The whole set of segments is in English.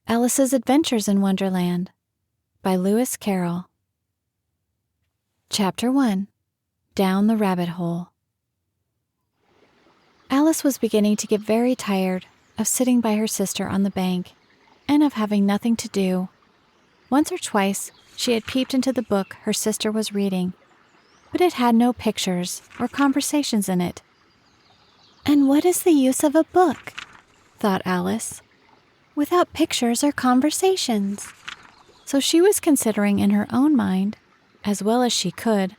Alice's Adventures in Wonderland by Lewis Carroll. Chapter 1. Down the Rabbit Hole. Alice was beginning to get very tired of sitting by her sister on the bank and of having nothing to do. Once or twice she had peeped into the book her sister was reading, but it had no pictures or conversations in it. "And what is the use of a book," thought Alice, "without pictures or conversations?" So she was considering in her own mind, as well as she could,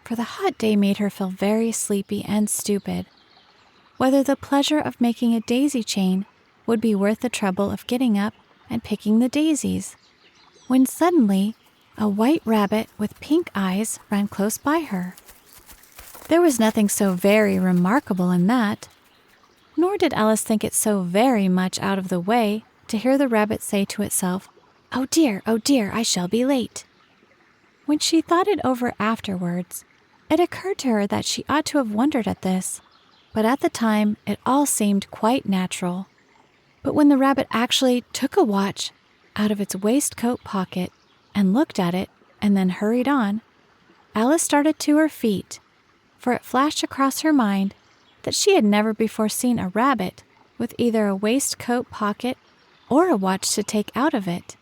for the hot day made her feel very sleepy and stupid, whether the pleasure of making a daisy chain would be worth the trouble of getting up and picking the daisies, when suddenly a white rabbit with pink eyes ran close by her. There was nothing so very remarkable in that, nor did Alice think it so very much out of the way to hear the rabbit say to itself, oh dear, I shall be late." When she thought it over afterwards, it occurred to her that she ought to have wondered at this, but at the time it all seemed quite natural. But when the rabbit actually took a watch out of its waistcoat pocket and looked at it and then hurried on, Alice started to her feet, for it flashed across her mind that she had never before seen a rabbit with either a waistcoat pocket or a watch to take out of it,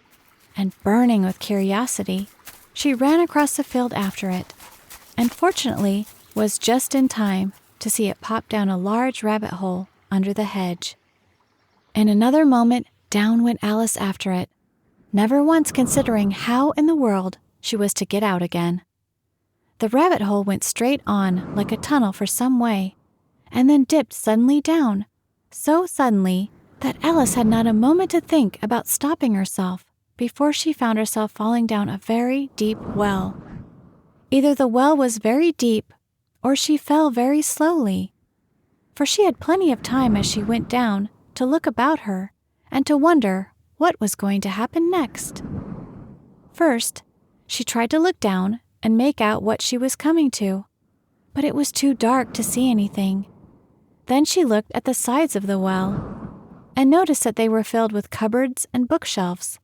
and burning with curiosity, she ran across the field after it, and fortunately was just in time to see it pop down a large rabbit hole under the hedge. In another moment, down went Alice after it, never once considering how in the world she was to get out again. The rabbit hole went straight on like a tunnel for some way, and then dipped suddenly down, so suddenly that Alice had not a moment to think about stopping herself before she found herself falling down a very deep well. Either the well was very deep, or she fell very slowly, for she had plenty of time as she went down to look about her and to wonder what was going to happen next. First, she tried to look down and make out what she was coming to, but it was too dark to see anything. Then she looked at the sides of the well and noticed that they were filled with cupboards and bookshelves.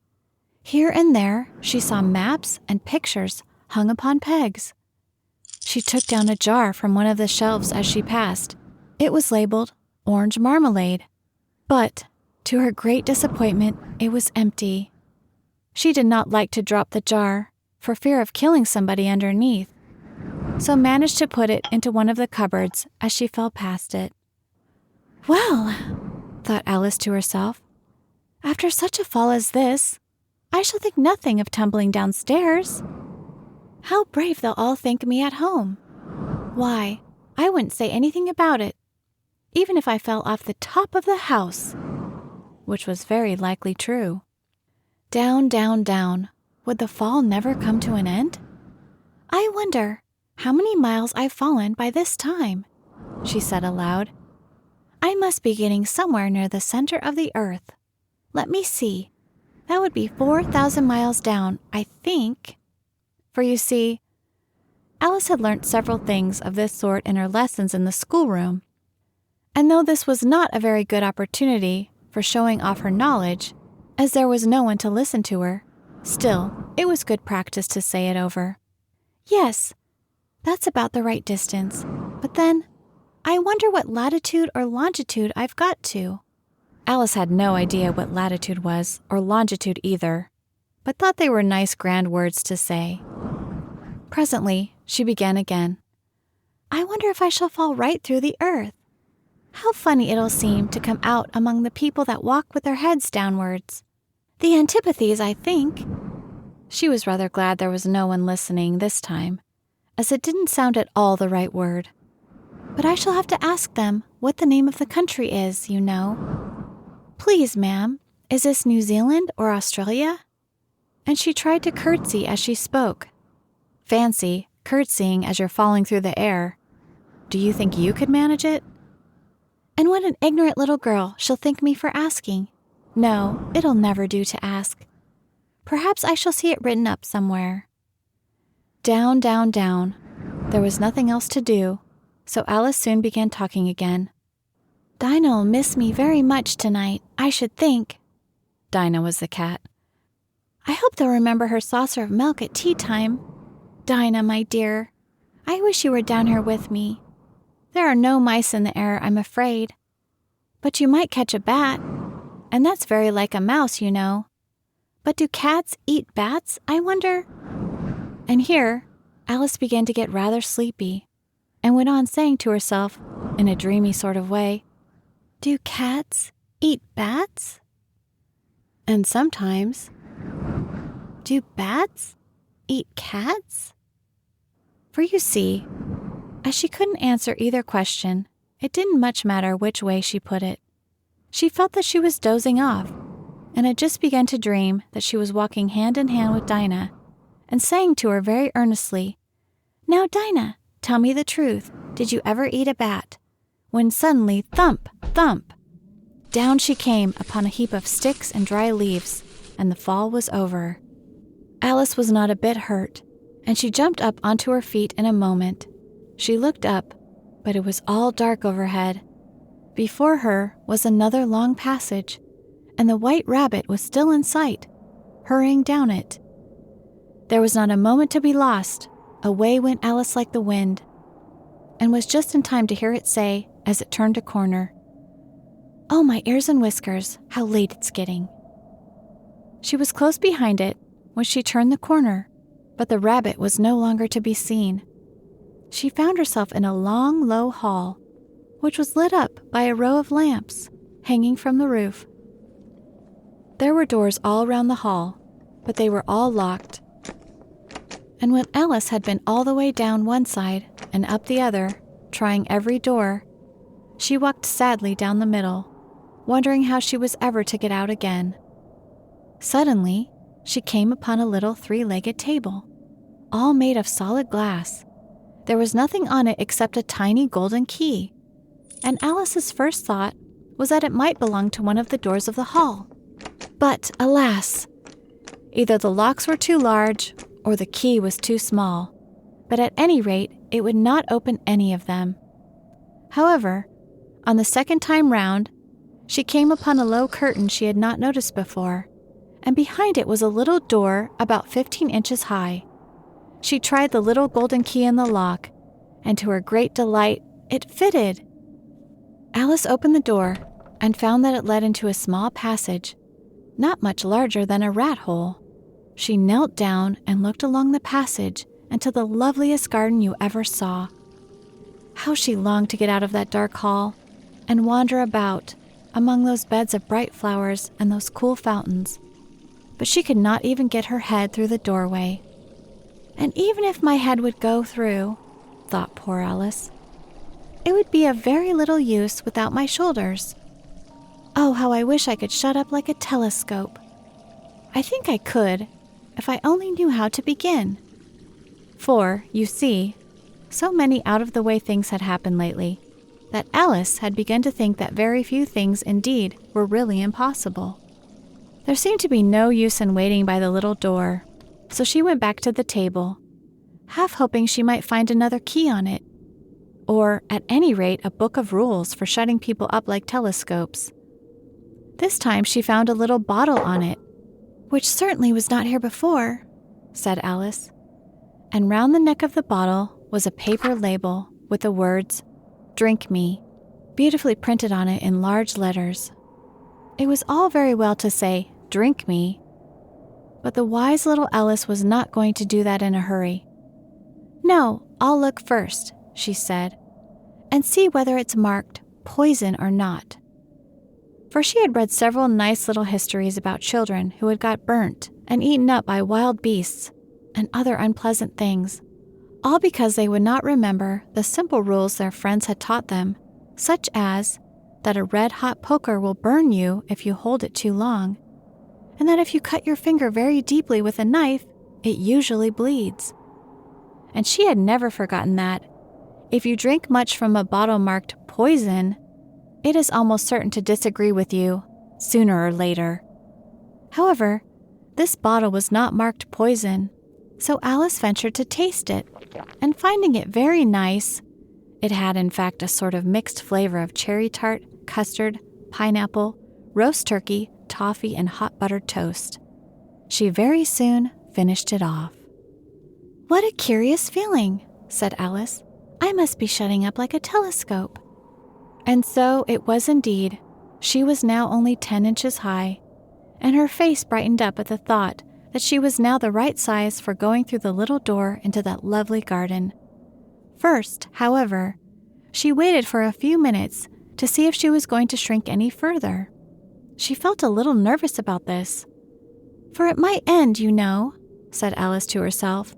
Here and there she saw maps and pictures hung upon pegs. She took down a jar from one of the shelves as she passed. It was labeled orange marmalade, but to her great disappointment, it was empty. She did not like to drop the jar for fear of killing somebody underneath, so managed to put it into one of the cupboards as she fell past it. "Well," thought Alice to herself, "after such a fall as this, I shall think nothing of tumbling downstairs. How brave they'll all think me at home. Why, I wouldn't say anything about it, even if I fell off the top of the house," which was very likely true. Down, down, down. Would the fall never come to an end? "I wonder how many miles I've fallen by this time," she said aloud. "I must be getting somewhere near the center of the earth. Let me see. That would be 4,000 miles down, I think." For you see, Alice had learnt several things of this sort in her lessons in the schoolroom, and though this was not a very good opportunity for showing off her knowledge, as there was no one to listen to her, still, it was good practice to say it over. "Yes, that's about the right distance, but then, I wonder what latitude or longitude I've got to." Alice had no idea what latitude was, or longitude either, but thought they were nice grand words to say. Presently, she began again. "I wonder if I shall fall right through the earth. How funny it'll seem to come out among the people that walk with their heads downwards. The antipathies, I think." She was rather glad there was no one listening this time, as it didn't sound at all the right word. "But I shall have to ask them what the name of the country is, you know. Please, ma'am, is this New Zealand or Australia?" And she tried to curtsy as she spoke. Fancy curtsying as you're falling through the air. Do you think you could manage it? "And what an ignorant little girl she'll think me for asking. No, it'll never do to ask. Perhaps I shall see it written up somewhere." Down, down, down. There was nothing else to do, so Alice soon began talking again. "Dinah'll miss me very much tonight, I should think." Dinah was the cat. "I hope they'll remember her saucer of milk at tea time. Dinah, my dear, I wish you were down here with me. There are no mice in the air, I'm afraid. But you might catch a bat, and that's very like a mouse, you know. But do cats eat bats, I wonder?" And here, Alice began to get rather sleepy, and went on saying to herself, in a dreamy sort of way, "Do cats eat bats? And sometimes, do bats eat cats?" For you see, as she couldn't answer either question, it didn't much matter which way she put it. She felt that she was dozing off, and had just begun to dream that she was walking hand in hand with Dinah, and saying to her very earnestly, "Now, Dinah, tell me the truth. Did you ever eat a bat?" When suddenly, thump, thump, down she came upon a heap of sticks and dry leaves, and the fall was over. Alice was not a bit hurt, and she jumped up onto her feet in a moment. She looked up, but it was all dark overhead. Before her was another long passage, and the white rabbit was still in sight, hurrying down it. There was not a moment to be lost. Away went Alice like the wind, and was just in time to hear it say, as it turned a corner, "Oh, my ears and whiskers, how late it's getting." She was close behind it when she turned the corner, but the rabbit was no longer to be seen. She found herself in a long, low hall, which was lit up by a row of lamps hanging from the roof. There were doors all round the hall, but they were all locked. And when Alice had been all the way down one side and up the other, trying every door, she walked sadly down the middle, wondering how she was ever to get out again. Suddenly, she came upon a little three-legged table, all made of solid glass. There was nothing on it except a tiny golden key, and Alice's first thought was that it might belong to one of the doors of the hall. But, alas! Either the locks were too large, or the key was too small, but at any rate, it would not open any of them. However, on the second time round, she came upon a low curtain she had not noticed before, and behind it was a little door about 15 inches high. She tried the little golden key in the lock, and to her great delight, it fitted. Alice opened the door and found that it led into a small passage, not much larger than a rat hole. She knelt down and looked along the passage into the loveliest garden you ever saw. How she longed to get out of that dark hall and wander about among those beds of bright flowers and those cool fountains. But she could not even get her head through the doorway. And even if my head would go through, thought poor Alice, it would be of very little use without my shoulders. Oh, how I wish I could shut up like a telescope. I think I could, if I only knew how to begin. For, you see, so many out-of-the-way things had happened lately, that Alice had begun to think that very few things indeed were really impossible. There seemed to be no use in waiting by the little door, so she went back to the table, half hoping she might find another key on it, or, at any rate, a book of rules for shutting people up like telescopes. This time she found a little bottle on it, which certainly was not here before, said Alice, and round the neck of the bottle was a paper label with the words, "Drink me," beautifully printed on it in large letters. It was all very well to say, "Drink me," but the wise little Alice was not going to do that in a hurry. "No, I'll look first," she said, "and see whether it's marked poison or not." For she had read several nice little histories about children who had got burnt and eaten up by wild beasts and other unpleasant things, all because they would not remember the simple rules their friends had taught them, such as that a red-hot poker will burn you if you hold it too long, and that if you cut your finger very deeply with a knife, it usually bleeds. And she had never forgotten that, if you drink much from a bottle marked poison, it is almost certain to disagree with you, sooner or later. However, this bottle was not marked poison, so Alice ventured to taste it, and finding it very nice, it had in fact a sort of mixed flavor of cherry tart, custard, pineapple, roast turkey, toffee and hot buttered toast. She very soon finished it off. "What a curious feeling," said Alice. "I must be shutting up like a telescope." And so it was indeed. She was now only 10 inches high, and her face brightened up at the thought that she was now the right size for going through the little door into that lovely garden. First, however, she waited for a few minutes to see if she was going to shrink any further. She felt a little nervous about this. "For it might end, you know," said Alice to herself,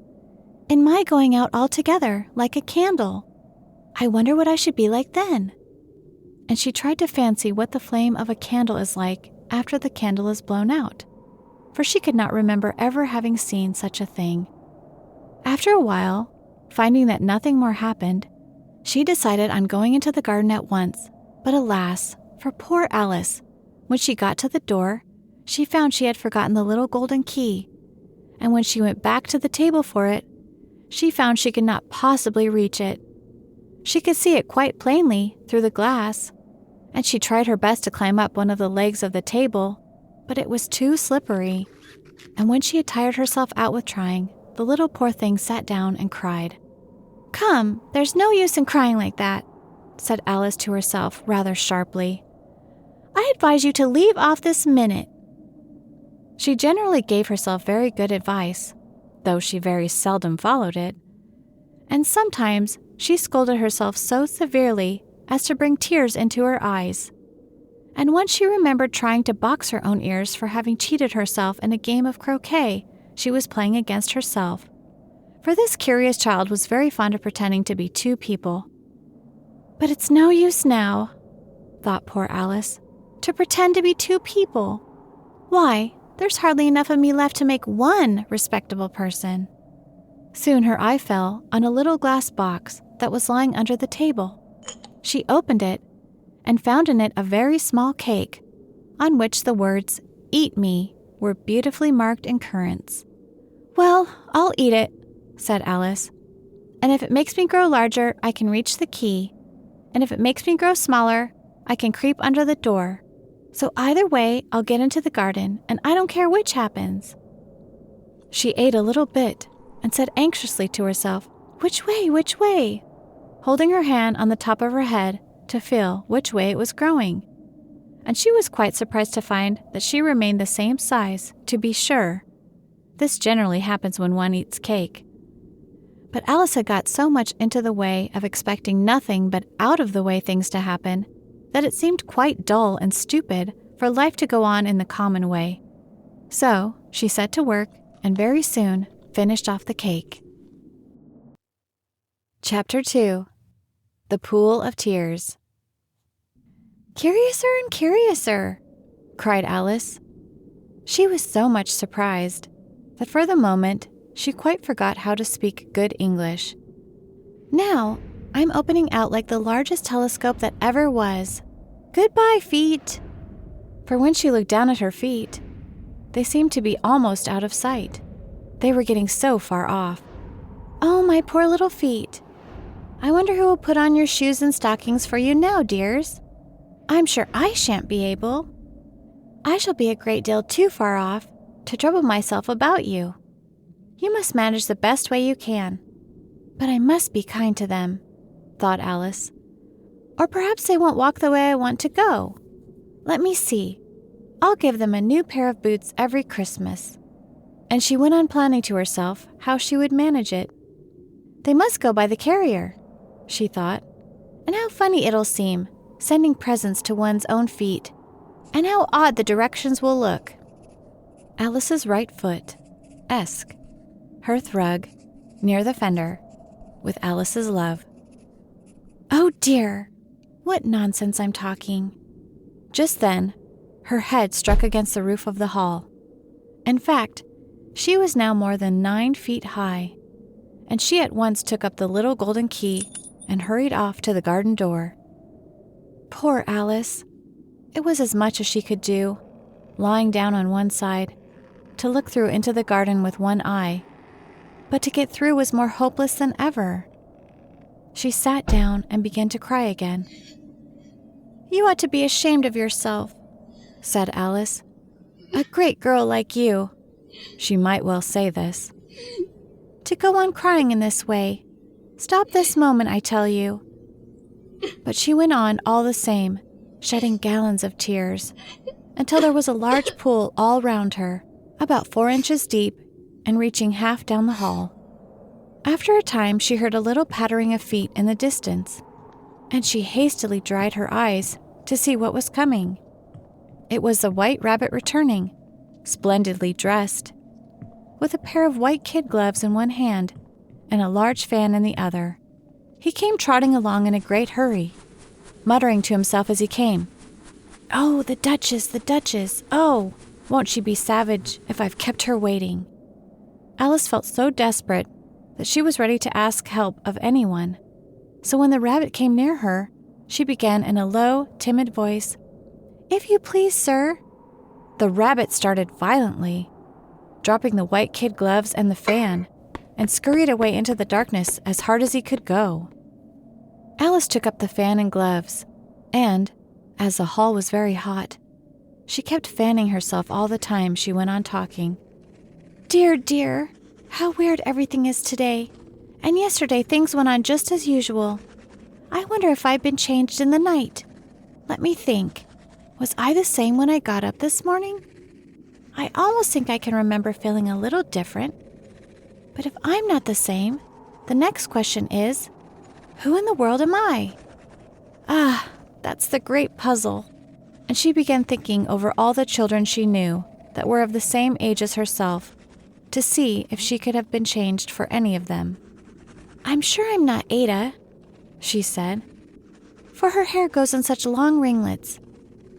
"in my going out altogether like a candle. I wonder what I should be like then." And she tried to fancy what the flame of a candle is like after the candle is blown out, for she could not remember ever having seen such a thing. After a while, finding that nothing more happened, she decided on going into the garden at once. But alas, for poor Alice, when she got to the door, she found she had forgotten the little golden key, and when she went back to the table for it, she found she could not possibly reach it. She could see it quite plainly through the glass, and she tried her best to climb up one of the legs of the table, but it was too slippery. And when she had tired herself out with trying, the little poor thing sat down and cried. "Come, there's no use in crying like that," said Alice to herself rather sharply. "I advise you to leave off this minute." She generally gave herself very good advice, though she very seldom followed it, and sometimes she scolded herself so severely as to bring tears into her eyes. And once she remembered trying to box her own ears for having cheated herself in a game of croquet she was playing against herself. For this curious child was very fond of pretending to be two people. "But it's no use now," thought poor Alice, "to pretend to be two people. Why, there's hardly enough of me left to make one respectable person." Soon her eye fell on a little glass box that was lying under the table. She opened it and found in it a very small cake, on which the words, "Eat me," were beautifully marked in currants. "Well, I'll eat it," said Alice. "And if it makes me grow larger, I can reach the key. And if it makes me grow smaller, I can creep under the door. So either way, I'll get into the garden, and I don't care which happens." She ate a little bit and said anxiously to herself, "Which way, which way?" holding her hand on the top of her head to feel which way it was growing. And she was quite surprised to find that she remained the same size, to be sure. This generally happens when one eats cake. But Alice had got so much into the way of expecting nothing but out-of-the-way things to happen that it seemed quite dull and stupid for life to go on in the common way. So she set to work and very soon finished off the cake. Chapter 2. The Pool of Tears. "Curiouser and curiouser," cried Alice. She was so much surprised that for the moment she quite forgot how to speak good English. "Now, I'm opening out like the largest telescope that ever was. Goodbye, feet." For when she looked down at her feet, they seemed to be almost out of sight. They were getting so far off. "Oh, my poor little feet. I wonder who will put on your shoes and stockings for you now, dears. I'm sure I shan't be able. I shall be a great deal too far off to trouble myself about you. You must manage the best way you can. But I must be kind to them," thought Alice. "Or perhaps they won't walk the way I want to go. Let me see. I'll give them a new pair of boots every Christmas." And she went on planning to herself how she would manage it. "They must go by the carrier," she thought. "And how funny it'll seem, sending presents to one's own feet. And how odd the directions will look. Alice's right foot, Esk. Hearth rug, near the fender, with Alice's love." Oh dear, what nonsense I'm talking. Just then, her head struck against the roof of the hall. In fact, she was now more than 9 feet high, and she at once took up the little golden key and hurried off to the garden door. Poor Alice! It was as much as she could do, lying down on one side, to look through into the garden with one eye, but to get through was more hopeless than ever. She sat down and began to cry again. "You ought to be ashamed of yourself," said Alice, A great girl like you, she might well say this, to go on crying in this way. Stop this moment, I tell you. But she went on all the same, shedding gallons of tears, until there was a large pool all round her, about 4 inches deep and reaching half down the hall. After a time, she heard a little pattering of feet in the distance, and she hastily dried her eyes to see what was coming. It was the White Rabbit returning, splendidly dressed, with a pair of white kid gloves in one hand and a large fan in the other. He came trotting along in a great hurry, muttering to himself as he came, "Oh, the Duchess, the Duchess! Oh, won't she be savage if I've kept her waiting?" Alice felt so desperate that she was ready to ask help of anyone. So when the rabbit came near her, she began in a low, timid voice, "If you please, sir." The rabbit started violently, dropping the white kid gloves and the fan, and scurried away into the darkness as hard as he could go. Alice took up the fan and gloves, and, as the hall was very hot, she kept fanning herself all the time she went on talking. "Dear, dear, how weird everything is today, and yesterday things went on just as usual. I wonder if I've been changed in the night. Let me think. Was I the same when I got up this morning? I almost think I can remember feeling a little different. But if I'm not the same, the next question is, who in the world am I? Ah, that's the great puzzle." And she began thinking over all the children she knew that were of the same age as herself, to see if she could have been changed for any of them. "I'm sure I'm not Ada," she said, "for her hair goes in such long ringlets,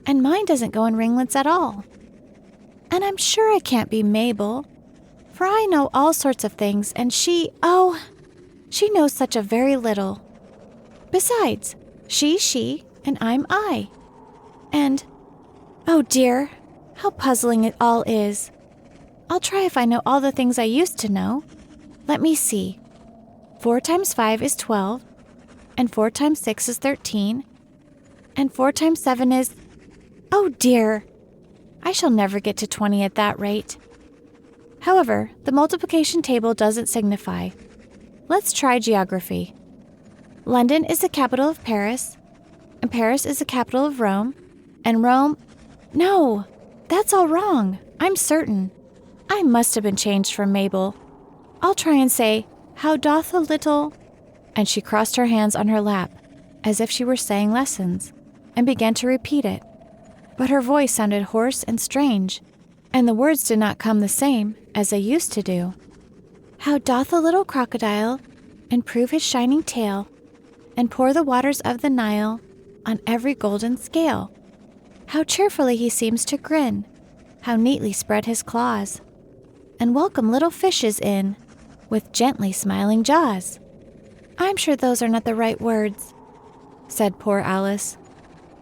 and mine doesn't go in ringlets at all. And I'm sure I can't be Mabel, for I know all sorts of things, and she knows such a very little. Besides, she's she, and I'm I. And, oh dear, how puzzling it all is. I'll try if I know all the things I used to know. Let me see. 4 times 5 is 12, and 4 times 6 is 13, and 4 times 7 is... Oh dear, I shall never get to 20 at that rate. However, the multiplication table doesn't signify. Let's try geography. London is the capital of Paris, and Paris is the capital of Rome, and Rome... No, that's all wrong, I'm certain. I must have been changed from Mabel. I'll try and say, how doth a little... And she crossed her hands on her lap, as if she were saying lessons, and began to repeat it. But her voice sounded hoarse and strange, and the words did not come the same as they used to do. How doth a little crocodile improve his shining tail, and pour the waters of the Nile on every golden scale? How cheerfully he seems to grin, how neatly spread his claws, and welcome little fishes in, with gently smiling jaws. I'm sure those are not the right words," said poor Alice,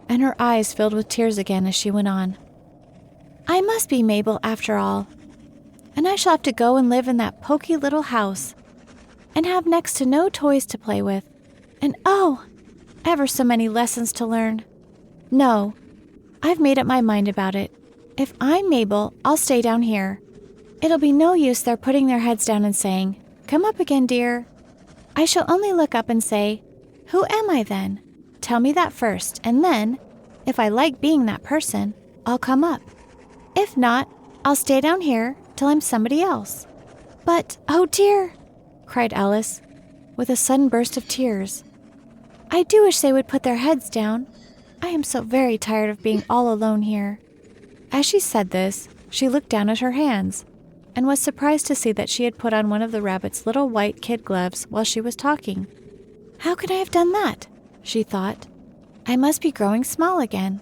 and her eyes filled with tears again as she went on. "I must be Mabel after all, and I shall have to go and live in that poky little house, and have next to no toys to play with, and oh, ever so many lessons to learn. No, I've made up my mind about it. If I'm Mabel, I'll stay down here. It'll be no use their putting their heads down and saying, 'Come up again, dear.' I shall only look up and say, 'Who am I then? Tell me that first, and then, if I like being that person, I'll come up. If not, I'll stay down here till I'm somebody else.' But, oh dear," cried Alice, with a sudden burst of tears, "I do wish they would put their heads down. I am so very tired of being all alone here." As she said this, she looked down at her hands, and was surprised to see that she had put on one of the rabbit's little white kid gloves while she was talking. "How could I have done that?" she thought. "I must be growing small again."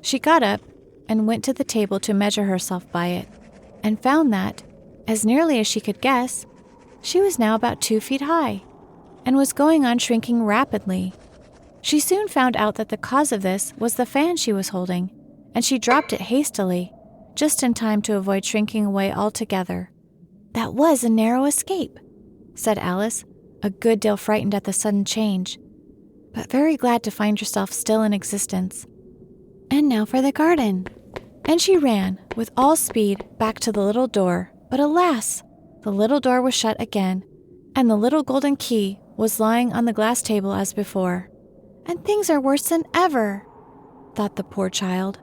She got up and went to the table to measure herself by it, and found that, as nearly as she could guess, she was now about 2 feet high, and was going on shrinking rapidly. She soon found out that the cause of this was the fan she was holding, and she dropped it hastily, just in time to avoid shrinking away altogether. "That was a narrow escape," said Alice, a good deal frightened at the sudden change, but very glad to find herself still in existence. "And now for the garden." And she ran, with all speed back to the little door, but alas, the little door was shut again, and the little golden key was lying on the glass table as before. And things are worse than ever, thought the poor child.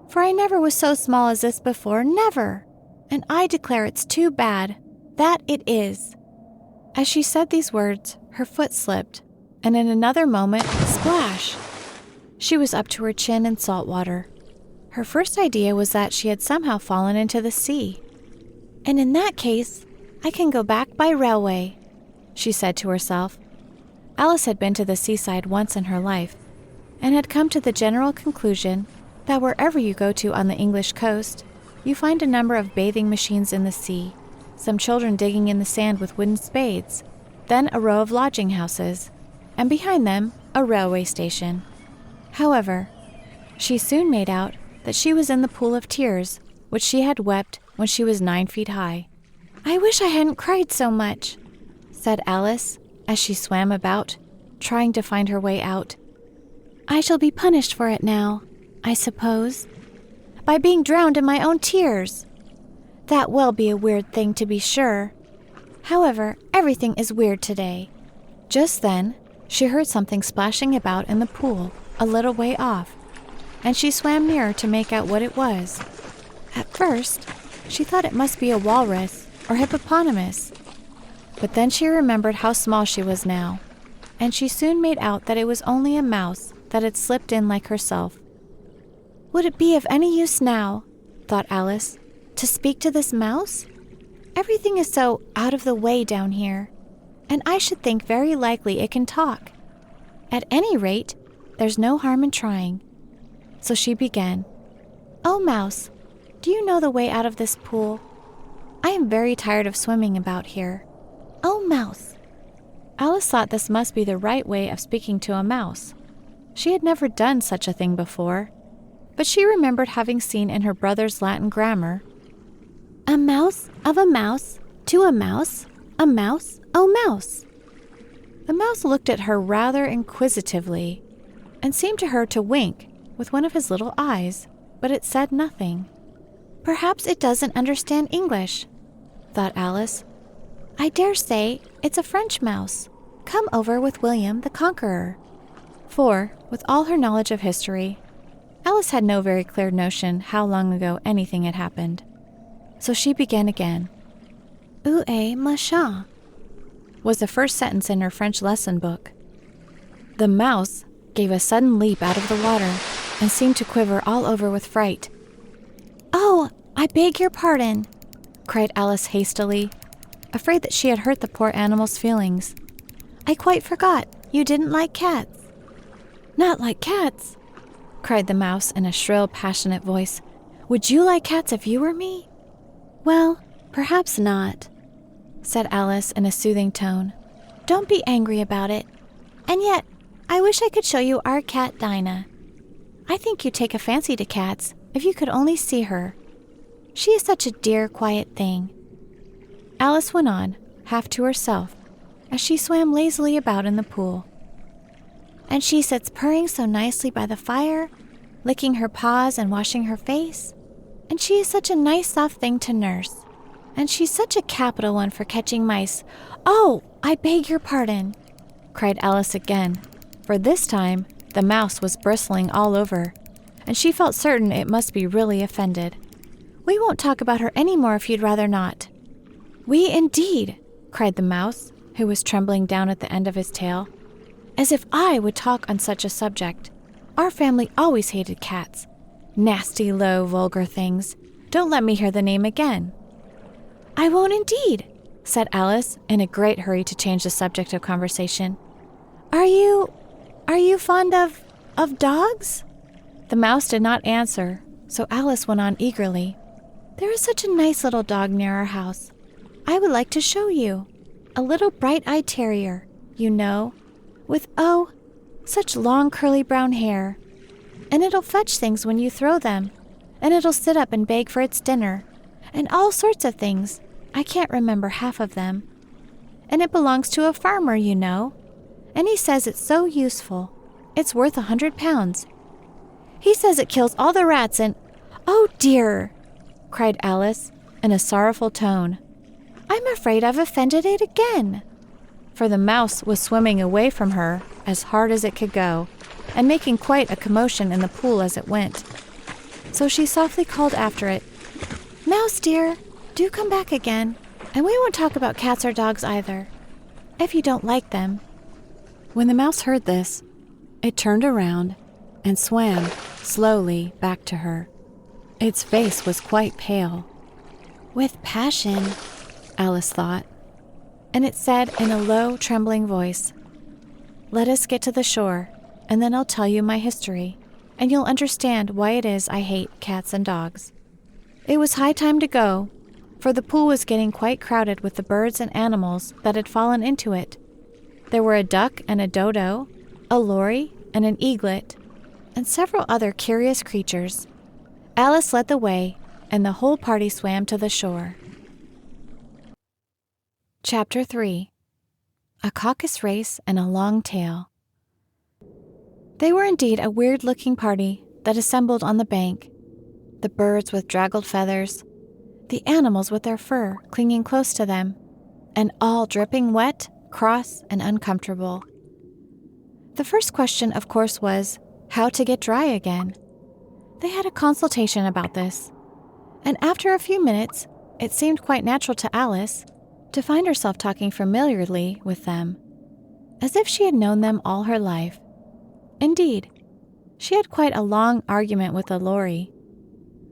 For I never was so small as this before, never. And I declare it's too bad, that it is. As she said these words, her foot slipped, and in another moment, splash! She was up to her chin in salt water. Her first idea was that she had somehow fallen into the sea. And in that case, I can go back by railway, she said to herself. Alice had been to the seaside once in her life, and had come to the general conclusion that wherever you go to on the English coast, you find a number of bathing machines in the sea, some children digging in the sand with wooden spades, then a row of lodging houses, and behind them, a railway station. However, she soon made out that she was in the pool of tears, which she had wept when she was 9 feet high. I wish I hadn't cried so much, said Alice, as she swam about, trying to find her way out. I shall be punished for it now, I suppose, by being drowned in my own tears. That will be a weird thing, to be sure. However, everything is weird today. Just then, she heard something splashing about in the pool a little way off, and she swam nearer to make out what it was. At first, she thought it must be a walrus or hippopotamus, but then she remembered how small she was now, and she soon made out that it was only a mouse that had slipped in like herself. Would it be of any use now, thought Alice, to speak to this mouse? Everything is so out of the way down here, and I should think very likely it can talk. At any rate, there's no harm in trying. So she began. Oh, mouse, do you know the way out of this pool? I am very tired of swimming about here. Oh, mouse. Alice thought this must be the right way of speaking to a mouse. She had never done such a thing before, but she remembered having seen in her brother's Latin grammar, a mouse of a mouse to a mouse, oh mouse. The mouse looked at her rather inquisitively, and seemed to her to wink with one of his little eyes, but it said nothing. Perhaps it doesn't understand English, thought Alice. I dare say it's a French mouse, come over with William the Conqueror. For, with all her knowledge of history, Alice had no very clear notion how long ago anything had happened. So she began again. Où est machin? Was the first sentence in her French lesson book. The mouse gave a sudden leap out of the water and seemed to quiver all over with fright. Oh, I beg your pardon, cried Alice hastily, afraid that she had hurt the poor animal's feelings. I quite forgot you didn't like cats. Not like cats, cried the mouse in a shrill, passionate voice. Would you like cats if you were me? Well, perhaps not, said Alice in a soothing tone. Don't be angry about it. And yet, I wish I could show you our cat Dinah. I think you'd take a fancy to cats if you could only see her. She is such a dear, quiet thing. Alice went on, half to herself, as she swam lazily about in the pool. And she sits purring so nicely by the fire, licking her paws and washing her face. And she is such a nice, soft thing to nurse. And she's such a capital one for catching mice. Oh, I beg your pardon, cried Alice again, for this time the mouse was bristling all over, and she felt certain it must be really offended. We won't talk about her any more if you'd rather not. We indeed, cried the mouse, who was trembling down at the end of his tail. As if I would talk on such a subject. Our family always hated cats. Nasty, low, vulgar things. Don't let me hear the name again. I won't indeed, said Alice, in a great hurry to change the subject of conversation. Are you fond of dogs? The mouse did not answer, so Alice went on eagerly. There is such a nice little dog near our house. I would like to show you. A little bright-eyed terrier, you know, with, such long curly brown hair. And it'll fetch things when you throw them, and it'll sit up and beg for its dinner, and all sorts of things. I can't remember half of them. And it belongs to a farmer, you know, and he says it's so useful. It's worth £100. He says it kills all the rats and, oh dear, cried Alice in a sorrowful tone. "I'm afraid I've offended it again." For the mouse was swimming away from her as hard as it could go, and making quite a commotion in the pool as it went. So she softly called after it, "Mouse dear, do come back again, and we won't talk about cats or dogs either, if you don't like them." When the mouse heard this, it turned around and swam slowly back to her. Its face was quite pale. "With passion," Alice thought, and it said in a low, trembling voice, "Let us get to the shore, and then I'll tell you my history, and you'll understand why it is I hate cats and dogs." It was high time to go, for the pool was getting quite crowded with the birds and animals that had fallen into it. There were a duck and a dodo, a lory and an eaglet, and several other curious creatures. Alice led the way, and the whole party swam to the shore. Chapter 3. A Caucus Race and a Long Tail. They were indeed a weird-looking party that assembled on the bank. The birds with draggled feathers, the animals with their fur clinging close to them, and all dripping wet, cross, and uncomfortable. The first question, of course, was how to get dry again. They had a consultation about this, and after a few minutes, it seemed quite natural to Alice to find herself talking familiarly with them, as if she had known them all her life. Indeed, she had quite a long argument with the lory,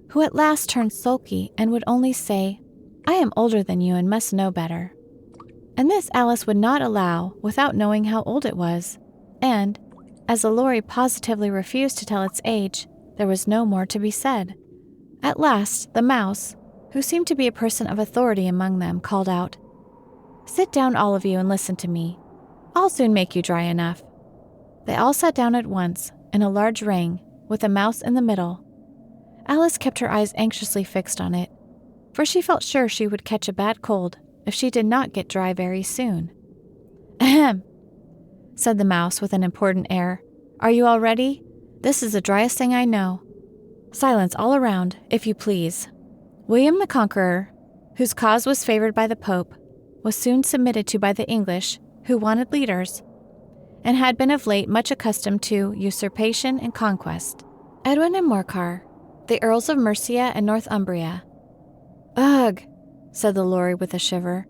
who at last turned sulky and would only say, "I am older than you and must know better." And this Alice would not allow without knowing how old it was, and, as the lory positively refused to tell its age, there was no more to be said. At last, the mouse, who seemed to be a person of authority among them, called out, "Sit down, all of you, and listen to me. I'll soon make you dry enough." They all sat down at once, in a large ring, with a mouse in the middle. Alice kept her eyes anxiously fixed on it, for she felt sure she would catch a bad cold if she did not get dry very soon. "Ahem," said the mouse with an important air. "Are you all ready? This is the driest thing I know. Silence all around, if you please." William the Conqueror, whose cause was favored by the Pope, was soon submitted to by the English, who wanted leaders, and had been of late much accustomed to usurpation and conquest. Edwin and Morcar, the Earls of Mercia and Northumbria. "Ugh," said the lory with a shiver.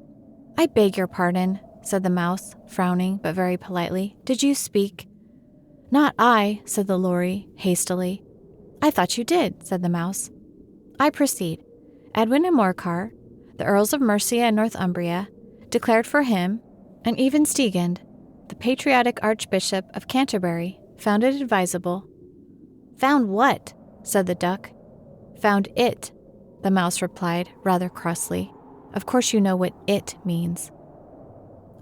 "I beg your pardon," said the mouse, frowning but very politely. "Did you speak?" "Not I," said the lory, hastily. "I thought you did," said the mouse. "I proceed. Edwin and Morcar, the Earls of Mercia and Northumbria, declared for him, and even Stigand, the patriotic Archbishop of Canterbury, found it advisable." "Found what?" said the duck. "Found it," the mouse replied, rather crossly. "Of course you know what it means."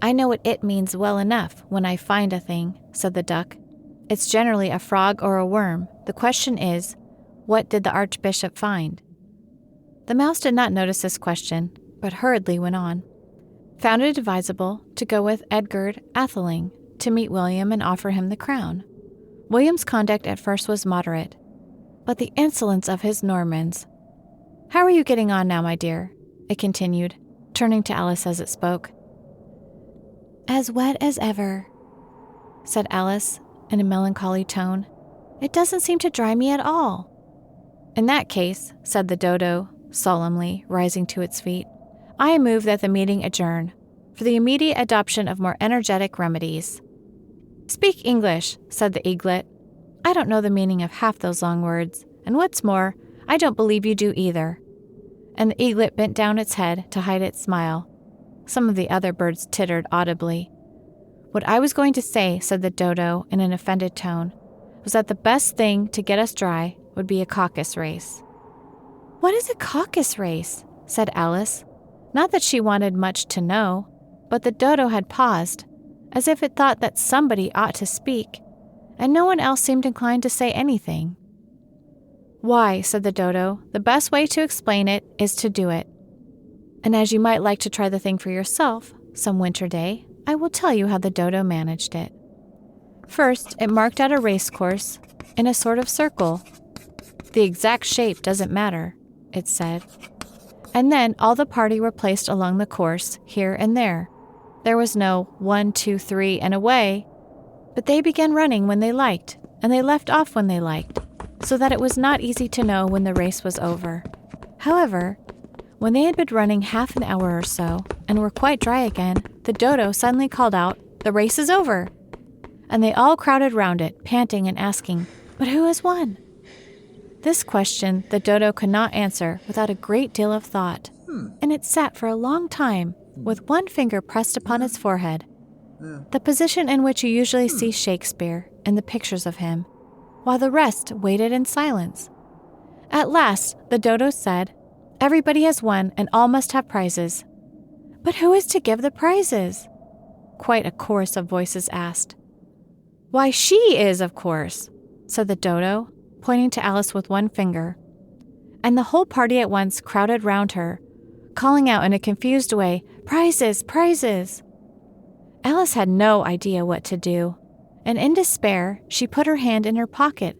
"I know what it means well enough when I find a thing," said the duck. "It's generally a frog or a worm. The question is, what did the Archbishop find?" The mouse did not notice this question, but hurriedly went on. "Found it advisable to go with Edgard Atheling to meet William and offer him the crown. William's conduct at first was moderate, but the insolence of his Normans. How are you getting on now, my dear?" it continued, turning to Alice as it spoke. "As wet as ever," said Alice in a melancholy tone. "It doesn't seem to dry me at all." "In that case," said the dodo, solemnly, rising to its feet, "I move that the meeting adjourn, for the immediate adoption of more energetic remedies." "Speak English," said the eaglet. "I don't know the meaning of half those long words, and what's more, I don't believe you do either." And the eaglet bent down its head to hide its smile. Some of the other birds tittered audibly. "What I was going to say," said the dodo in an offended tone, "was that the best thing to get us dry would be a caucus race." "What is a caucus race?" said Alice. Not that she wanted much to know, but the dodo had paused, as if it thought that somebody ought to speak, and no one else seemed inclined to say anything. "Why," said the dodo, "the best way to explain it is to do it. And as you might like to try the thing for yourself some winter day, I will tell you how the dodo managed it. First, it marked out a race course in a sort of circle. The exact shape doesn't matter. it said. And then all the party were placed along the course, here and there. There was no 1, 2, 3, and away, but they began running when they liked, and they left off when they liked, so that it was not easy to know when the race was over. However, when they had been running half an hour or so, and were quite dry again, the dodo suddenly called out, "The race is over!" And they all crowded round it, panting and asking, "But who has won?" This question the dodo could not answer without a great deal of thought, and it sat for a long time, with one finger pressed upon its forehead, the position in which you usually see Shakespeare in the pictures of him, while the rest waited in silence. At last, the dodo said, "Everybody has won, and all must have prizes." "But who is to give the prizes?" Quite a chorus of voices asked. "Why, she is, of course," said the dodo, pointing to Alice with one finger. And the whole party at once crowded round her, calling out in a confused way, "Prizes, prizes!" Alice had no idea what to do, and in despair she put her hand in her pocket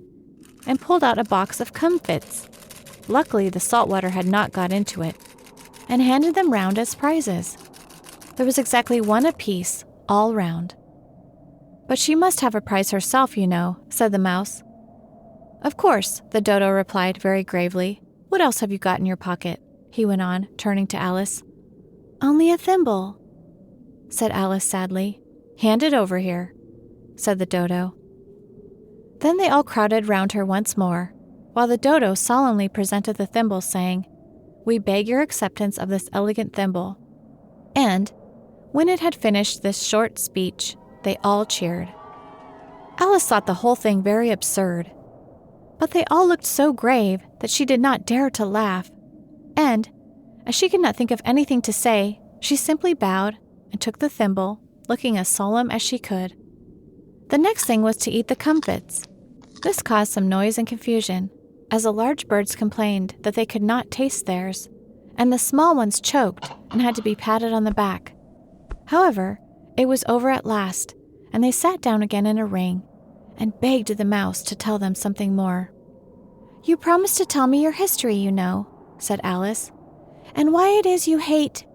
and pulled out a box of comfits. Luckily, the salt water had not got into it, and handed them round as prizes. There was exactly one apiece, all round. "But she must have a prize herself, you know," said the mouse. "Of course," the dodo replied very gravely. "What else have you got in your pocket?" he went on, turning to Alice. "Only a thimble," said Alice sadly. "Hand it over here," said the dodo. Then they all crowded round her once more, while the dodo solemnly presented the thimble, saying, "We beg your acceptance of this elegant thimble." And, when it had finished this short speech, they all cheered. Alice thought the whole thing very absurd, but they all looked so grave that she did not dare to laugh, and, as she could not think of anything to say, she simply bowed and took the thimble, looking as solemn as she could. The next thing was to eat the comfits. This caused some noise and confusion, as the large birds complained that they could not taste theirs, and the small ones choked and had to be patted on the back. However, it was over at last, and they sat down again in a ring, and begged the mouse to tell them something more. "You promised to tell me your history, you know," said Alice, "and why it is you hate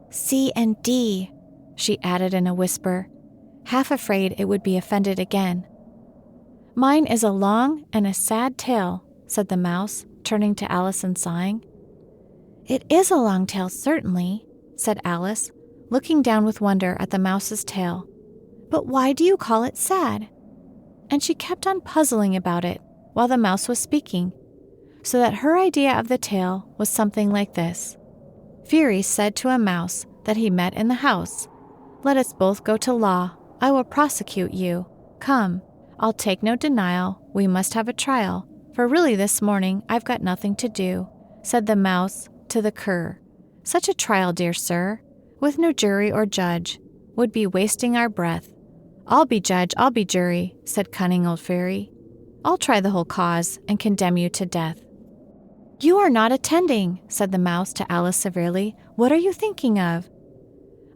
C and D," she added in a whisper, half afraid it would be offended again. "Mine is a long and a sad tale," said the mouse, turning to Alice and sighing. "It is a long tale, certainly," said Alice, looking down with wonder at the mouse's tail. "But why do you call it sad?" And she kept on puzzling about it while the mouse was speaking, so that her idea of the tale was something like this. Fury said to a mouse that he met in the house, "Let us both go to law. I will prosecute you. Come, I'll take no denial. We must have a trial, for really this morning I've got nothing to do," said the mouse to the cur. "Such a trial, dear sir, with no jury or judge, would be wasting our breath." "I'll be judge, I'll be jury," said cunning old Fairy. "I'll try the whole cause and condemn you to death." "You are not attending," said the mouse to Alice severely. "What are you thinking of?"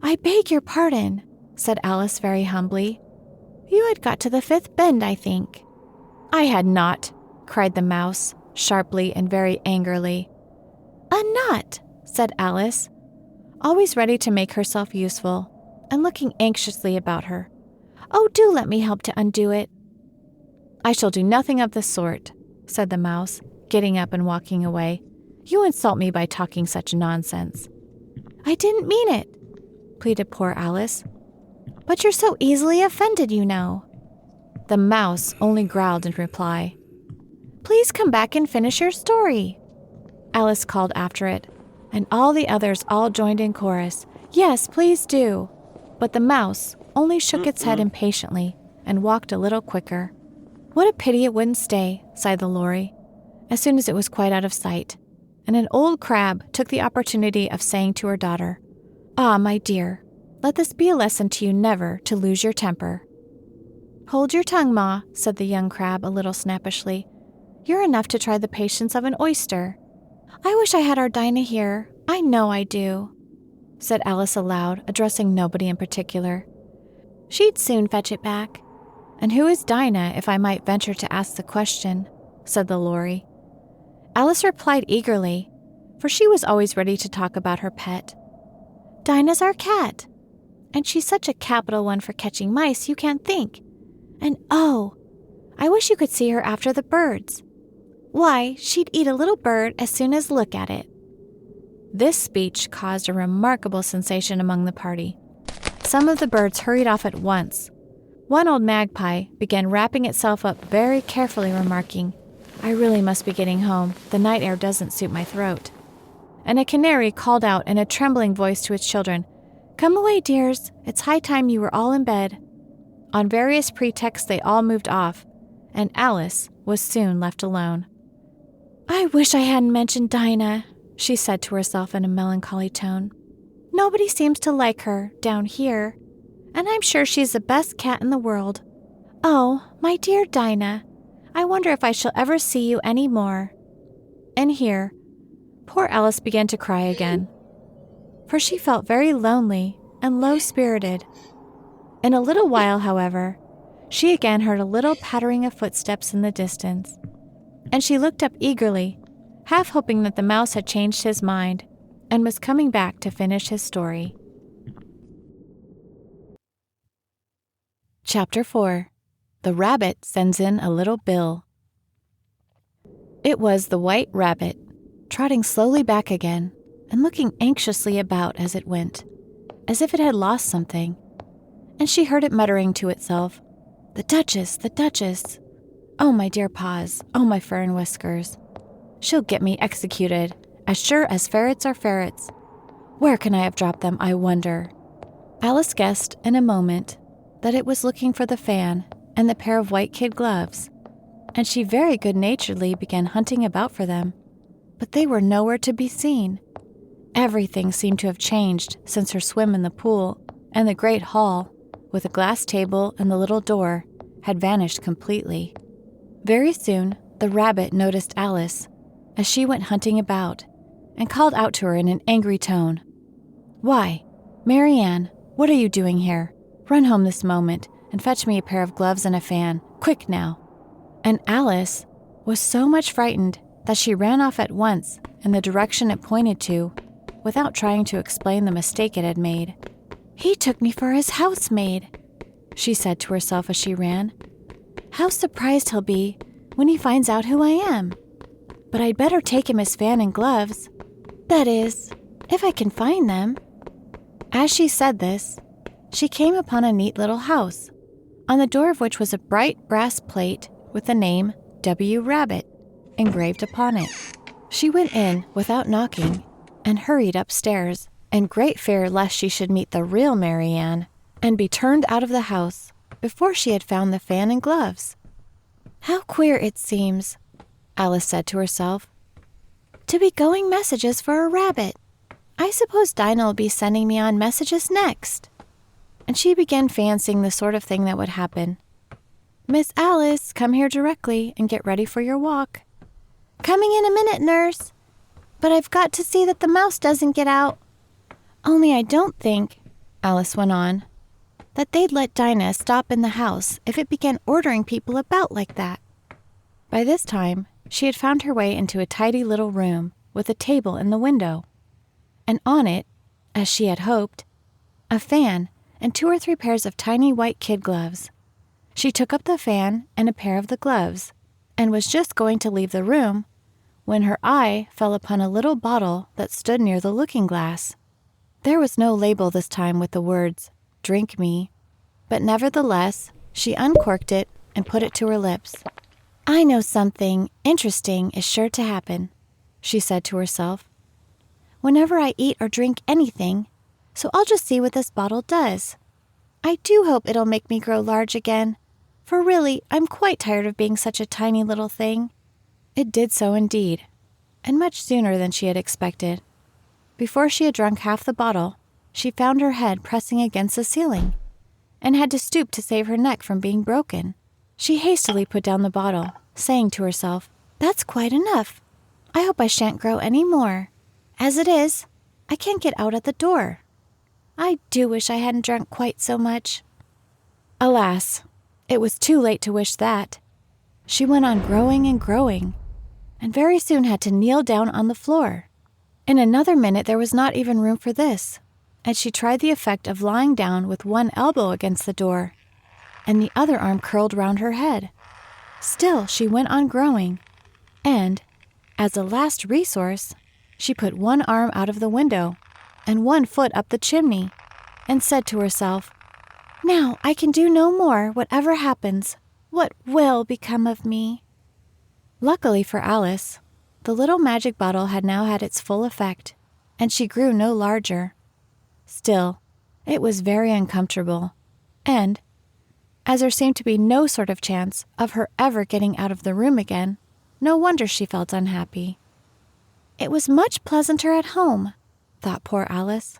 "I beg your pardon," said Alice very humbly. "You had got to the 5th bend, I think." "I had not," cried the mouse, sharply and very angrily. "A nut," said Alice, always ready to make herself useful, and looking anxiously about her. "Oh, do let me help to undo it." "I shall do nothing of the sort," said the mouse, getting up and walking away. "You insult me by talking such nonsense." "I didn't mean it," pleaded poor Alice. "But you're so easily offended, you know." The mouse only growled in reply. "Please come back and finish your story," Alice called after it, and all the others all joined in chorus. "Yes, please do." But the mouse only shook its head impatiently and walked a little quicker. "What a pity it wouldn't stay," sighed the Lory, as soon as it was quite out of sight, and an old crab took the opportunity of saying to her daughter, "Ah, my dear, let this be a lesson to you never to lose your temper." "Hold your tongue, Ma," said the young crab a little snappishly. "You're enough to try the patience of an oyster." "I wish I had our Dinah here. I know I do," said Alice aloud, addressing nobody in particular. "She'd soon fetch it back." "And who is Dinah, if I might venture to ask the question?" said the Lory. Alice replied eagerly, for she was always ready to talk about her pet. "Dinah's our cat, and she's such a capital one for catching mice you can't think. And oh, I wish you could see her after the birds. Why, she'd eat a little bird as soon as look at it." This speech caused a remarkable sensation among the party. Some of the birds hurried off at once. One old magpie began wrapping itself up very carefully, remarking, "I really must be getting home. The night air doesn't suit my throat." And a canary called out in a trembling voice to its children, "Come away, dears. It's high time you were all in bed." On various pretexts, they all moved off, and Alice was soon left alone. "I wish I hadn't mentioned Dinah," she said to herself in a melancholy tone. "Nobody seems to like her down here, and I'm sure she's the best cat in the world. Oh, my dear Dinah, I wonder if I shall ever see you any more." And here, poor Alice began to cry again, for she felt very lonely and low-spirited. In a little while, however, she again heard a little pattering of footsteps in the distance, and she looked up eagerly, half hoping that the mouse had changed his mind and was coming back to finish his story. Chapter 4. The Rabbit Sends in a Little Bill. It was the White Rabbit, trotting slowly back again and looking anxiously about as it went, as if it had lost something, and she heard it muttering to itself, "The Duchess, the Duchess! Oh, my dear paws, oh, my fur and whiskers! She'll get me executed, as sure as ferrets are ferrets. Where can I have dropped them, I wonder?" Alice guessed in a moment that it was looking for the fan and the pair of white kid gloves, and she very good-naturedly began hunting about for them, but they were nowhere to be seen. Everything seemed to have changed since her swim in the pool, and the great hall, with a glass table and the little door, had vanished completely. Very soon, the rabbit noticed Alice as she went hunting about, and called out to her in an angry tone, "Why, Marianne, what are you doing here? Run home this moment and fetch me a pair of gloves and a fan. Quick now." And Alice was so much frightened that she ran off at once in the direction it pointed to, without trying to explain the mistake it had made. "He took me for his housemaid," she said to herself as she ran. "How surprised he'll be when he finds out who I am. But I'd better take him his fan and gloves. That is, if I can find them." As she said this, she came upon a neat little house, on the door of which was a bright brass plate with the name W. Rabbit engraved upon it. She went in without knocking and hurried upstairs, in great fear lest she should meet the real Marianne and be turned out of the house before she had found the fan and gloves. "How queer it seems," Alice said to herself, "to be going messages for a rabbit. I suppose Dinah will be sending me on messages next." And she began fancying the sort of thing that would happen. "Miss Alice, come here directly and get ready for your walk." "Coming in a minute, nurse. But I've got to see that the mouse doesn't get out. Only I don't think," Alice went on, "that they'd let Dinah stop in the house if it began ordering people about like that." By this time, she had found her way into a tidy little room with a table in the window, and on it, as she had hoped, a fan and 2 or 3 pairs of tiny white kid gloves. She took up the fan and a pair of the gloves, and was just going to leave the room when her eye fell upon a little bottle that stood near the looking-glass. There was no label this time with the words, "Drink me," but nevertheless, she uncorked it and put it to her lips. "I know something interesting is sure to happen," she said to herself, "whenever I eat or drink anything, so I'll just see what this bottle does. I do hope it'll make me grow large again, for really, I'm quite tired of being such a tiny little thing." It did so indeed, and much sooner than she had expected. Before she had drunk half the bottle, she found her head pressing against the ceiling, and had to stoop to save her neck from being broken. She hastily put down the bottle, saying to herself, "That's quite enough. I hope I shan't grow any more. As it is, I can't get out at the door. I do wish I hadn't drunk quite so much." Alas, it was too late to wish that. She went on growing and growing, and very soon had to kneel down on the floor. In another minute there was not even room for this, and she tried the effect of lying down with one elbow against the door, and the other arm curled round her head. Still she went on growing, and, as a last resource, she put one arm out of the window and one foot up the chimney, and said to herself, "Now I can do no more, whatever happens. What will become of me?" Luckily for Alice, the little magic bottle had now had its full effect, and she grew no larger. Still, it was very uncomfortable, and, as there seemed to be no sort of chance of her ever getting out of the room again, no wonder she felt unhappy. It was much pleasanter at home, thought poor Alice,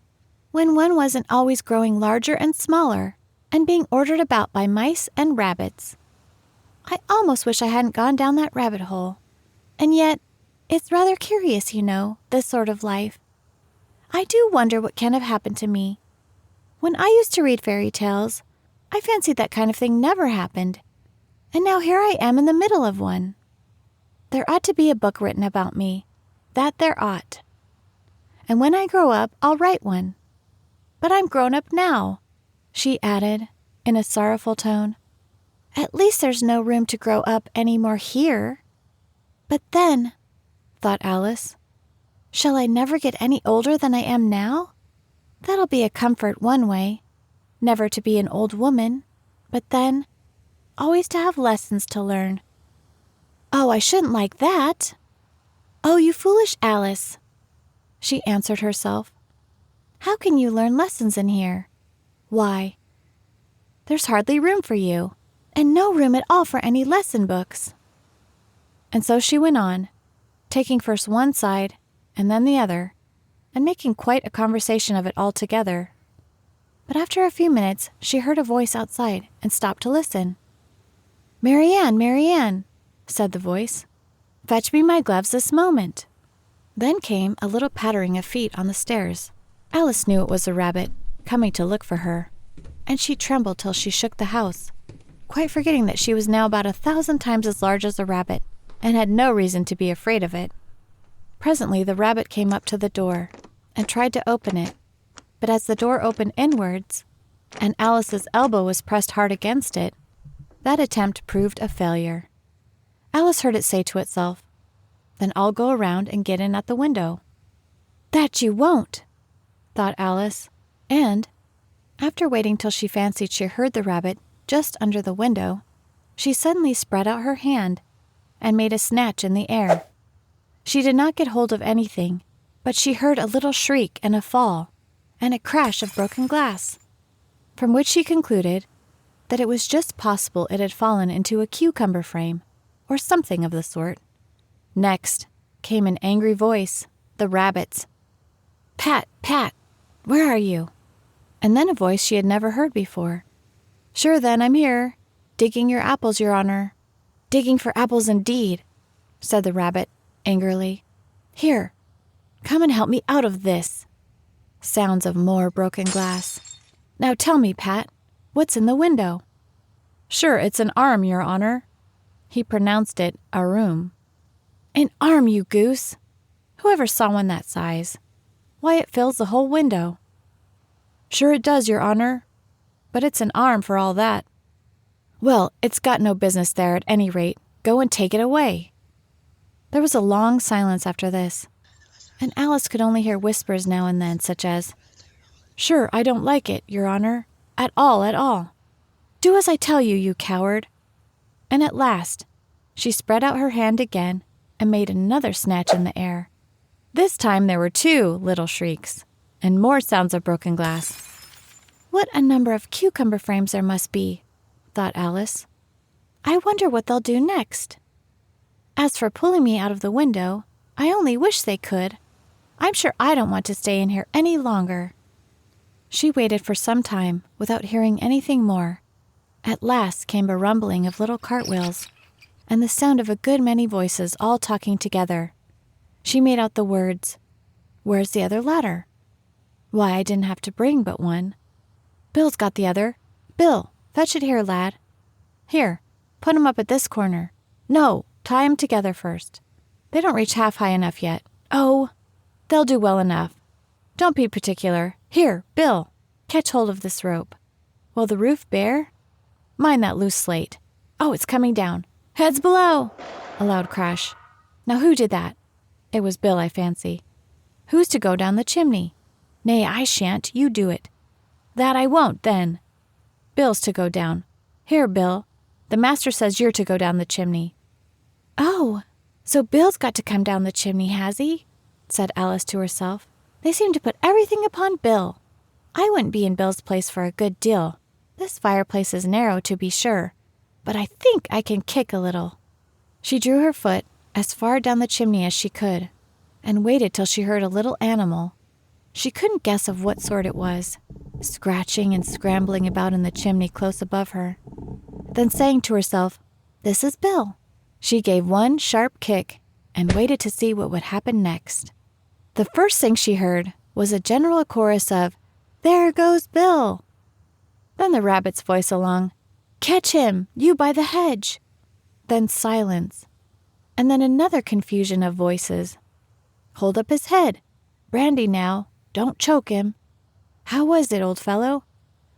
when one wasn't always growing larger and smaller and being ordered about by mice and rabbits. I almost wish I hadn't gone down that rabbit hole. And yet, it's rather curious, you know, this sort of life. I do wonder what can have happened to me. When I used to read fairy tales, I fancied that kind of thing never happened. And now here I am in the middle of one. There ought to be a book written about me. That there ought. And when I grow up, I'll write one. But I'm grown up now, she added, in a sorrowful tone. At least there's no room to grow up any more here. But then, thought Alice, shall I never get any older than I am now? That'll be a comfort one way, never to be an old woman, but then, always to have lessons to learn. Oh, I shouldn't like that. Oh, you foolish Alice, she answered herself. How can you learn lessons in here? Why, there's hardly room for you, and no room at all for any lesson books. And so she went on, taking first one side and then the other, and making quite a conversation of it altogether. But after a few minutes, she heard a voice outside and stopped to listen. "Marianne, Marianne," said the voice, "fetch me my gloves this moment." Then came a little pattering of feet on the stairs. Alice knew it was a rabbit, coming to look for her, and she trembled till she shook the house, quite forgetting that she was now about 1,000 times as large as a rabbit, and had no reason to be afraid of it. Presently the rabbit came up to the door, and tried to open it, but as the door opened inwards, and Alice's elbow was pressed hard against it, that attempt proved a failure. Alice heard it say to itself, "Then I'll go around and get in at the window." "That you won't," thought Alice, and, after waiting till she fancied she heard the rabbit just under the window, she suddenly spread out her hand and made a snatch in the air. She did not get hold of anything, but she heard a little shriek and a fall, and a crash of broken glass, from which she concluded that it was just possible it had fallen into a cucumber frame, or something of the sort. Next came an angry voice, the rabbit's. "Pat, Pat, where are you?" And then a voice she had never heard before. "Sure then, I'm here, digging your apples, your honor." "Digging for apples indeed," said the rabbit, angrily. "Here, come and help me out of this." Sounds of more broken glass. "Now tell me, Pat, what's in the window?" "Sure, it's an arm, your honor." He pronounced it a room. "An arm, you goose! Whoever saw one that size? Why, it fills the whole window." "Sure it does, your honor, but it's an arm for all that." "Well, it's got no business there at any rate. Go and take it away." There was a long silence after this, and Alice could only hear whispers now and then, such as, "Sure, I don't like it, your honor, at all, at all." "Do as I tell you, you coward." And at last, she spread out her hand again and made another snatch in the air. This time there were 2 little shrieks, and more sounds of broken glass. "What a number of cucumber frames there must be," thought Alice. "I wonder what they'll do next. As for pulling me out of the window, I only wish they could. I'm sure I don't want to stay in here any longer." She waited for some time without hearing anything more. At last came a rumbling of little cartwheels, and the sound of a good many voices all talking together. She made out the words, "Where's the other ladder? Why, I didn't have to bring but one. Bill's got the other. Bill, fetch it here, lad. Here, put 'em up at this corner. No, tie 'em together first. They don't reach half high enough yet. Oh!" They'll do well enough. Don't be particular. Here, Bill, catch hold of this rope. Will the roof bear? Mind that loose slate. Oh, it's coming down. Heads below! A loud crash. Now who did that? It was Bill, I fancy. Who's to go down the chimney? Nay, I shan't. You do it. That I won't, then. Bill's to go down. Here, Bill. The master says you're to go down the chimney. Oh, so Bill's got to come down the chimney, has he? Said Alice to herself. They seem to put everything upon Bill. I wouldn't be in Bill's place for a good deal. This fireplace is narrow, to be sure, but I think I can kick a little. She drew her foot as far down the chimney as she could, and waited till she heard a little animal. She couldn't guess of what sort it was, scratching and scrambling about in the chimney close above her. Then saying to herself, "This is Bill," she gave one sharp kick and waited to see what would happen next. The first thing she heard was a general chorus of, "There goes Bill!" Then the rabbit's voice along, "Catch him, you by the hedge!" Then silence, and then another confusion of voices. "Hold up his head. Brandy now, don't choke him. How was it, old fellow?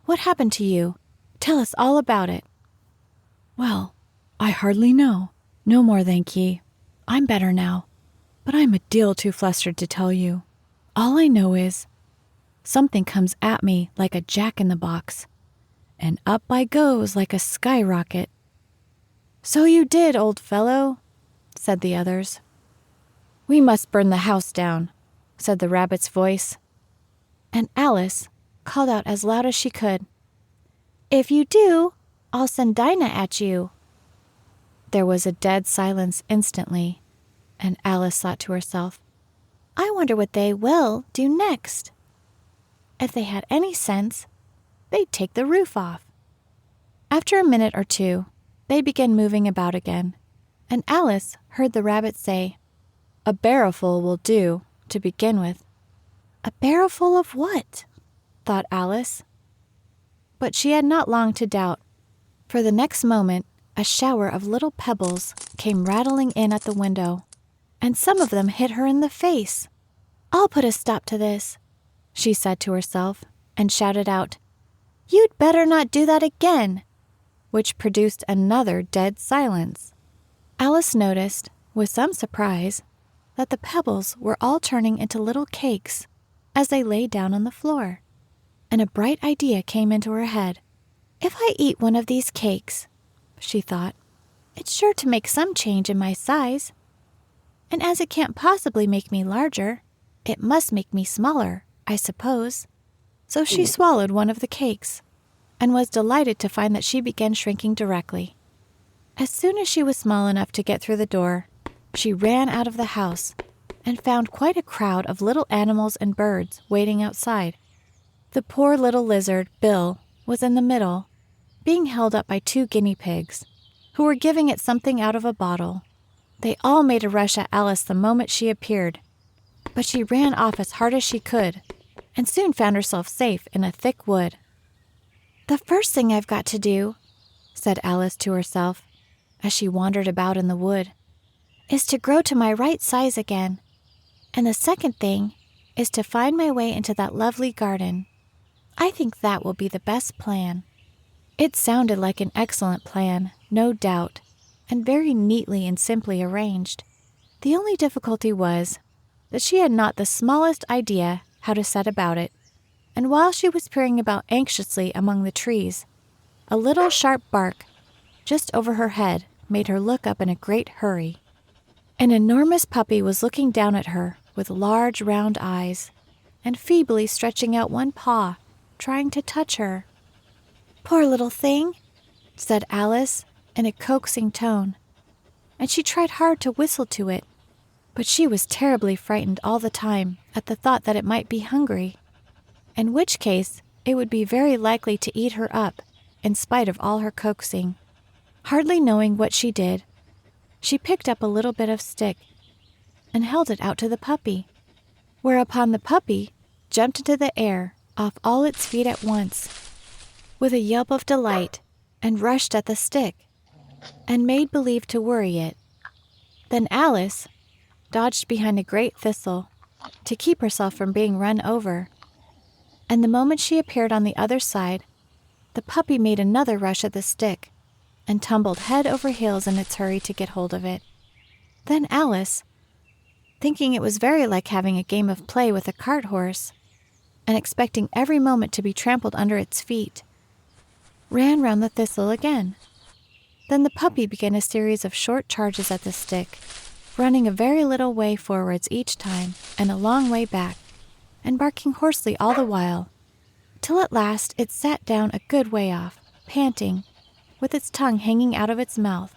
What happened to you? Tell us all about it." "Well, I hardly know. No more, thank ye. I'm better now, but I'm a deal too flustered to tell you. All I know is, something comes at me like a jack-in-the-box, and up I goes like a skyrocket." "So you did, old fellow," said the others. "We must burn the house down," said the rabbit's voice. And Alice called out as loud as she could, "If you do, I'll send Dinah at you." There was a dead silence instantly, and Alice thought to herself, "I wonder what they will do next. If they had any sense, they'd take the roof off." After a minute or two, they began moving about again, and Alice heard the rabbit say, "A barrowful will do, to begin with." "A barrowful of what?" thought Alice. But she had not long to doubt, for the next moment a shower of little pebbles came rattling in at the window, and some of them hit her in the face. "I'll put a stop to this," she said to herself, and shouted out, "You'd better not do that again," which produced another dead silence. Alice noticed, with some surprise, that the pebbles were all turning into little cakes as they lay down on the floor, and a bright idea came into her head. "If I eat one of these cakes," she thought, "it's sure to make some change in my size. And as it can't possibly make me larger, it must make me smaller, I suppose." So she swallowed one of the cakes, and was delighted to find that she began shrinking directly. As soon as she was small enough to get through the door, she ran out of the house and found quite a crowd of little animals and birds waiting outside. The poor little lizard, Bill, was in the middle, being held up by 2 guinea pigs, who were giving it something out of a bottle. They all made a rush at Alice the moment she appeared, but she ran off as hard as she could, and soon found herself safe in a thick wood. "The first thing I've got to do," said Alice to herself, as she wandered about in the wood, "is to grow to my right size again. And the second thing is to find my way into that lovely garden. I think that will be the best plan." It sounded like an excellent plan, no doubt, and very neatly and simply arranged. The only difficulty was that she had not the smallest idea how to set about it, and while she was peering about anxiously among the trees, a little sharp bark just over her head made her look up in a great hurry. An enormous puppy was looking down at her with large round eyes, and feebly stretching out one paw, trying to touch her. "Poor little thing," said Alice in a coaxing tone, and she tried hard to whistle to it, but she was terribly frightened all the time at the thought that it might be hungry, in which case it would be very likely to eat her up in spite of all her coaxing. Hardly knowing what she did, she picked up a little bit of stick and held it out to the puppy, whereupon the puppy jumped into the air off all its feet at once, with a yelp of delight, and rushed at the stick, and made believe to worry it. Then Alice dodged behind a great thistle, to keep herself from being run over. And the moment she appeared on the other side, the puppy made another rush at the stick and tumbled head over heels in its hurry to get hold of it. Then Alice, thinking it was very like having a game of play with a cart horse, and expecting every moment to be trampled under its feet, ran round the thistle again. Then the puppy began a series of short charges at the stick, running a very little way forwards each time and a long way back, and barking hoarsely all the while, till at last it sat down a good way off, panting, with its tongue hanging out of its mouth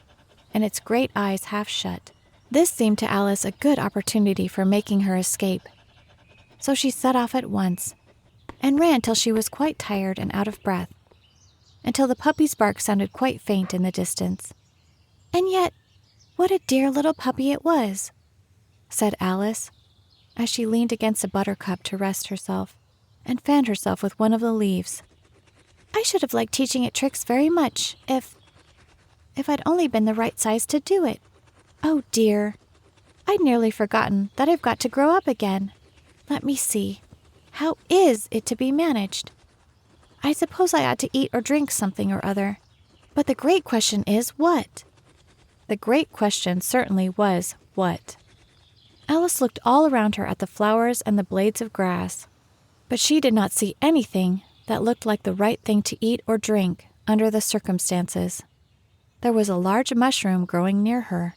and its great eyes half shut. This seemed to Alice a good opportunity for making her escape. So she set off at once, and ran till she was quite tired and out of breath, until the puppy's bark sounded quite faint in the distance. And yet, what a dear little puppy it was, said Alice, as she leaned against a buttercup to rest herself, and fanned herself with one of the leaves. I should have liked teaching it tricks very much, if I'd only been the right size to do it. Oh dear, I'd nearly forgotten that I've got to grow up again. Let me see. How is it to be managed? I suppose I ought to eat or drink something or other. But the great question is, what? The great question certainly was, what? Alice looked all around her at the flowers and the blades of grass, but she did not see anything that looked like the right thing to eat or drink under the circumstances. There was a large mushroom growing near her,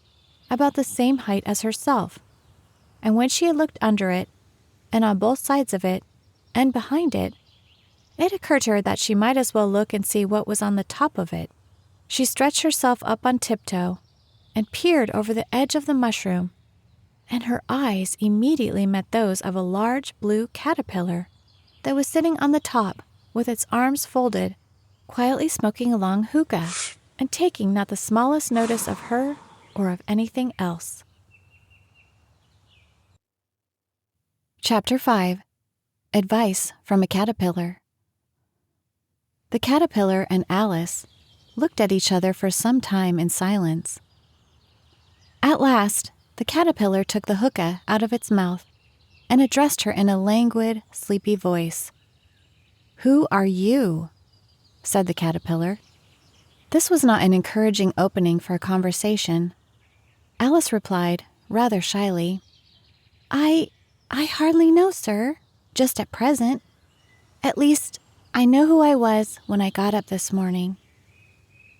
about the same height as herself, and when she had looked under it, and on both sides of it, and behind it, it occurred to her that she might as well look and see what was on the top of it. She stretched herself up on tiptoe and peered over the edge of the mushroom, and her eyes immediately met those of a large blue caterpillar that was sitting on the top with its arms folded, quietly smoking a long hookah, and taking not the smallest notice of her or of anything else. Chapter 5. Advice from a Caterpillar. The caterpillar and Alice looked at each other for some time in silence. At last, the caterpillar took the hookah out of its mouth and addressed her in a languid, sleepy voice. "Who are you?" said the caterpillar. This was not an encouraging opening for a conversation. Alice replied, rather shyly, I hardly know, sir, just at present. At least, I know who I was when I got up this morning.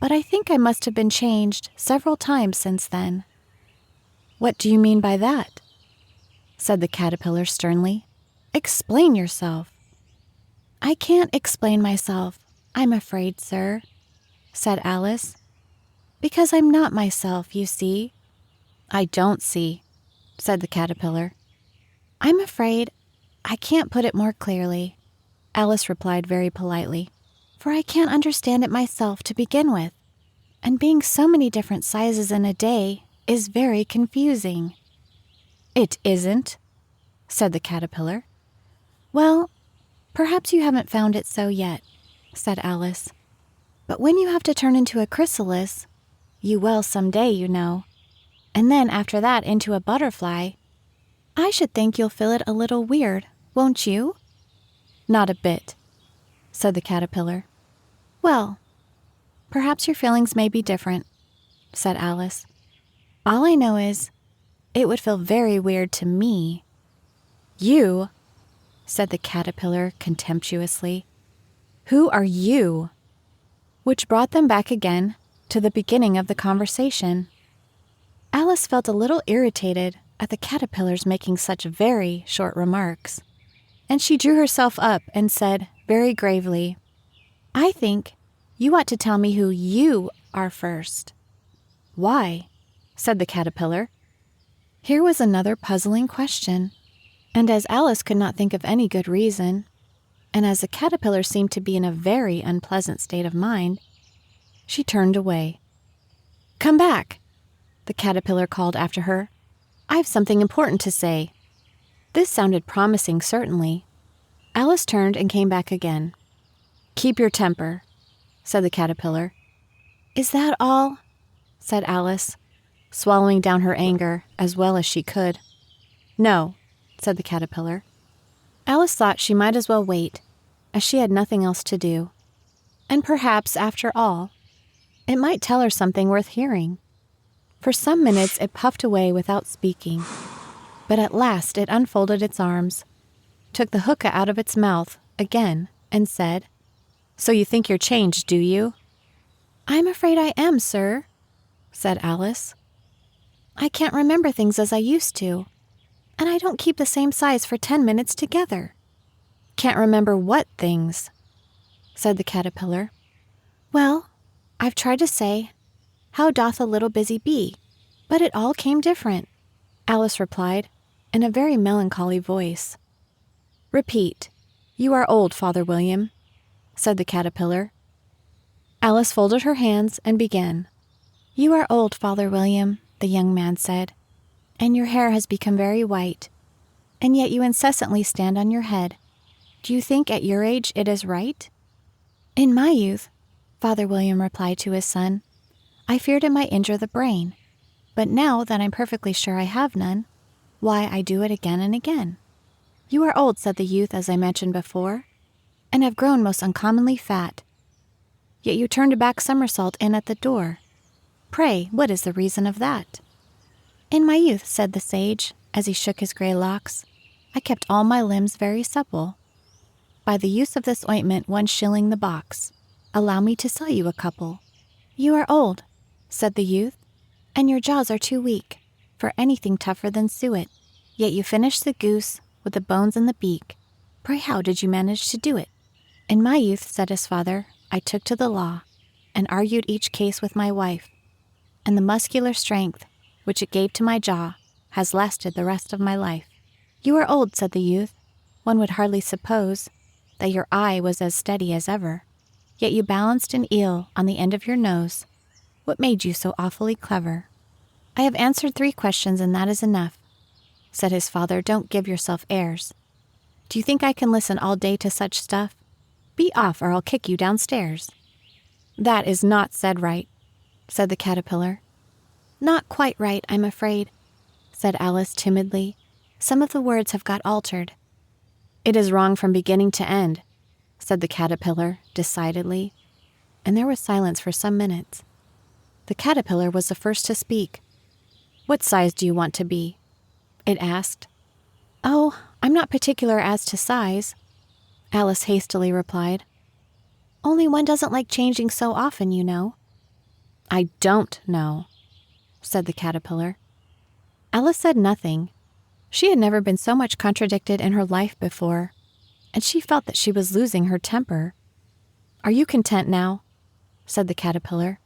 But I think I must have been changed several times since then. What do you mean by that? Said the caterpillar sternly. Explain yourself. I can't explain myself, I'm afraid, sir, said Alice. Because I'm not myself, you see. I don't see, said the caterpillar. I'm afraid I can't put it more clearly, Alice replied very politely, for I can't understand it myself to begin with, and being so many different sizes in a day is very confusing. It isn't, said the caterpillar. Well, perhaps you haven't found it so yet, said Alice. But when you have to turn into a chrysalis, you will someday, you know, and then after that into a butterfly, I should think you'll feel it a little weird, won't you? Not a bit, said the caterpillar. Well, perhaps your feelings may be different, said Alice. All I know is, it would feel very weird to me. You, said the caterpillar contemptuously. Who are you? Which brought them back again to the beginning of the conversation. Alice felt a little irritated at the caterpillar's making such very short remarks, and she drew herself up and said very gravely, I think you ought to tell me who you are first. Why? Said the caterpillar. Here was another puzzling question, and as Alice could not think of any good reason, and as the caterpillar seemed to be in a very unpleasant state of mind, she turned away. Come back, the caterpillar called after her. I've something important to say. This sounded promising, certainly. Alice turned and came back again. Keep your temper, said the caterpillar. Is that all? Said Alice, swallowing down her anger as well as she could. No, said the caterpillar. Alice thought she might as well wait, as she had nothing else to do. And perhaps, after all, it might tell her something worth hearing. For some minutes it puffed away without speaking, but at last it unfolded its arms, took the hookah out of its mouth again, and said, "So you think you're changed, do you?" "I'm afraid I am, sir," said Alice. "I can't remember things as I used to, and I don't keep the same size for 10 minutes together." "Can't remember what things?" said the caterpillar. "Well, I've tried to say, 'How doth a little busy bee?' but it all came different," Alice replied, in a very melancholy voice. "Repeat, 'You are old, Father William,'" said the caterpillar. Alice folded her hands and began. "You are old, Father William," the young man said, "and your hair has become very white, and yet you incessantly stand on your head. Do you think at your age it is right?" "In my youth," Father William replied to his son, "I feared it might injure the brain, but now that I'm perfectly sure I have none, why, I do it again and again." "You are old," said the youth, "as I mentioned before, and have grown most uncommonly fat. Yet you turned a back somersault in at the door. Pray, what is the reason of that?" "In my youth," said the sage, as he shook his gray locks, "I kept all my limbs very supple. By the use of this ointment 1 shilling the box. Allow me to sell you a couple." "You are old," said the youth, "and your jaws are too weak for anything tougher than suet. Yet you finished the goose with the bones and the beak. Pray, how did you manage to do it?" "In my youth," said his father, "I took to the law, and argued each case with my wife, and the muscular strength which it gave to my jaw has lasted the rest of my life." "You are old," said the youth. "One would hardly suppose that your eye was as steady as ever. Yet you balanced an eel on the end of your nose. What made you so awfully clever?" "I have answered 3 questions, and that is enough," said his father. "Don't give yourself airs. Do you think I can listen all day to such stuff? Be off, or I'll kick you downstairs." "That is not said right," said the caterpillar. "Not quite right, I'm afraid," said Alice timidly. "Some of the words have got altered." "It is wrong from beginning to end," said the caterpillar decidedly, and there was silence for some minutes. The caterpillar was the first to speak. "What size do you want to be?" it asked. "Oh, I'm not particular as to size," Alice hastily replied. "Only one doesn't like changing so often, you know." "I don't know," said the caterpillar. Alice said nothing. She had never been so much contradicted in her life before, and she felt that she was losing her temper. "Are you content now?" said the caterpillar.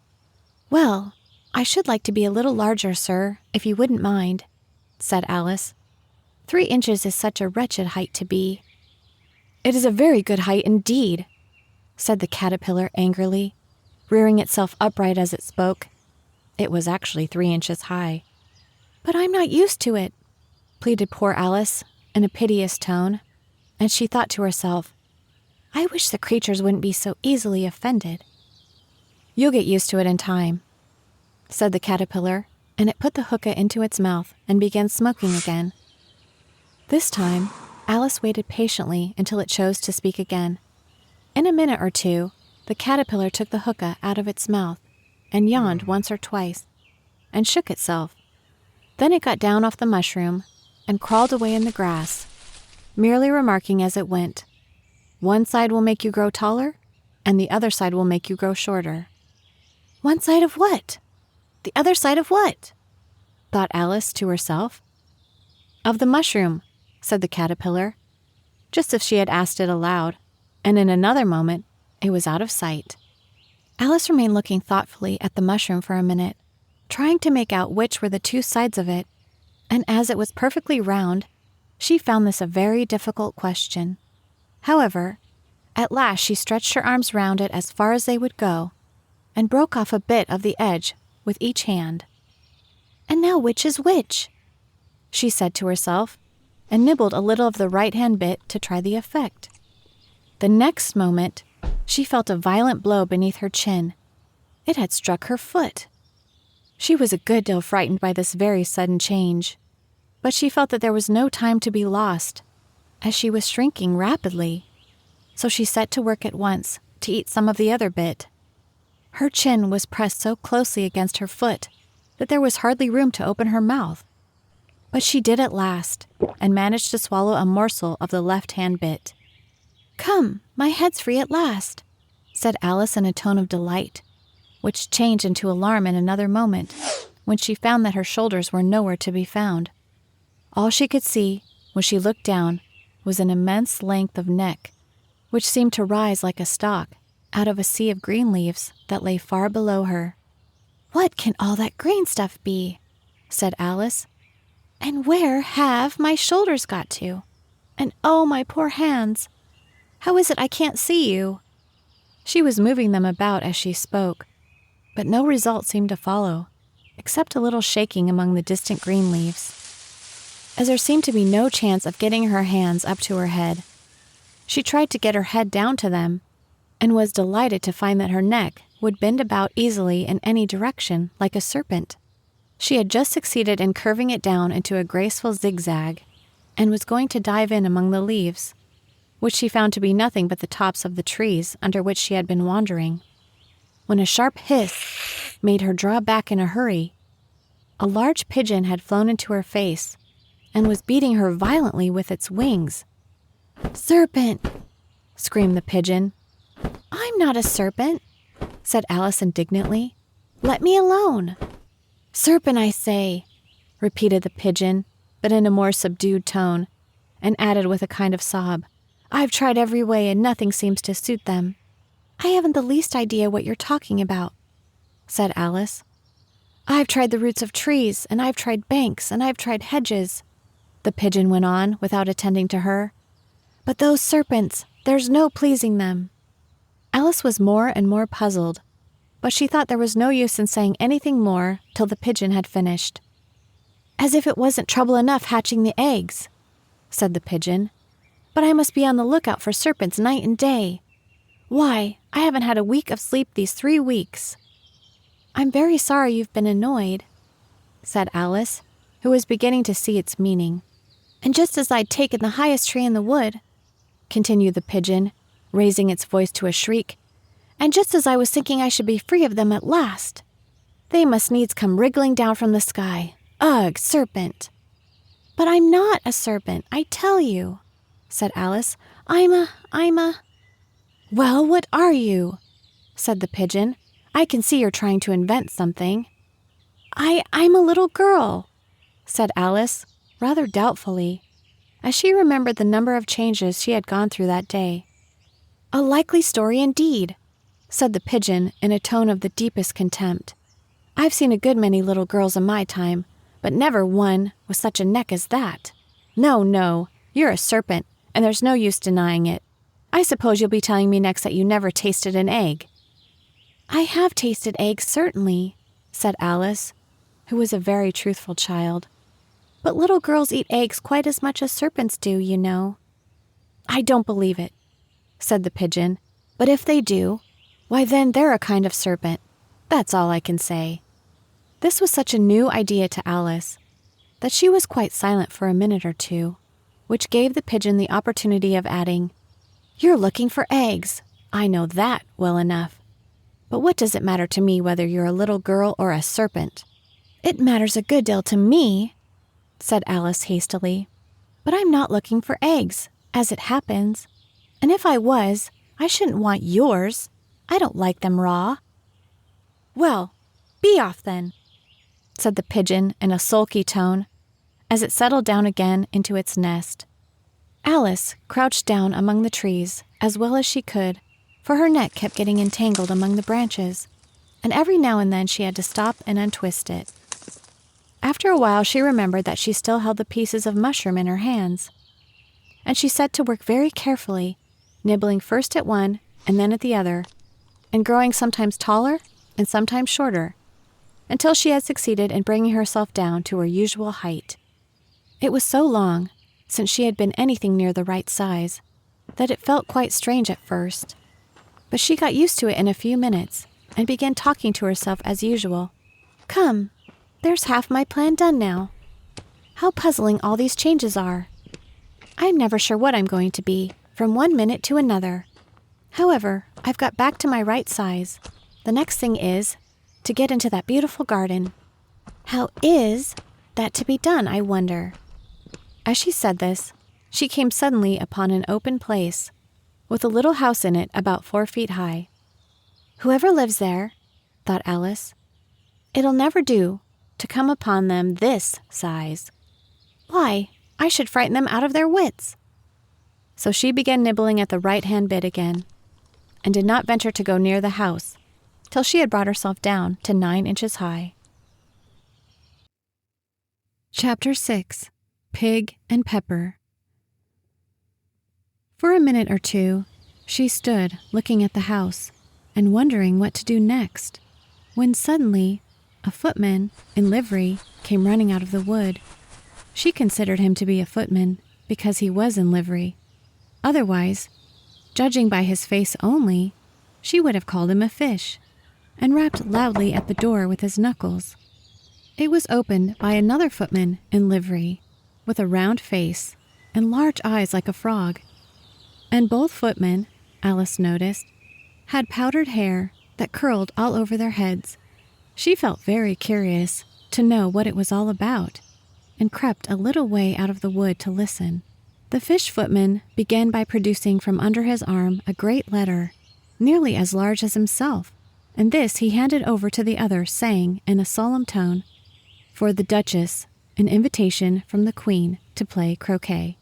"Well, I should like to be a little larger, sir, if you wouldn't mind," said Alice. 3 inches is such a wretched height to be." "It is a very good height indeed," said the caterpillar angrily, rearing itself upright as it spoke. It was actually 3 inches high. "But I'm not used to it," pleaded poor Alice in a piteous tone, and she thought to herself, "I wish the creatures wouldn't be so easily offended." "You'll get used to it in time," said the caterpillar, and it put the hookah into its mouth and began smoking again. This time, Alice waited patiently until it chose to speak again. In a minute or 2, the caterpillar took the hookah out of its mouth and yawned once or twice and shook itself. Then it got down off the mushroom and crawled away in the grass, merely remarking as it went, "One side will make you grow taller, and the other side will make you grow shorter." "One side of what? The other side of what?" thought Alice to herself. "Of the mushroom," said the caterpillar, just as she had asked it aloud, and in another moment it was out of sight. Alice remained looking thoughtfully at the mushroom for a minute, trying to make out which were the 2 sides of it, and as it was perfectly round, she found this a very difficult question. However, at last she stretched her arms round it as far as they would go, and broke off a bit of the edge with each hand. "And now which is which?" she said to herself, and nibbled a little of the right-hand bit to try the effect. The next moment, she felt a violent blow beneath her chin. It had struck her foot. She was a good deal frightened by this very sudden change. But she felt that there was no time to be lost, as she was shrinking rapidly. So she set to work at once to eat some of the other bit. Her chin was pressed so closely against her foot that there was hardly room to open her mouth. But she did at last, and managed to swallow a morsel of the left-hand bit. "Come, my head's free at last," said Alice in a tone of delight, which changed into alarm in another moment, when she found that her shoulders were nowhere to be found. All she could see, when she looked down, was an immense length of neck, which seemed to rise like a stalk out of a sea of green leaves that lay far below her. "What can all that green stuff be?" said Alice. "And where have my shoulders got to? And oh, my poor hands! How is it I can't see you?" She was moving them about as she spoke, but no result seemed to follow, except a little shaking among the distant green leaves. As there seemed to be no chance of getting her hands up to her head, she tried to get her head down to them, and was delighted to find that her neck would bend about easily in any direction like a serpent. She had just succeeded in curving it down into a graceful zigzag, and was going to dive in among the leaves, which she found to be nothing but the tops of the trees under which she had been wandering, when a sharp hiss made her draw back in a hurry. A large pigeon had flown into her face, and was beating her violently with its wings. "Serpent!" screamed the pigeon. "I'm not a serpent," said Alice indignantly. "Let me alone." "Serpent, I say," repeated the pigeon, but in a more subdued tone, and added with a kind of sob, "I've tried every way and nothing seems to suit them." "I haven't the least idea what you're talking about," said Alice. "I've tried the roots of trees, and I've tried banks, and I've tried hedges," the pigeon went on without attending to her. "But those serpents, there's no pleasing them." Alice was more and more puzzled, but she thought there was no use in saying anything more till the pigeon had finished. "As if it wasn't trouble enough hatching the eggs," said the pigeon. "But I must be on the lookout for serpents night and day. Why, I haven't had a week of sleep these 3 weeks." "I'm very sorry you've been annoyed," said Alice, who was beginning to see its meaning. "And just as I'd taken the highest tree in the wood," continued the pigeon, raising its voice to a shriek, "and just as I was thinking I should be free of them at last, they must needs come wriggling down from the sky. Ugh, serpent!" "But I'm not a serpent, I tell you," said Alice. I'm a... "Well, what are you?" said the pigeon. "I can see you're trying to invent something." I'm a little girl," said Alice, rather doubtfully, as she remembered the number of changes she had gone through that day. "A likely story indeed," said the pigeon in a tone of the deepest contempt. "I've seen a good many little girls in my time, but never one with such a neck as that. No, you're a serpent, and there's no use denying it. I suppose you'll be telling me next that you never tasted an egg." "I have tasted eggs, certainly," said Alice, who was a very truthful child. "But little girls eat eggs quite as much as serpents do, you know." "I don't believe it," said the pigeon. "But if they do, why then they're a kind of serpent. That's all I can say." This was such a new idea to Alice that she was quite silent for a minute or two, which gave the pigeon the opportunity of adding, "You're looking for eggs. I know that well enough. But what does it matter to me whether you're a little girl or a serpent?" "It matters a good deal to me," said Alice hastily. "But I'm not looking for eggs, as it happens. And if I was, I shouldn't want yours. I don't like them raw." "Well, be off then," said the pigeon in a sulky tone, as it settled down again into its nest. Alice crouched down among the trees as well as she could, for her neck kept getting entangled among the branches, and every now and then she had to stop and untwist it. After a while she remembered that she still held the pieces of mushroom in her hands, and she set to work very carefully, nibbling first at one and then at the other, and growing sometimes taller and sometimes shorter, until she had succeeded in bringing herself down to her usual height. It was so long since she had been anything near the right size that it felt quite strange at first, but she got used to it in a few minutes and began talking to herself as usual. "Come, there's half my plan done now. How puzzling all these changes are. I'm never sure what I'm going to be, from one minute to another. However, I've got back to my right size. The next thing is to get into that beautiful garden. How is that to be done, I wonder? As she said this, she came suddenly upon an open place, with a little house in it about 4 feet high. Whoever lives there, thought Alice, it'll never do to come upon them this size. Why, I should frighten them out of their wits. So she began nibbling at the right-hand bit again, and did not venture to go near the house till she had brought herself down to 9 inches high. Chapter 6. Pig and Pepper. For a minute or two, she stood looking at the house and wondering what to do next, when suddenly a footman in livery came running out of the wood. She considered him to be a footman because he was in livery. Otherwise, judging by his face only, she would have called him a fish, and rapped loudly at the door with his knuckles. It was opened by another footman in livery, with a round face and large eyes like a frog. And both footmen, Alice noticed, had powdered hair that curled all over their heads. She felt very curious to know what it was all about, and crept a little way out of the wood to listen. The fish footman began by producing from under his arm a great letter, nearly as large as himself, and this he handed over to the other, saying in a solemn tone, "For the Duchess, an invitation from the Queen to play croquet."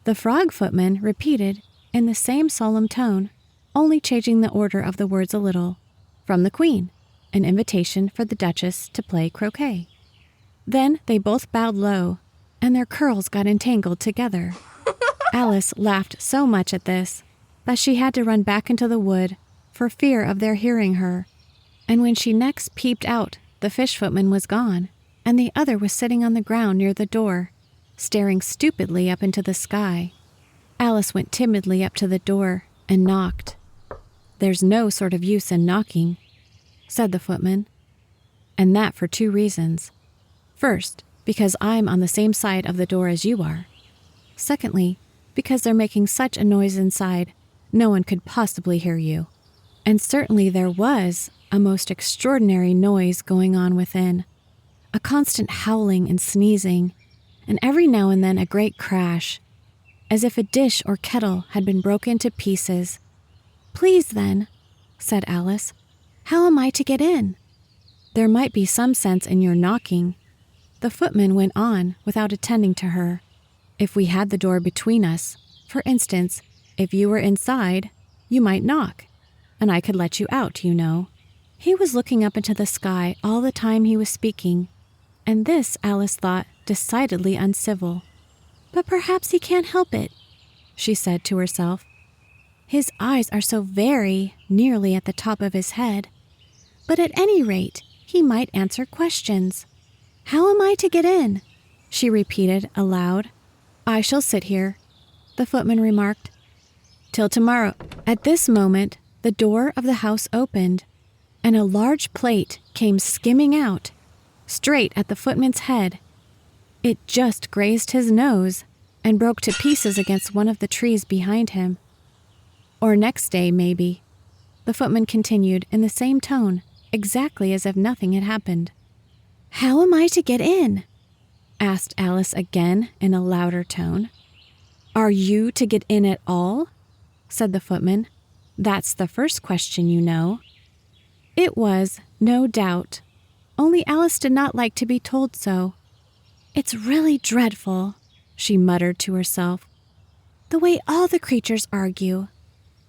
The frog footman repeated in the same solemn tone, only changing the order of the words a little, "From the Queen, an invitation for the Duchess to play croquet." Then they both bowed low, and their curls got entangled together. Alice laughed so much at this that she had to run back into the wood for fear of their hearing her, and when she next peeped out, the fish footman was gone, and the other was sitting on the ground near the door, staring stupidly up into the sky. Alice went timidly up to the door and knocked. "There's no sort of use in knocking," said the footman, "and that for 2 reasons. First, because I'm on the same side of the door as you are. Secondly, because they're making such a noise inside, no one could possibly hear you." And certainly there was a most extraordinary noise going on within, a constant howling and sneezing, and every now and then a great crash, as if a dish or kettle had been broken to pieces. "Please, then," said Alice, "how am I to get in?" "There might be some sense in your knocking," the footman went on without attending to her. "If we had the door between us, for instance, if you were inside, you might knock, and I could let you out, you know." He was looking up into the sky all the time he was speaking, and this Alice thought decidedly uncivil. "But perhaps he can't help it," she said to herself. "His eyes are so very nearly at the top of his head. But at any rate, he might answer questions. How am I to get in?" she repeated aloud. "I shall sit here," the footman remarked, "till tomorrow." At this moment, the door of the house opened, and a large plate came skimming out, straight at the footman's head. It just grazed his nose and broke to pieces against one of the trees behind him. "Or next day, maybe," the footman continued in the same tone, exactly as if nothing had happened. "How am I to get in?" asked Alice again in a louder tone. "Are you to get in at all?" said the footman. "That's the first question, you know." It was, no doubt, only Alice did not like to be told so. "It's really dreadful," she muttered to herself, "the way all the creatures argue.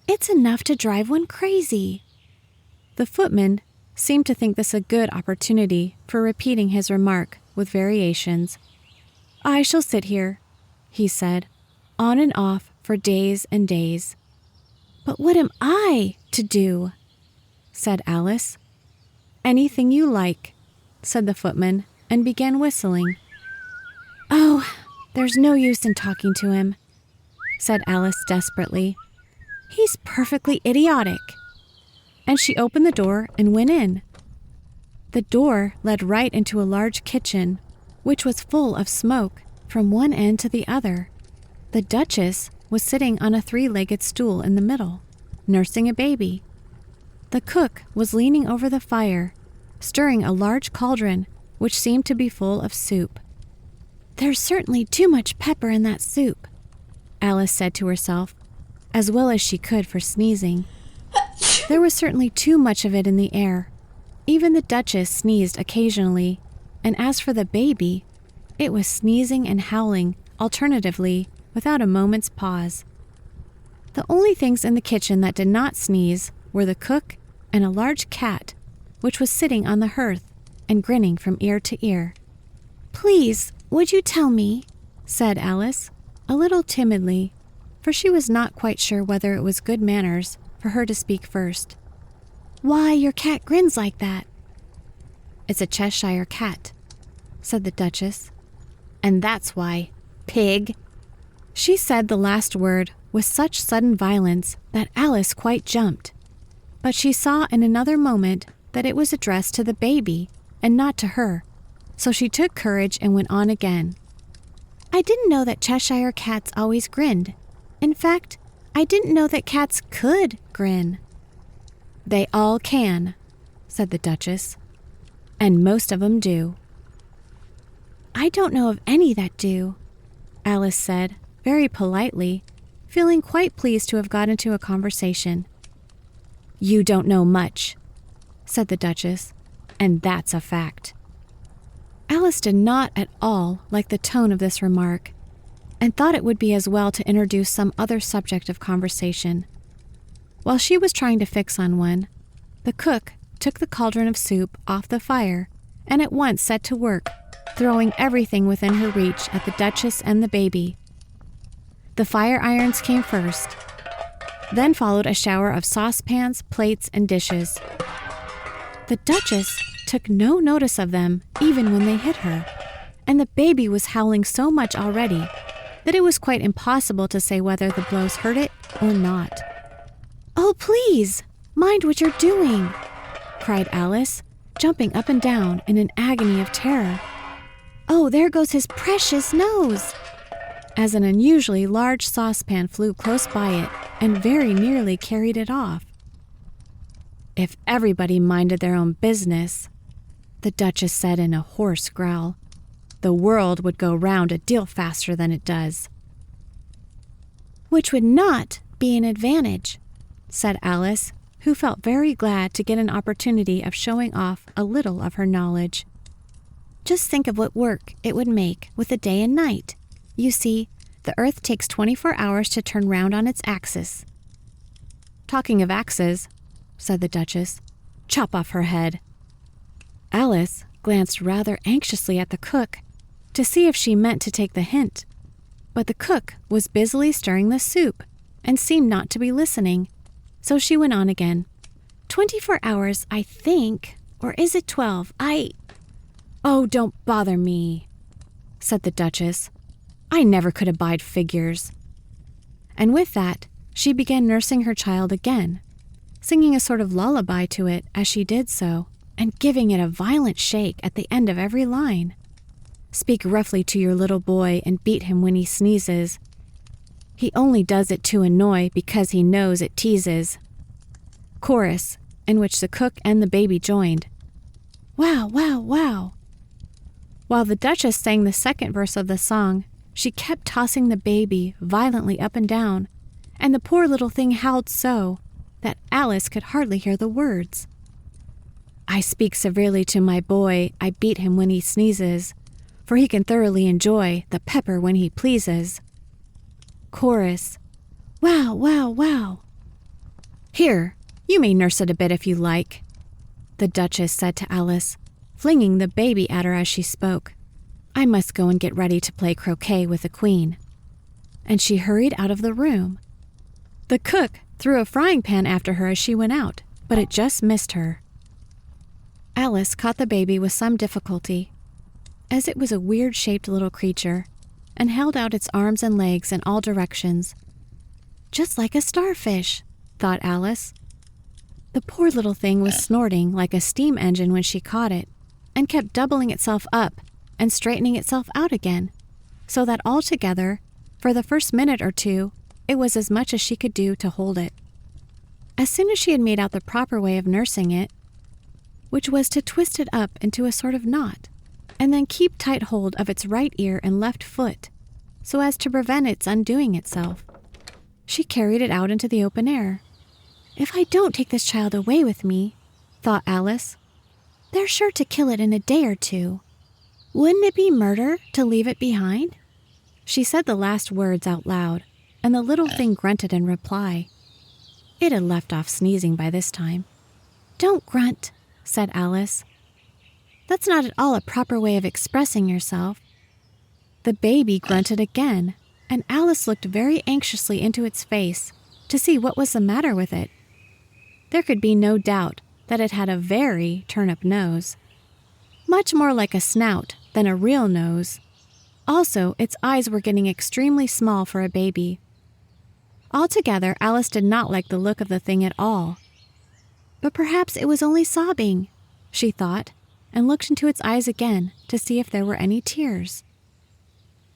It's enough to drive one crazy." The footman seemed to think this a good opportunity for repeating his remark with variations. "I shall sit here," he said, "on and off for days and days." "But what am I to do?" said Alice. "Anything you like," said the footman, and began whistling. "Oh, there's no use in talking to him," said Alice desperately. "He's perfectly idiotic." And she opened the door and went in. The door led right into a large kitchen, which was full of smoke from one end to the other. The Duchess was sitting on a 3-legged stool in the middle, nursing a baby. The cook was leaning over the fire, stirring a large cauldron which seemed to be full of soup. "There's certainly too much pepper in that soup," Alice said to herself, as well as she could for sneezing. There was certainly too much of it in the air. Even the Duchess sneezed occasionally, and as for the baby, it was sneezing and howling alternatively without a moment's pause. The only things in the kitchen that did not sneeze were the cook and a large cat, which was sitting on the hearth and grinning from ear to ear. "Please, would you tell me," said Alice, a little timidly, for she was not quite sure whether it was good manners for her to speak first, "why your cat grins like that?" "It's a Cheshire cat," said the Duchess. "And that's why, pig." She said the last word with such sudden violence that Alice quite jumped. But she saw in another moment that it was addressed to the baby and not to her, so she took courage and went on again. "I didn't know that Cheshire cats always grinned. In fact, I didn't know that cats could grin." "They all can," said the Duchess, "and most of 'em do." "I don't know of any that do," Alice said, very politely, feeling quite pleased to have got into a conversation. "You don't know much," said the Duchess, "and that's a fact." Alice did not at all like the tone of this remark, and thought it would be as well to introduce some other subject of conversation. While she was trying to fix on one, the cook took the cauldron of soup off the fire and at once set to work, throwing everything within her reach at the Duchess and the baby. The fire irons came first. Then followed a shower of saucepans, plates, and dishes. The Duchess took no notice of them even when they hit her, and the baby was howling so much already that it was quite impossible to say whether the blows hurt it or not. "Oh, please, mind what you're doing," cried Alice, jumping up and down in an agony of terror. "Oh, there goes his precious nose," as an unusually large saucepan flew close by it and very nearly carried it off. "If everybody minded their own business," the Duchess said in a hoarse growl, "the world would go round a deal faster than it does." "Which would not be an advantage," said Alice, who felt very glad to get an opportunity of showing off a little of her knowledge. "Just think of what work it would make with the day and night. You see, the Earth takes 24 hours to turn round on its axis." "Talking of axes," said the Duchess, "chop off her head." Alice glanced rather anxiously at the cook to see if she meant to take the hint, but the cook was busily stirring the soup and seemed not to be listening, so she went on again. 24 hours, I think, or is it 12? "Oh, don't bother me," said the Duchess. "I never could abide figures." And with that, she began nursing her child again, singing a sort of lullaby to it as she did so, and giving it a violent shake at the end of every line. "Speak roughly to your little boy and beat him when he sneezes. He only does it to annoy because he knows it teases." Chorus, in which the cook and the baby joined. "Wow, wow, wow." While the Duchess sang the second verse of the song, she kept tossing the baby violently up and down, and the poor little thing howled so that Alice could hardly hear the words. "I speak severely to my boy, I beat him when he sneezes, for he can thoroughly enjoy the pepper when he pleases." Chorus. "Wow, wow, wow." "Here, you may nurse it a bit if you like," the Duchess said to Alice, flinging the baby at her as she spoke. "I must go and get ready to play croquet with the Queen." And she hurried out of the room. The cook threw a frying pan after her as she went out, but it just missed her. Alice caught the baby with some difficulty, as it was a weird-shaped little creature, and held out its arms and legs in all directions. "Just like a starfish," thought Alice. The poor little thing was snorting like a steam engine when she caught it, and kept doubling itself up and straightening itself out again, so that altogether, for the first minute or two, it was as much as she could do to hold it. As soon as she had made out the proper way of nursing it, which was to twist it up into a sort of knot, and then keep tight hold of its right ear and left foot, so as to prevent its undoing itself, she carried it out into the open air. "If I don't take this child away with me," thought Alice, "they're sure to kill it in a day or two. Wouldn't it be murder to leave it behind?" She said the last words out loud, and the little thing grunted in reply. It had left off sneezing by this time. "Don't grunt," said Alice. "That's not at all a proper way of expressing yourself." The baby grunted again, and Alice looked very anxiously into its face to see what was the matter with it. There could be no doubt that it had a very turnip nose, much more like a snout than a real nose. Also, its eyes were getting extremely small for a baby. Altogether, Alice did not like the look of the thing at all. But perhaps it was only sobbing, she thought, and looked into its eyes again to see if there were any tears.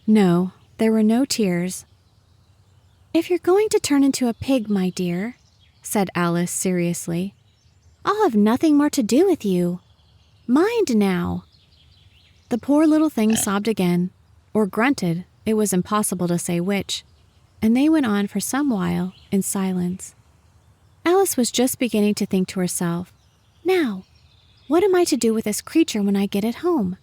No, there were no tears. "If you're going to turn into a pig, my dear," said Alice seriously, "I'll have nothing more to do with you. Mind now." The poor little thing sobbed again, or grunted, it was impossible to say which, and they went on for some while in silence. Alice was just beginning to think to herself, "Now, what am I to do with this creature when I get it home?"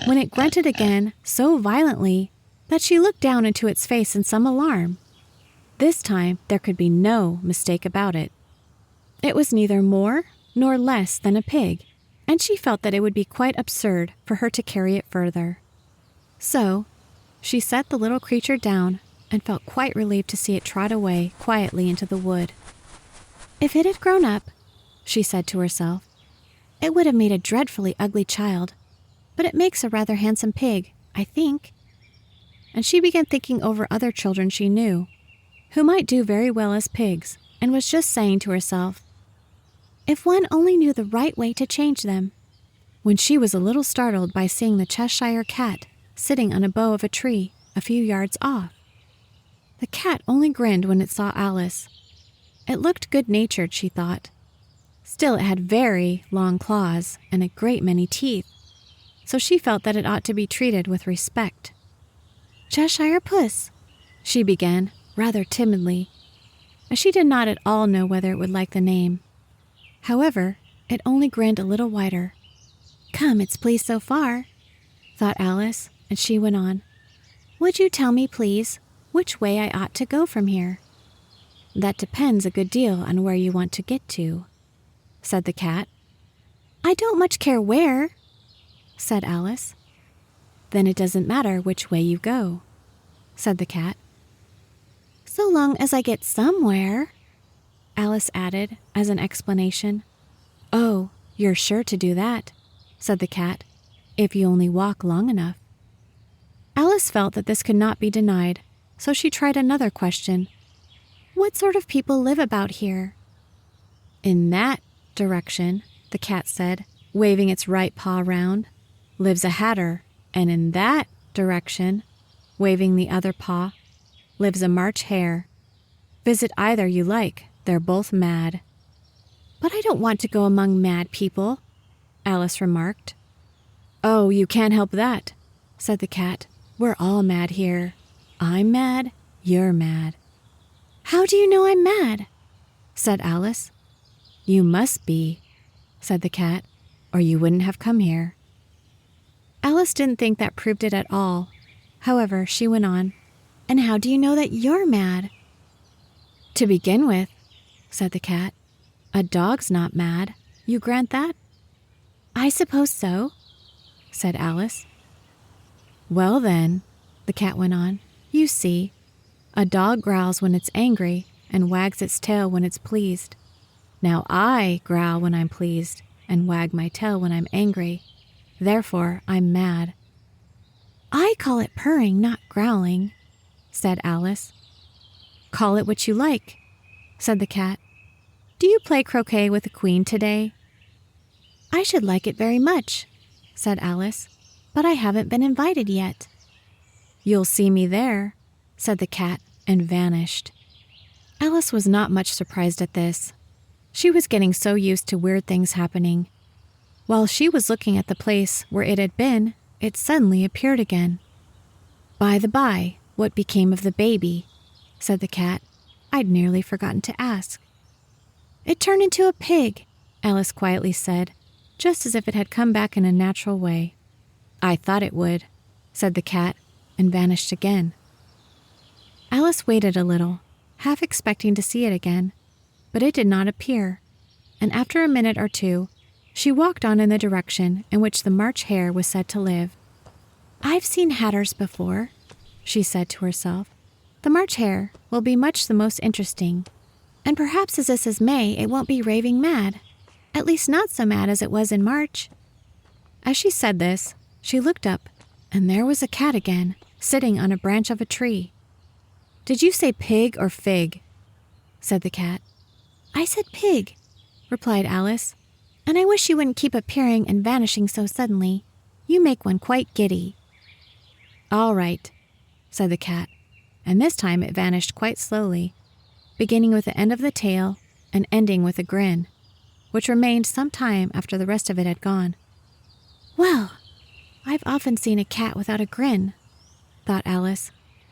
when it grunted again so violently that she looked down into its face in some alarm. This time there could be no mistake about it. It was neither more nor less than a pig, and she felt that it would be quite absurd for her to carry it further. So, she set the little creature down and felt quite relieved to see it trot away quietly into the wood. "If it had grown up," she said to herself, "it would have made a dreadfully ugly child, but it makes a rather handsome pig, I think." And she began thinking over other children she knew, who might do very well as pigs, and was just saying to herself, "If one only knew the right way to change them," when she was a little startled by seeing the Cheshire cat sitting on a bough of a tree a few yards off. The cat only grinned when it saw Alice. It looked good-natured, she thought. Still, it had very long claws and a great many teeth, so she felt that it ought to be treated with respect. "Cheshire Puss," she began, rather timidly, as she did not at all know whether it would like the name. However, it only grinned a little wider. "Come, it's pleased so far," thought Alice, and she went on. "Would you tell me, please, which way I ought to go from here?" "That depends a good deal on where you want to get to," said the cat. "I don't much care where," said Alice. "Then it doesn't matter which way you go," said the cat. "So long as I get somewhere," Alice added as an explanation. "Oh, you're sure to do that," said the cat, "if you only walk long enough." Alice felt that this could not be denied, so she tried another question. "What sort of people live about here?" "In that direction," the cat said, waving its right paw round, "lives a hatter, and in that direction," waving the other paw, "lives a March hare. Visit either you like, they're both mad." "But I don't want to go among mad people," Alice remarked. "Oh, you can't help that," said the cat. "We're all mad here. I'm mad, you're mad." "How do you know I'm mad?" said Alice. "You must be," said the cat, "or you wouldn't have come here." Alice didn't think that proved it at all. However, she went on. "And how do you know that you're mad?" "To begin with," said the cat, "a dog's not mad. You grant that?" "I suppose so," said Alice. "Well then," the cat went on, "you see, a dog growls when it's angry and wags its tail when it's pleased. Now I growl when I'm pleased and wag my tail when I'm angry. Therefore, I'm mad." "I call it purring, not growling," said Alice. "Call it what you like," said the cat. "Do you play croquet with the Queen today?" "I should like it very much," said Alice. but I haven't been invited yet." "You'll see me there," said the cat, and vanished. Alice was not much surprised at this. She was getting so used to weird things happening. While she was looking at the place where it had been, it suddenly appeared again. "By the by, what became of the baby?" said the cat. "I'd nearly forgotten to ask." "It turned into a pig," Alice quietly said, just as if it had come back in a natural way. "I thought it would," said the cat, and vanished again. Alice waited a little, half expecting to see it again, but it did not appear, and after a minute or two, she walked on in the direction in which the March Hare was said to live. "I've seen hatters before," she said to herself. "The March Hare will be much the most interesting, and perhaps as this is May, it won't be raving mad, at least not so mad as it was in March." As she said this, she looked up, and there was a cat again, sitting on a branch of a tree. "Did you say pig or fig?" said the cat. "I said pig," replied Alice, "and I wish you wouldn't keep appearing and vanishing so suddenly. You make one quite giddy." "All right," said the cat, and this time it vanished quite slowly, beginning with the end of the tail and ending with a grin, which remained some time after the rest of it had gone. "Well, I've often seen a cat without a grin," thought Alice,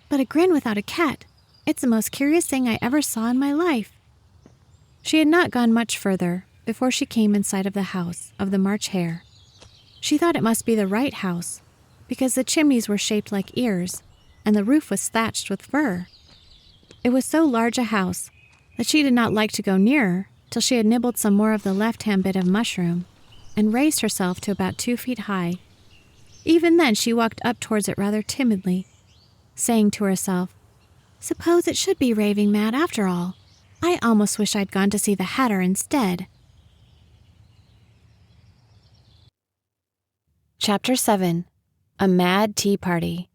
"but a grin without a cat, it's the most curious thing I ever saw in my life." She had not gone much further before she came in sight of the house of the March Hare. She thought it must be the right house, because the chimneys were shaped like ears, and the roof was thatched with fur. It was so large a house that she did not like to go nearer till she had nibbled some more of the left-hand bit of mushroom, and raised herself to about 2 feet high. Even then she walked up towards it rather timidly, saying to herself, "Suppose it should be raving mad after all. I almost wish I'd gone to see the Hatter instead." Chapter 7. A Mad Tea Party.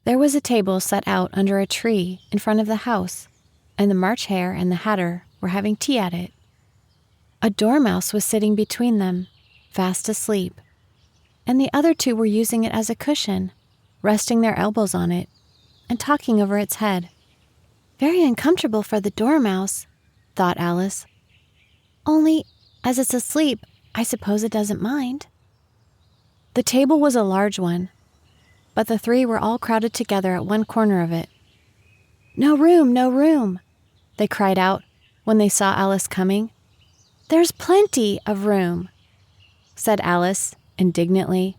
There was a table set out under a tree in front of the house, and the March Hare and the Hatter were having tea at it. A dormouse was sitting between them, fast asleep, and the other two were using it as a cushion, resting their elbows on it, and talking over its head. "Very uncomfortable for the dormouse," thought Alice. "Only, as it's asleep, I suppose it doesn't mind." The table was a large one, but the three were all crowded together at one corner of it. "No room, no room," they cried out when they saw Alice coming. "There's plenty of room," said Alice indignantly,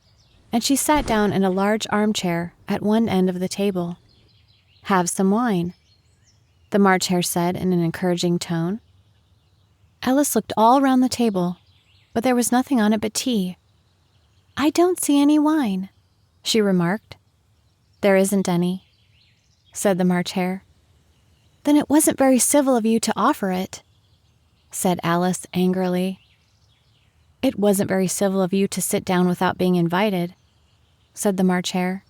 and she sat down in a large armchair at one end of the table. "Have some wine," the March Hare said in an encouraging tone. Alice looked all round the table, but there was nothing on it but tea. "I don't see any wine," she remarked. "There isn't any," said the March Hare. "Then it wasn't very civil of you to offer it," said Alice angrily. "It wasn't very civil of you to sit down without being invited," said the March Hare.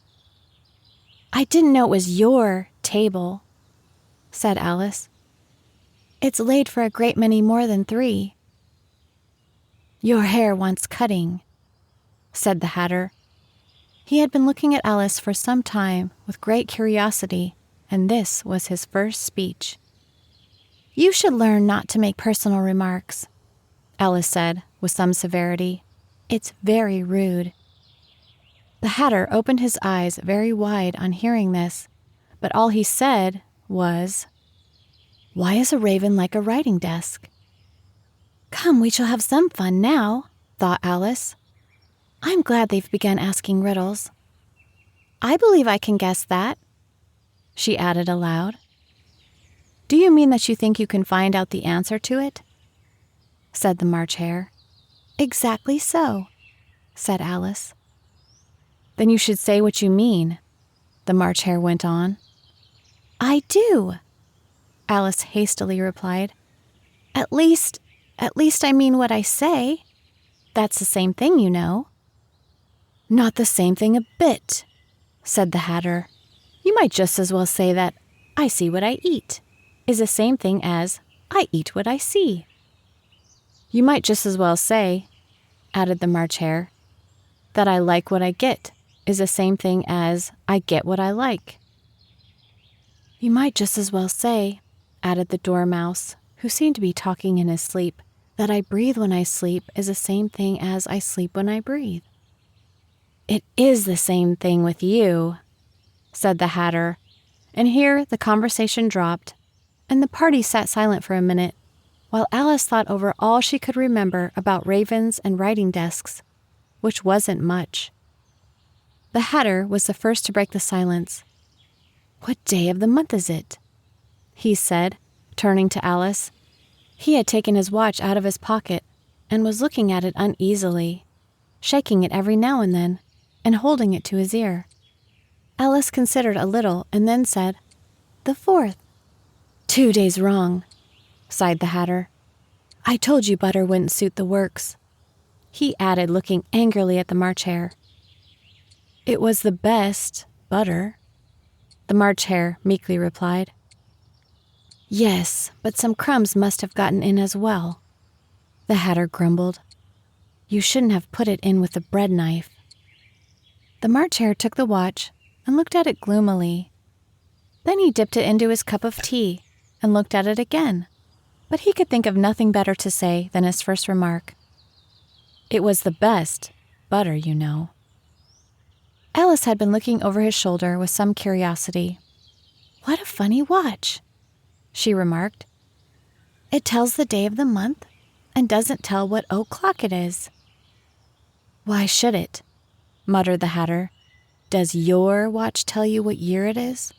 "I didn't know it was your table," said Alice. "It's laid for a great many more than 3. "Your hair wants cutting," said the Hatter. He had been looking at Alice for some time with great curiosity, and this was his first speech. "You should learn not to make personal remarks," Alice said with some severity. "It's very rude." The Hatter opened his eyes very wide on hearing this, but all he said was, "Why is a raven like a writing desk?" "Come, we shall have some fun now," thought Alice. "I'm glad they've begun asking riddles. I believe I can guess that," she added aloud. "Do you mean that you think you can find out the answer to it?" said the March Hare. "Exactly so," said Alice. "Then you should say what you mean," the March Hare went on. "I do," Alice hastily replied. At least I mean what I say. That's the same thing, you know." "Not the same thing a bit," said the Hatter. "You might just as well say that 'I see what I eat' is the same thing as 'I eat what I see.'" "You might just as well say," added the March Hare, That I like what I get is the same thing as I get what I like. You might just as well say, added the dormouse, who seemed to be talking in his sleep, that I breathe when I sleep is the same thing as I sleep when I breathe. It is the same thing with you, said the Hatter, and here the conversation dropped, and the party sat silent for a minute, while Alice thought over all she could remember about ravens and writing desks, which wasn't much. The Hatter was the first to break the silence. "What day of the month is it?" he said, turning to Alice. He had taken his watch out of his pocket and was looking at it uneasily, shaking it every now and then, and holding it to his ear. Alice considered a little and then said, "The 4th. 2 days wrong," sighed the Hatter. "I told you butter wouldn't suit the works," he added, looking angrily at the March Hare. "It was the best butter," the March Hare meekly replied. "Yes, but some crumbs must have gotten in as well," the Hatter grumbled. "You shouldn't have put it in with the bread knife." The March Hare took the watch and looked at it gloomily. Then he dipped it into his cup of tea and looked at it again, but he could think of nothing better to say than his first remark. "It was the best butter, you know." Alice had been looking over his shoulder with some curiosity. "What a funny watch," she remarked. "It tells the day of the month and doesn't tell what o'clock it is." "Why should it?" muttered the Hatter. "Does your watch tell you what year it is?"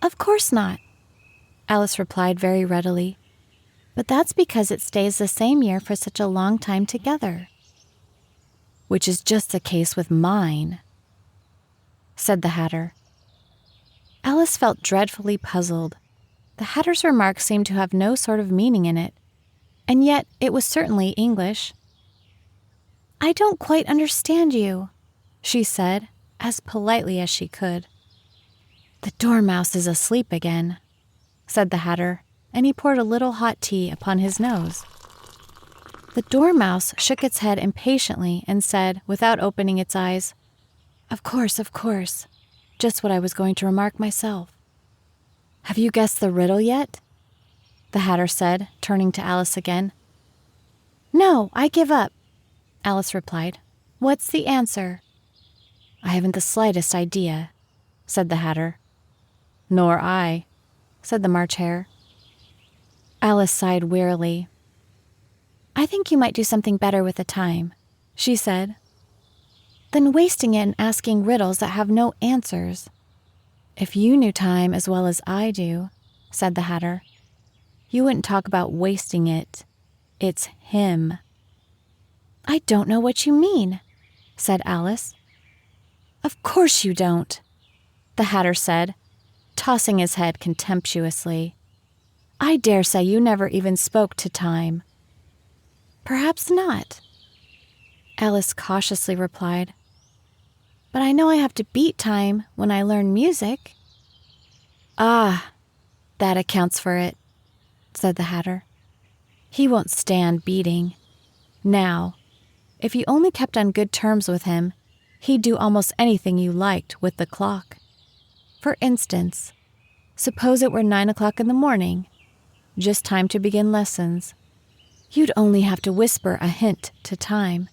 "Of course not," Alice replied very readily. "But that's because it stays the same year for such a long time together." "Which is just the case with mine," said the Hatter. Alice felt dreadfully puzzled. The Hatter's remark seemed to have no sort of meaning in it, and yet it was certainly English. "I don't quite understand you," she said, as politely as she could. "The dormouse is asleep again," said the Hatter, and he poured a little hot tea upon his nose. The dormouse shook its head impatiently and said, without opening its eyes, of course, just what I was going to remark myself." "Have you guessed the riddle yet?" the Hatter said, turning to Alice again. "No, I give up," Alice replied. "What's the answer?" "I haven't the slightest idea," said the Hatter. "Nor I," said the March Hare. Alice sighed wearily. "I think you might do something better with the time," she said, "than wasting it in asking riddles that have no answers." "If you knew time as well as I do," said the Hatter, "you wouldn't talk about wasting it. It's him." "I don't know what you mean," said Alice. "Of course you don't," the Hatter said, tossing his head contemptuously. "I dare say you never even spoke to time." "Perhaps not," Alice cautiously replied. "But I know I have to beat time when I learn music." "Ah, that accounts for it," said the Hatter. "He won't stand beating. Now, if you only kept on good terms with him, he'd do almost anything you liked with the clock. For instance, suppose it were 9 o'clock in the morning, just time to begin lessons. You'd only have to whisper a hint to time,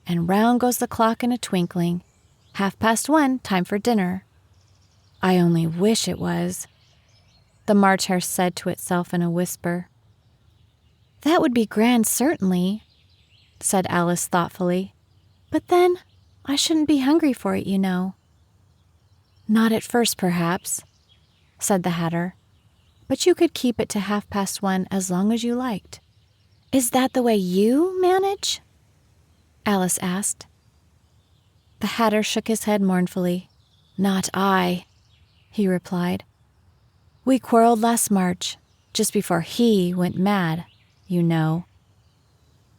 and round goes the clock in a twinkling. 1:30, time for dinner. I only wish it was," the March Hare said to itself in a whisper. "That would be grand, certainly," said Alice thoughtfully. "But then, I shouldn't be hungry for it, you know." "Not at first, perhaps," said the Hatter, "but you could keep it to 1:30 as long as you liked." "Is that the way you manage?" Alice asked. The Hatter shook his head mournfully. "Not I," he replied. "We quarreled last March, just before he went mad, you know,"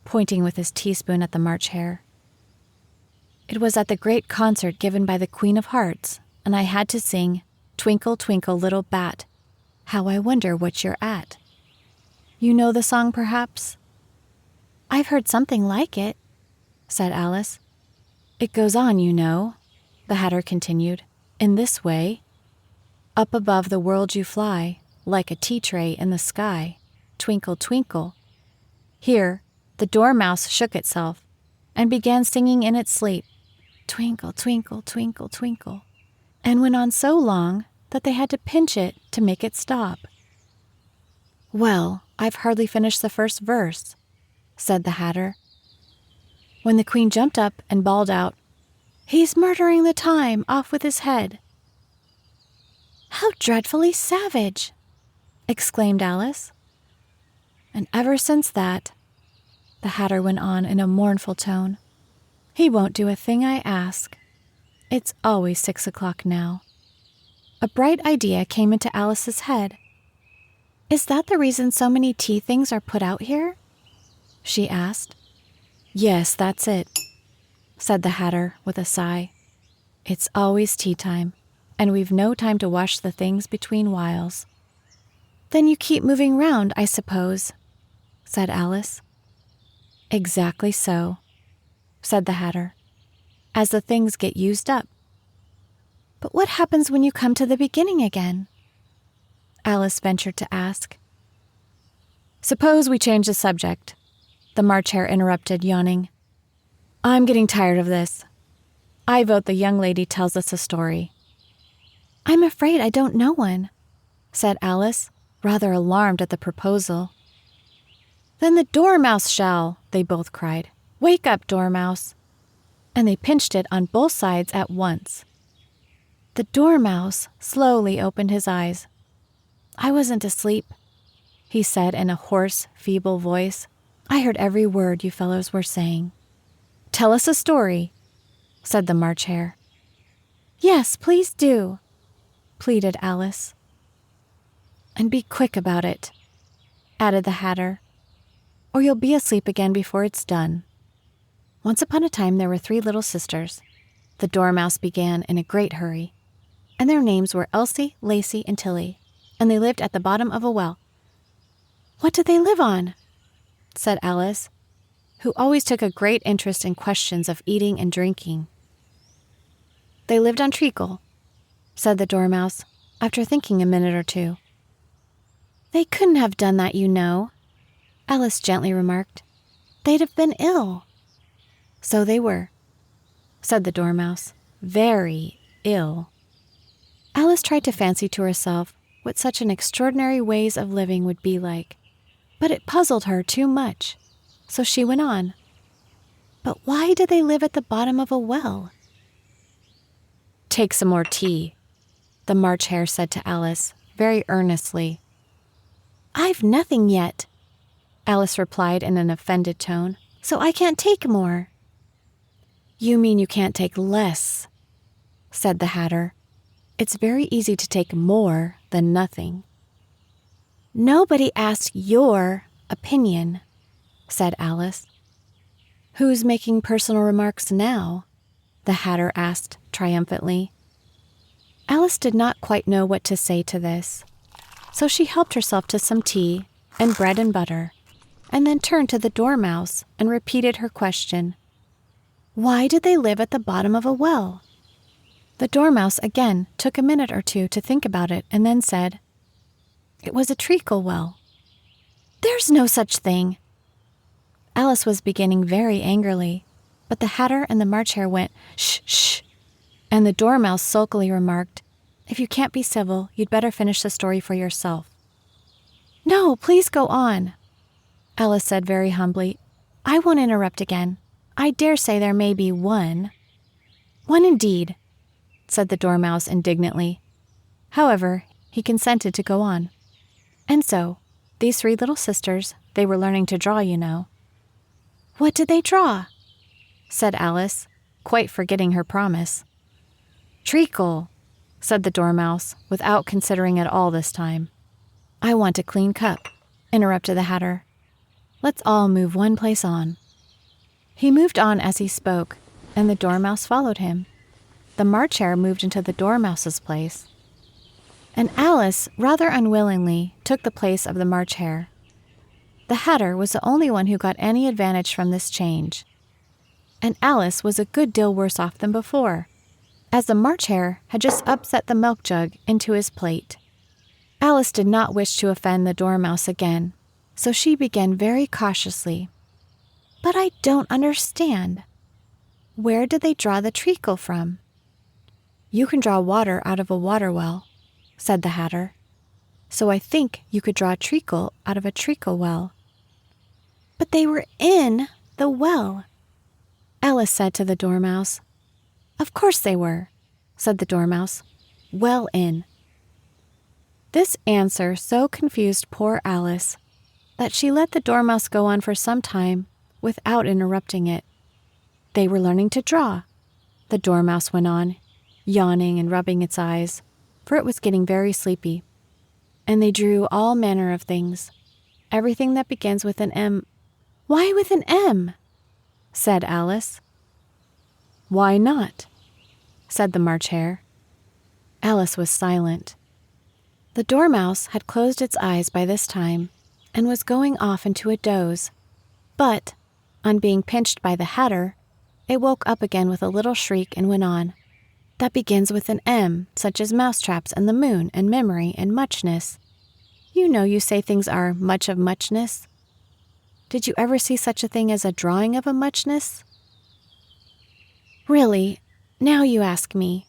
pointing with his teaspoon at the March Hare. "It was at the great concert given by the Queen of Hearts, and I had to sing 'Twinkle, Twinkle, Little Bat, How I Wonder What You're At.' You know the song, perhaps?" "I've heard something like it," said Alice. "It goes on, you know," the Hatter continued, "in this way. Up above the world you fly, like a tea tray in the sky. Twinkle, twinkle." Here, the dormouse shook itself and began singing in its sleep, "Twinkle, twinkle, twinkle, twinkle," and went on so long that they had to pinch it to make it stop. "Well, I've hardly finished the first verse," said the Hatter, when the Queen jumped up and bawled out, "He's murdering the time, off with his head." "How dreadfully savage!" exclaimed Alice. "And ever since that," the Hatter went on in a mournful tone, "he won't do a thing I ask. It's always 6 o'clock now." A bright idea came into Alice's head. "Is that the reason so many tea things are put out here?" she asked. "Yes, that's it," said the Hatter with a sigh. "It's always tea time, and we've no time to wash the things between whiles." "Then you keep moving round, I suppose," said Alice. "Exactly so," said the Hatter, "as the things get used up." "But what happens when you come to the beginning again?" Alice ventured to ask. "Suppose we change the subject," the March Hare interrupted, yawning. "I'm getting tired of this. I vote the young lady tells us a story." "I'm afraid I don't know one," said Alice, rather alarmed at the proposal. "Then the Dormouse shall," they both cried. "Wake up, Dormouse." And they pinched it on both sides at once. The Dormouse slowly opened his eyes. "I wasn't asleep," he said in a hoarse, feeble voice. "I heard every word you fellows were saying." "Tell us a story," said the March Hare. "Yes, please do," pleaded Alice. "And be quick about it," added the Hatter, "or you'll be asleep again before it's done." Once upon a time there were 3 little sisters. The Dormouse began in a great hurry, and their names were Elsie, Lacy, and Tilly, and they lived at the bottom of a well. "What did they live on?" said Alice, who always took a great interest in questions of eating and drinking. "They lived on treacle," said the Dormouse, after thinking a minute or two. "They couldn't have done that, you know," Alice gently remarked. "They'd have been ill." "So they were," said the Dormouse, "very ill." Alice tried to fancy to herself what such an extraordinary ways of living would be like, but it puzzled her too much, so she went on. "But why did they live at the bottom of a well?" "Take some more tea," the March Hare said to Alice, very earnestly. "I've nothing yet," Alice replied in an offended tone, "so I can't take more." "You mean you can't take less," said the Hatter. "It's very easy to take more than nothing." "Nobody asked your opinion," said Alice. "Who's making personal remarks now?" the Hatter asked triumphantly. Alice did not quite know what to say to this, so she helped herself to some tea and bread and butter, and then turned to the Dormouse and repeated her question. "Why did they live at the bottom of a well?" The Dormouse again took a minute or two to think about it and then said, "It was a treacle well." "There's no such thing." Alice was beginning very angrily, but the Hatter and the March Hare went, "Shh, shh," and the Dormouse sulkily remarked, "If you can't be civil, you'd better finish the story for yourself." "No, please go on," Alice said very humbly. "I won't interrupt again. I dare say there may be one." "One indeed," said the Dormouse indignantly. However, he consented to go on. "And so, these 3 little sisters, they were learning to draw, you know." "What did they draw?" said Alice, quite forgetting her promise. "Treacle," said the Dormouse, without considering at all this time. "I want a clean cup," interrupted the Hatter. "Let's all move one place on." He moved on as he spoke, and the Dormouse followed him. The March Hare moved into the Dormouse's place, and Alice, rather unwillingly, took the place of the March Hare. The Hatter was the only one who got any advantage from this change. and Alice was a good deal worse off than before, as the March Hare had just upset the milk jug into his plate. Alice did not wish to offend the Dormouse again, so she began very cautiously. "But I don't understand. Where did they draw the treacle from?" "You can draw water out of a water well," said the Hatter. "So I think you could draw a treacle out of a treacle well." "But they were in the well," Alice said to the Dormouse. "Of course they were," said the Dormouse. "Well in." This answer so confused poor Alice that she let the Dormouse go on for some time without interrupting it. "They were learning to draw," the Dormouse went on, yawning and rubbing its eyes, for it was getting very sleepy. "And they drew all manner of things, everything that begins with an M." "Why with an M?" said Alice. "Why not?" said the March Hare. Alice was silent. The Dormouse had closed its eyes by this time and was going off into a doze, but, on being pinched by the Hatter, it woke up again with a little shriek and went on. "That begins with an M, such as mousetraps and the moon and memory and muchness. You know you say things are much of muchness. Did you ever see such a thing as a drawing of a muchness?" "Really, now you ask me,"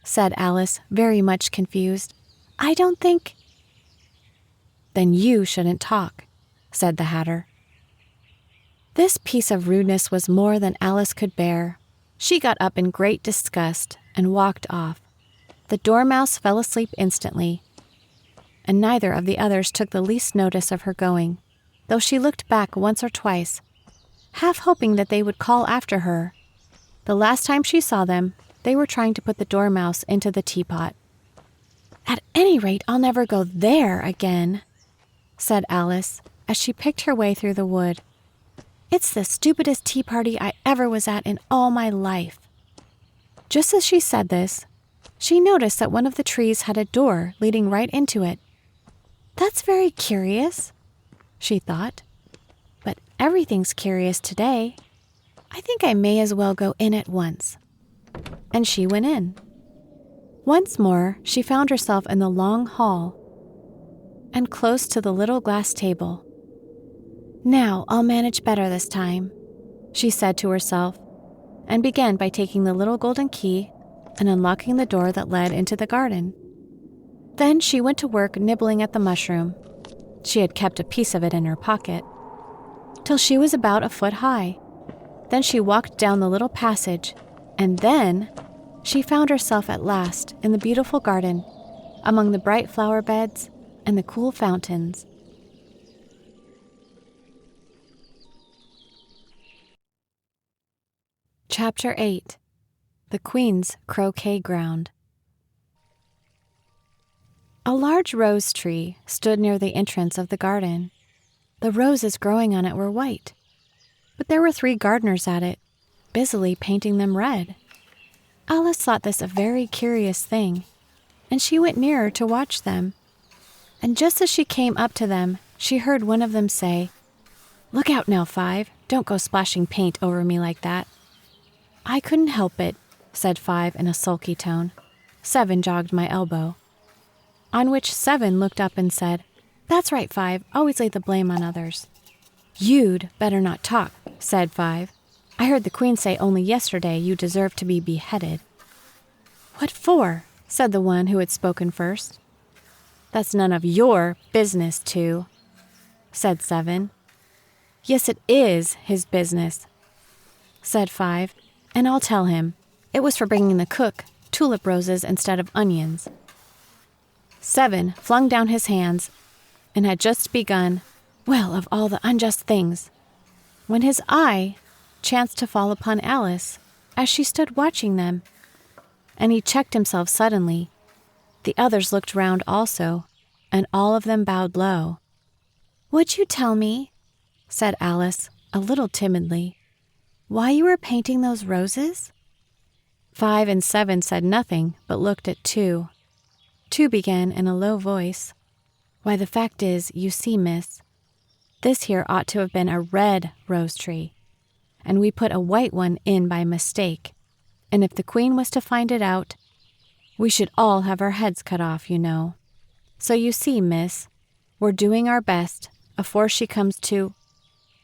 said Alice, very much confused. "I don't think—" "Then you shouldn't talk," said the Hatter. This piece of rudeness was more than Alice could bear. She got up in great disgust and walked off. The Dormouse fell asleep instantly, and neither of the others took the least notice of her going, though she looked back once or twice, half hoping that they would call after her. The last time she saw them, they were trying to put the Dormouse into the teapot. "At any rate, I'll never go there again," said Alice, as she picked her way through the wood. "It's the stupidest tea party I ever was at in all my life." Just as she said this, she noticed that one of the trees had a door leading right into it. "That's very curious," she thought. "But everything's curious today. I think I may as well go in at once." And she went in. Once more, she found herself in the long hall and close to the little glass table. "Now I'll manage better this time," she said to herself, and began by taking the little golden key and unlocking the door that led into the garden. Then she went to work nibbling at the mushroom. She had kept a piece of it in her pocket, till she was about a foot high. Then she walked down the little passage, and then she found herself at last in the beautiful garden, among the bright flower beds and the cool fountains. Chapter 8. The Queen's Croquet Ground. A large rose tree stood near the entrance of the garden. The roses growing on it were white, but there were 3 gardeners at it, busily painting them red. Alice thought this a very curious thing, and she went nearer to watch them. And just as she came up to them, she heard one of them say, "Look out now, Five. Don't go splashing paint over me like that." "I couldn't help it," said Five in a sulky tone. Seven jogged my elbow. On which Seven looked up and said, "That's right, Five. Always lay the blame on others." "You'd better not talk," said Five. "I heard the Queen say only yesterday you deserve to be beheaded." "What for?" said the one who had spoken first. "That's none of your business, Two," said Seven. "Yes, it is his business," said Five, "and I'll tell him. It was for bringing the cook tulip roses instead of onions." Seven flung down his hands and had just begun, "Well, of all the unjust things," when his eye chanced to fall upon Alice as she stood watching them, and he checked himself suddenly. The others looked round also, and all of them bowed low. "Would you tell me," said Alice, a little timidly, "why you were painting those roses?" Five and Seven said nothing, but looked at Two. Two began in a low voice, "Why, the fact is, you see, miss, this here ought to have been a red rose tree, and we put a white one in by mistake. And if the queen was to find it out, we should all have our heads cut off, you know. So you see, miss, we're doing our best afore she comes to—"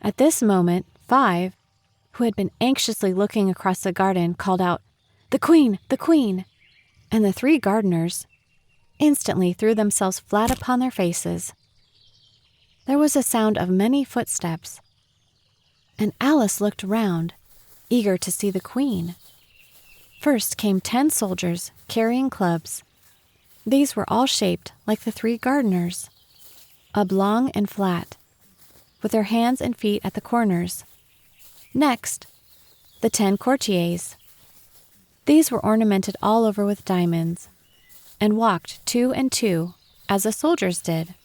At this moment, 5, who had been anxiously looking across the garden, called out, "The queen! The queen!" And the 3 gardeners instantly threw themselves flat upon their faces. There was a sound of many footsteps, and Alice looked round, eager to see the queen. First came 10 soldiers carrying clubs. These were all shaped like the 3 gardeners, oblong and flat, with their hands and feet at the corners. Next, the 10 courtiers. These were ornamented all over with diamonds, and walked 2 and 2, as the soldiers did.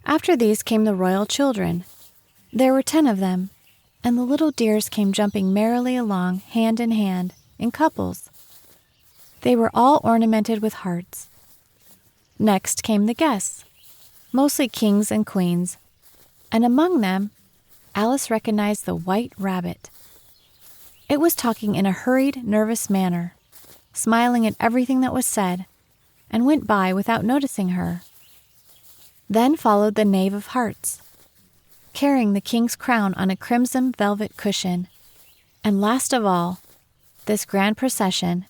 After these came the royal children. There were 10 of them, and the little dears came jumping merrily along hand in hand, in couples. They were all ornamented with hearts. Next came the guests, mostly kings and queens, and among them, Alice recognized the white rabbit. It was talking in a hurried, nervous manner, smiling at everything that was said, and went by without noticing her. Then followed the knave of hearts, carrying the king's crown on a crimson velvet cushion, and last of all, this grand procession,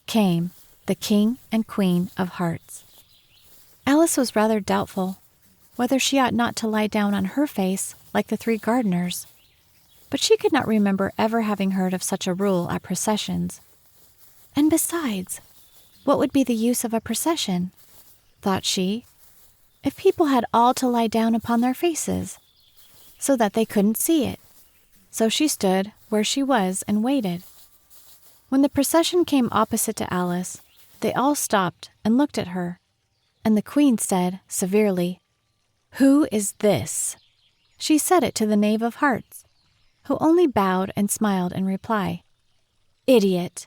came the king and queen of hearts. Alice was rather doubtful whether she ought not to lie down on her face like the 3 gardeners, but she could not remember ever having heard of such a rule at processions. And besides, what would be the use of a procession, thought she, if people had all to lie down upon their faces, so that they couldn't see it? So she stood where she was and waited. When the procession came opposite to Alice, they all stopped and looked at her, and the queen said severely, "Who is this?" She said it to the knave of hearts, who only bowed and smiled in reply. "Idiot,"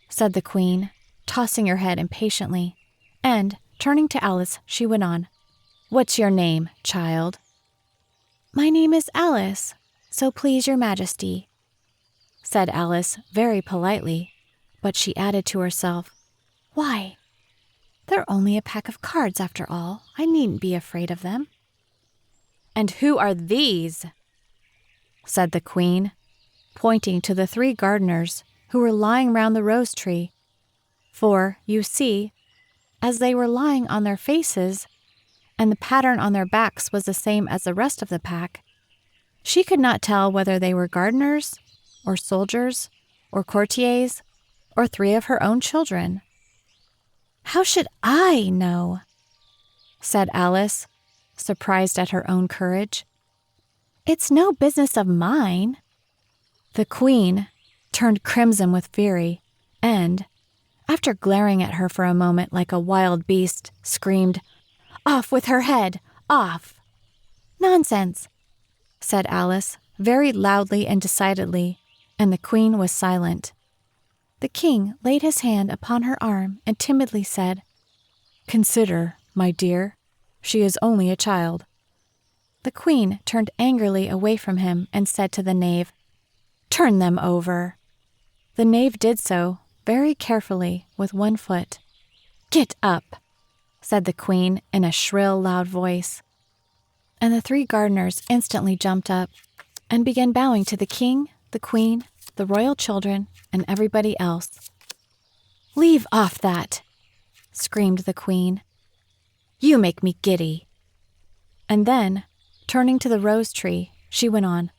said the queen, tossing her head impatiently, and, turning to Alice, she went on, "What's your name, child?" "My name is Alice, so please your majesty," said Alice very politely, but she added to herself, "Why, they're only a pack of cards after all. I needn't be afraid of them." "And who are these?" said the queen, pointing to the 3 gardeners who were lying round the rose tree. For, you see, as they were lying on their faces, and the pattern on their backs was the same as the rest of the pack, she could not tell whether they were gardeners, or soldiers, or courtiers, or 3 of her own children. "How should I know?" said Alice, surprised at her own courage. "It's no business of mine." The queen turned crimson with fury, and, after glaring at her for a moment like a wild beast, screamed, "Off with her head! Off!" "Nonsense," said Alice, very loudly and decidedly, and the queen was silent. The king laid his hand upon her arm and timidly said, "Consider, my dear, she is only a child." The queen turned angrily away from him and said to the knave, "Turn them over." The knave did so, very carefully, with one foot. "Get up," said the queen in a shrill, loud voice. And the 3 gardeners instantly jumped up and began bowing to the king, the queen, the royal children, and everybody else. "Leave off that," screamed the queen. "You make me giddy." And then, turning to the rose tree, she went on,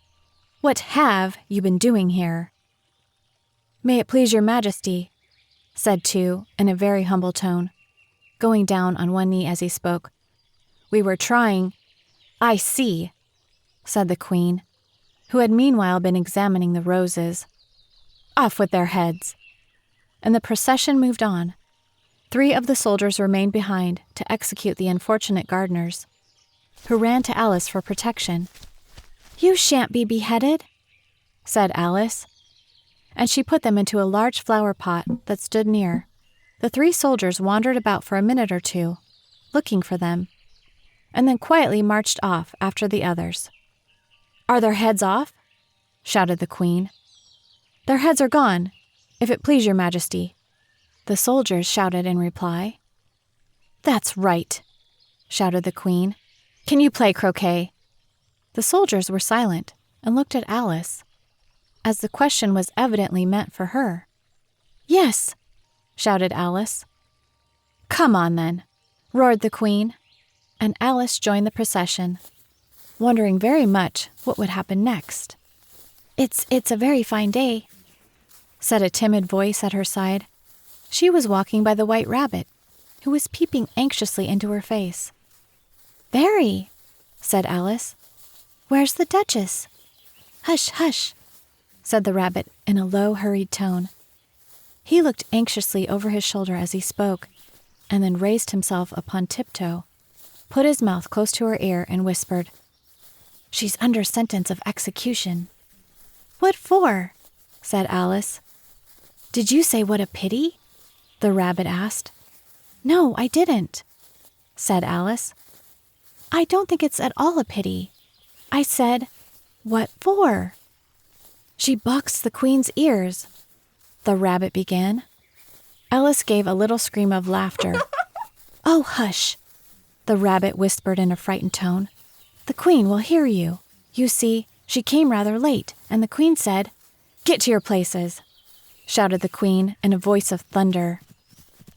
"What have you been doing here?" "May it please your majesty," said 2 in a very humble tone, going down on one knee as he spoke. "We were trying—" "I see," said the queen, who had meanwhile been examining the roses. "Off with their heads." And the procession moved on. 3 of the soldiers remained behind to execute the unfortunate gardeners, who ran to Alice for protection. "You shan't be beheaded," said Alice, and she put them into a large flower pot that stood near. The 3 soldiers wandered about for a minute or 2, looking for them, and then quietly marched off after the others. "Are their heads off?" shouted the queen. "Their heads are gone, if it please your majesty," the soldiers shouted in reply. "That's right," shouted the queen. "Can you play croquet?" The soldiers were silent and looked at Alice, as the question was evidently meant for her. "Yes," shouted Alice. "Come on, then," roared the queen, and Alice joined the procession, wondering very much what would happen next. It's a very fine day," said a timid voice at her side. She was walking by the White Rabbit, who was peeping anxiously into her face. "Very," said Alice. "Where's the Duchess?" "Hush, hush," said the rabbit in a low, hurried tone. He looked anxiously over his shoulder as he spoke, and then raised himself upon tiptoe, put his mouth close to her ear, and whispered, "She's under sentence of execution." "What for?" said Alice. "Did you say what a pity?" the rabbit asked. "No, I didn't," said Alice. "I don't think it's at all a pity. I said, what for?" "She boxed the queen's ears," the rabbit began. Alice gave a little scream of laughter. "Oh, hush," the rabbit whispered in a frightened tone. "The queen will hear you. You see, she came rather late, and the queen said—" "Get to your places," shouted the queen in a voice of thunder,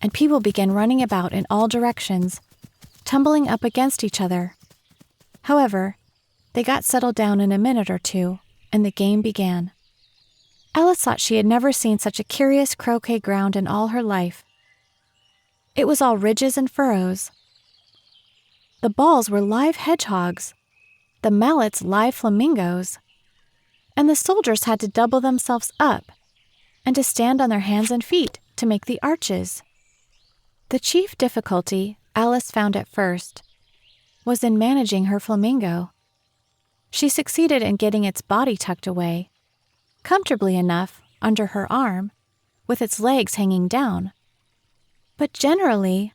and people began running about in all directions, tumbling up against each other. However, they got settled down in a minute or two, and the game began. Alice thought she had never seen such a curious croquet ground in all her life. It was all ridges and furrows. The balls were live hedgehogs, the mallets live flamingos, and the soldiers had to double themselves up and to stand on their hands and feet to make the arches. The chief difficulty Alice found at first was in managing her flamingo. She succeeded in getting its body tucked away, comfortably enough under her arm, with its legs hanging down. But generally,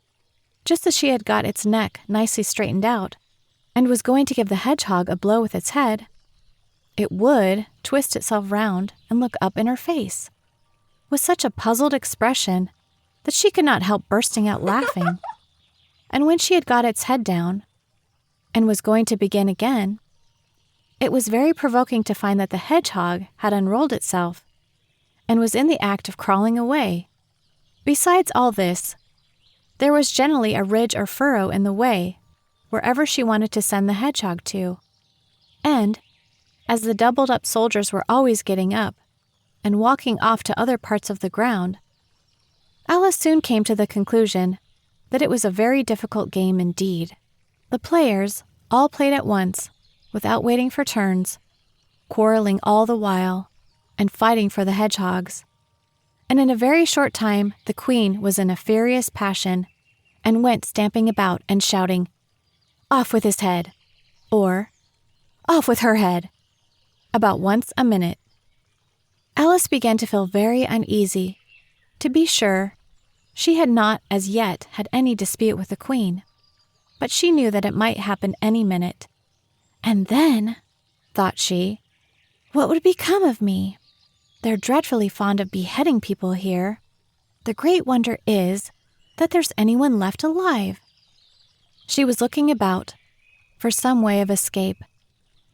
just as she had got its neck nicely straightened out and was going to give the hedgehog a blow with its head, it would twist itself round and look up in her face, with such a puzzled expression that she could not help bursting out laughing. And when she had got its head down and was going to begin again, it was very provoking to find that the hedgehog had unrolled itself and was in the act of crawling away. Besides all this, there was generally a ridge or furrow in the way wherever she wanted to send the hedgehog to. And, as the doubled-up soldiers were always getting up and walking off to other parts of the ground, Alice soon came to the conclusion that it was a very difficult game indeed. The players all played at once, without waiting for turns, quarreling all the while, and fighting for the hedgehogs. And in a very short time the queen was in a furious passion, and went stamping about and shouting, "Off with his head," or "Off with her head," about once a minute. Alice began to feel very uneasy. To be sure, she had not as yet had any dispute with the queen, but she knew that it might happen any minute. "And then," thought she, "what would become of me? They're dreadfully fond of beheading people here. The great wonder is that there's anyone left alive." She was looking about for some way of escape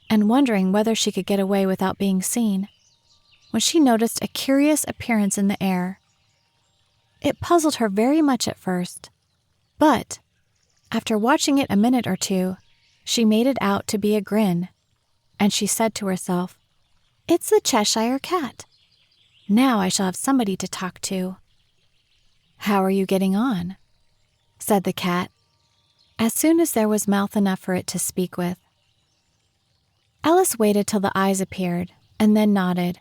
and wondering whether she could get away without being seen, when she noticed a curious appearance in the air. It puzzled her very much at first, but after watching it a minute or two, she made it out to be a grin, and she said to herself, "It's the Cheshire Cat. Now I shall have somebody to talk to." "How are you getting on?" said the cat, as soon as there was mouth enough for it to speak with. Alice waited till the eyes appeared, and then nodded.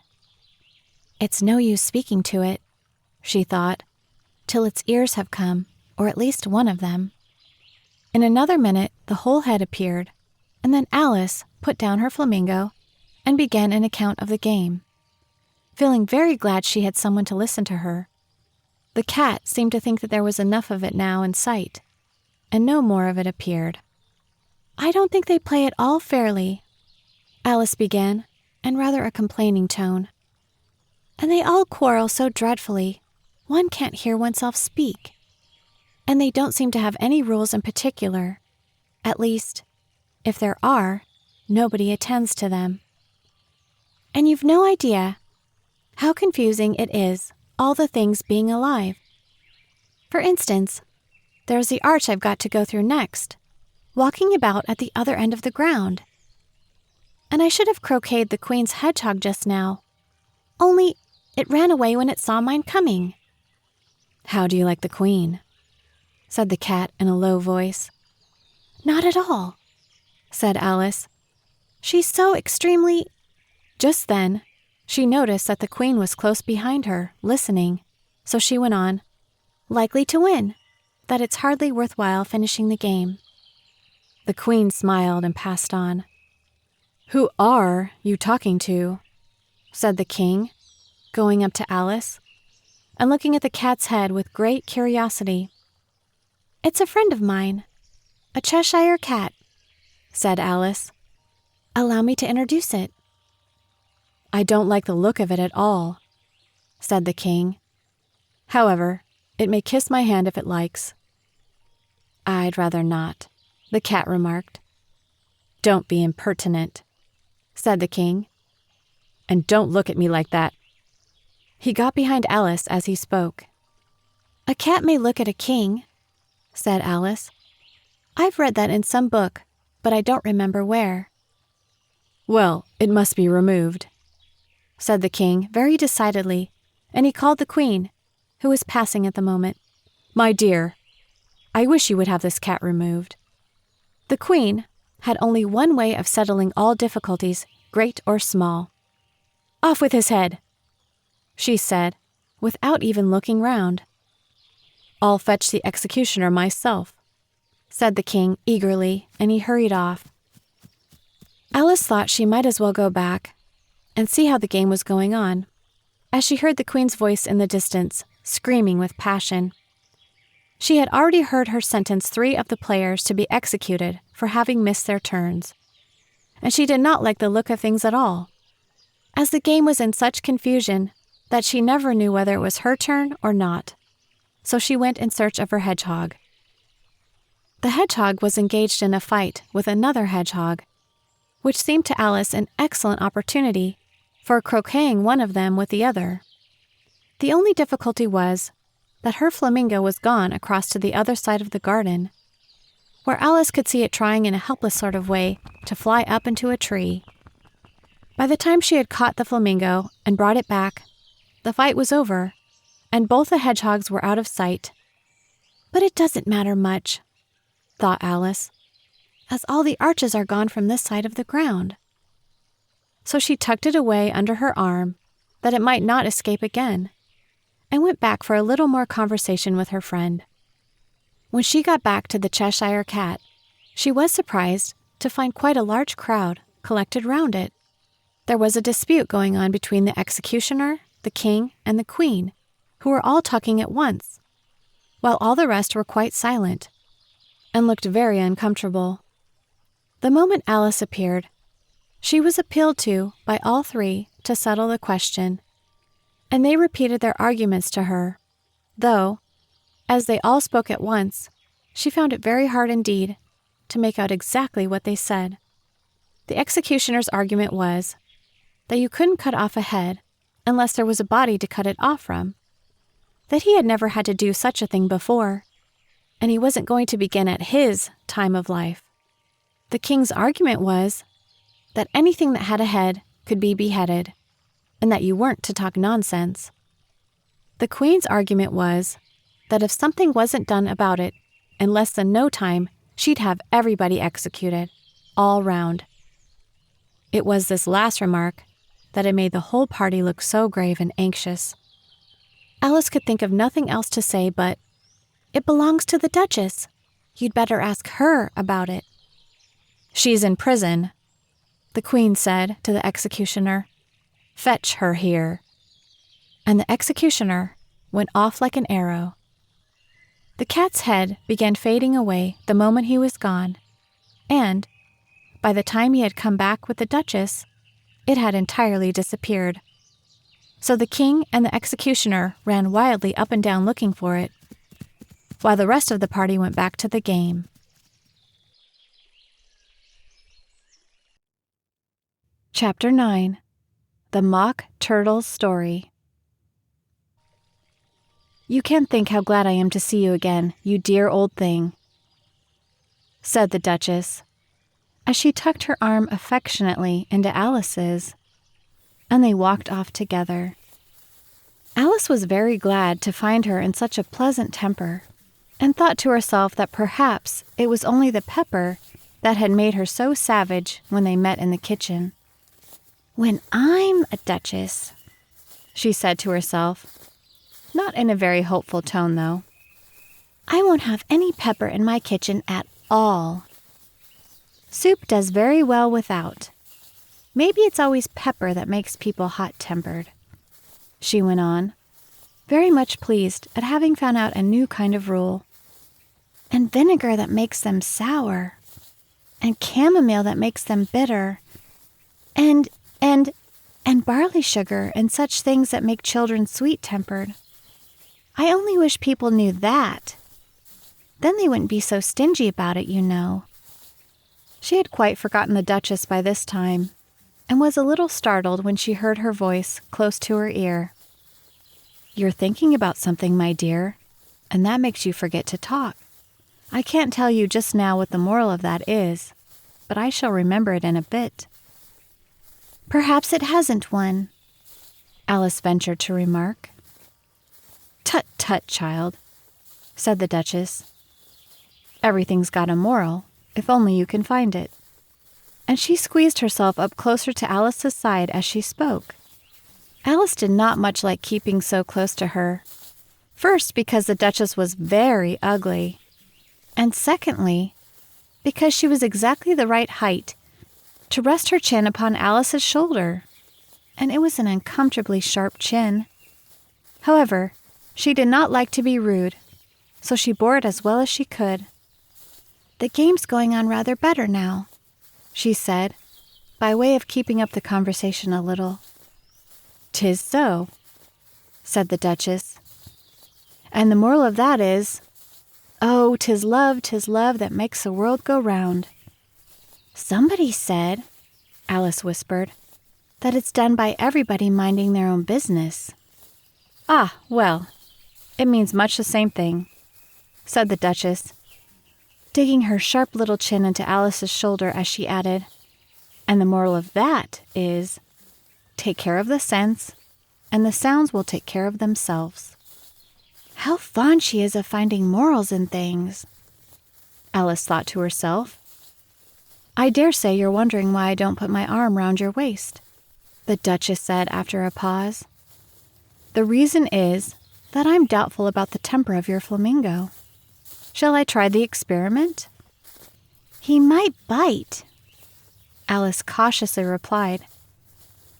"It's no use speaking to it," she thought, "till its ears have come, or at least one of them." In another minute the whole head appeared, and then Alice put down her flamingo and began an account of the game, feeling very glad she had someone to listen to her. The cat seemed to think that there was enough of it now in sight, and no more of it appeared. "I don't think they play it all fairly," Alice began, and rather a complaining tone. "And they all quarrel so dreadfully, one can't hear oneself speak. And they don't seem to have any rules in particular. At least, if there are, nobody attends to them. And you've no idea how confusing it is, all the things being alive. For instance, there's the arch I've got to go through next, walking about at the other end of the ground. And I should have croqueted the queen's hedgehog just now, only it ran away when it saw mine coming." "How do you like the queen?" said the cat in a low voice. "Not at all," said Alice. "She's so extremely—" Just then, she noticed that the queen was close behind her, listening, so she went on, "Likely to win, that it's hardly worthwhile finishing the game." The queen smiled and passed on. "Who are you talking to?" said the king, going up to Alice and looking at the cat's head with great curiosity. "It's a friend of mine, a Cheshire cat," said Alice. "Allow me to introduce it." "I don't like the look of it at all," said the king. "However, it may kiss my hand if it likes." "I'd rather not," the cat remarked. "Don't be impertinent," said the king. "And don't look at me like that." He got behind Alice as he spoke. "A cat may look at a king," said Alice. "I've read that in some book, but I don't remember where." "Well, it must be removed," said the king very decidedly, and he called the queen, who was passing at the moment. "My dear, I wish you would have this cat removed." The queen had only one way of settling all difficulties, great or small. "Off with his head," she said, without even looking round. "I'll fetch the executioner myself," said the king eagerly, and he hurried off. Alice thought she might as well go back and see how the game was going on, as she heard the queen's voice in the distance, screaming with passion. She had already heard her sentence 3 of the players to be executed for having missed their turns, and she did not like the look of things at all, as the game was in such confusion that she never knew whether it was her turn or not, so she went in search of her hedgehog. The hedgehog was engaged in a fight with another hedgehog, which seemed to Alice an excellent opportunity for croqueting one of them with the other. The only difficulty was that her flamingo was gone across to the other side of the garden, where Alice could see it trying in a helpless sort of way to fly up into a tree. By the time she had caught the flamingo and brought it back, the fight was over, and both the hedgehogs were out of sight. "But it doesn't matter much," thought Alice, "as all the arches are gone from this side of the ground." So she tucked it away under her arm, that it might not escape again, and went back for a little more conversation with her friend. When she got back to the Cheshire cat, she was surprised to find quite a large crowd collected round it. There was a dispute going on between the executioner, the king, and the queen, who were all talking at once, while all the rest were quite silent, and looked very uncomfortable. The moment Alice appeared, she was appealed to by all 3 to settle the question, and they repeated their arguments to her, though, as they all spoke at once, she found it very hard indeed to make out exactly what they said. The executioner's argument was that you couldn't cut off a head unless there was a body to cut it off from, that he had never had to do such a thing before, and he wasn't going to begin at his time of life. The king's argument was that anything that had a head could be beheaded, and that you weren't to talk nonsense. The queen's argument was that if something wasn't done about it, in less than no time, she'd have everybody executed, all round. It was this last remark that it made the whole party look so grave and anxious. Alice could think of nothing else to say but, "It belongs to the Duchess. You'd better ask her about it." "She's in prison," the queen said to the executioner. "Fetch her here." And the executioner went off like an arrow. The cat's head began fading away the moment he was gone, and, by the time he had come back with the Duchess, it had entirely disappeared. So the king and the executioner ran wildly up and down looking for it, while the rest of the party went back to the game. Chapter 9. The Mock Turtle's Story. "You can't think how glad I am to see you again, you dear old thing," said the Duchess, as she tucked her arm affectionately into Alice's, and they walked off together. Alice was very glad to find her in such a pleasant temper, and thought to herself that perhaps it was only the pepper that had made her so savage when they met in the kitchen. "When I'm a duchess," she said to herself, not in a very hopeful tone, though, "I won't have any pepper in my kitchen at all. Soup does very well without. Maybe it's always pepper that makes people hot-tempered," she went on, very much pleased at having found out a new kind of rule. "And vinegar that makes them sour, and chamomile that makes them bitter, and barley sugar and such things that make children sweet-tempered. I only wish people knew that. Then they wouldn't be so stingy about it, you know." She had quite forgotten the Duchess by this time, and was a little startled when she heard her voice close to her ear. "You're thinking about something, my dear, and that makes you forget to talk. I can't tell you just now what the moral of that is, but I shall remember it in a bit." "Perhaps it hasn't one," Alice ventured to remark. "Tut, tut, child," said the Duchess. "Everything's got a moral, if only you can find it." And she squeezed herself up closer to Alice's side as she spoke. Alice did not much like keeping so close to her, first because the Duchess was very ugly, and secondly, because she was exactly the right height to rest her chin upon Alice's shoulder, and it was an uncomfortably sharp chin. However, she did not like to be rude, so she bore it as well as she could. "The game's going on rather better now," she said, by way of keeping up the conversation a little. "'Tis so," said the Duchess. "And the moral of that is, oh, 'tis love that makes the world go round." "Somebody said," Alice whispered, "that it's done by everybody minding their own business." "Ah, well, it means much the same thing," said the Duchess, digging her sharp little chin into Alice's shoulder as she added, "and the moral of that is, take care of the scents, and the sounds will take care of themselves." "How fond she is of finding morals in things," Alice thought to herself. "I dare say you're wondering why I don't put my arm round your waist," the Duchess said after a pause. "The reason is that I'm doubtful about the temper of your flamingo. Shall I try the experiment?" "He might bite," Alice cautiously replied,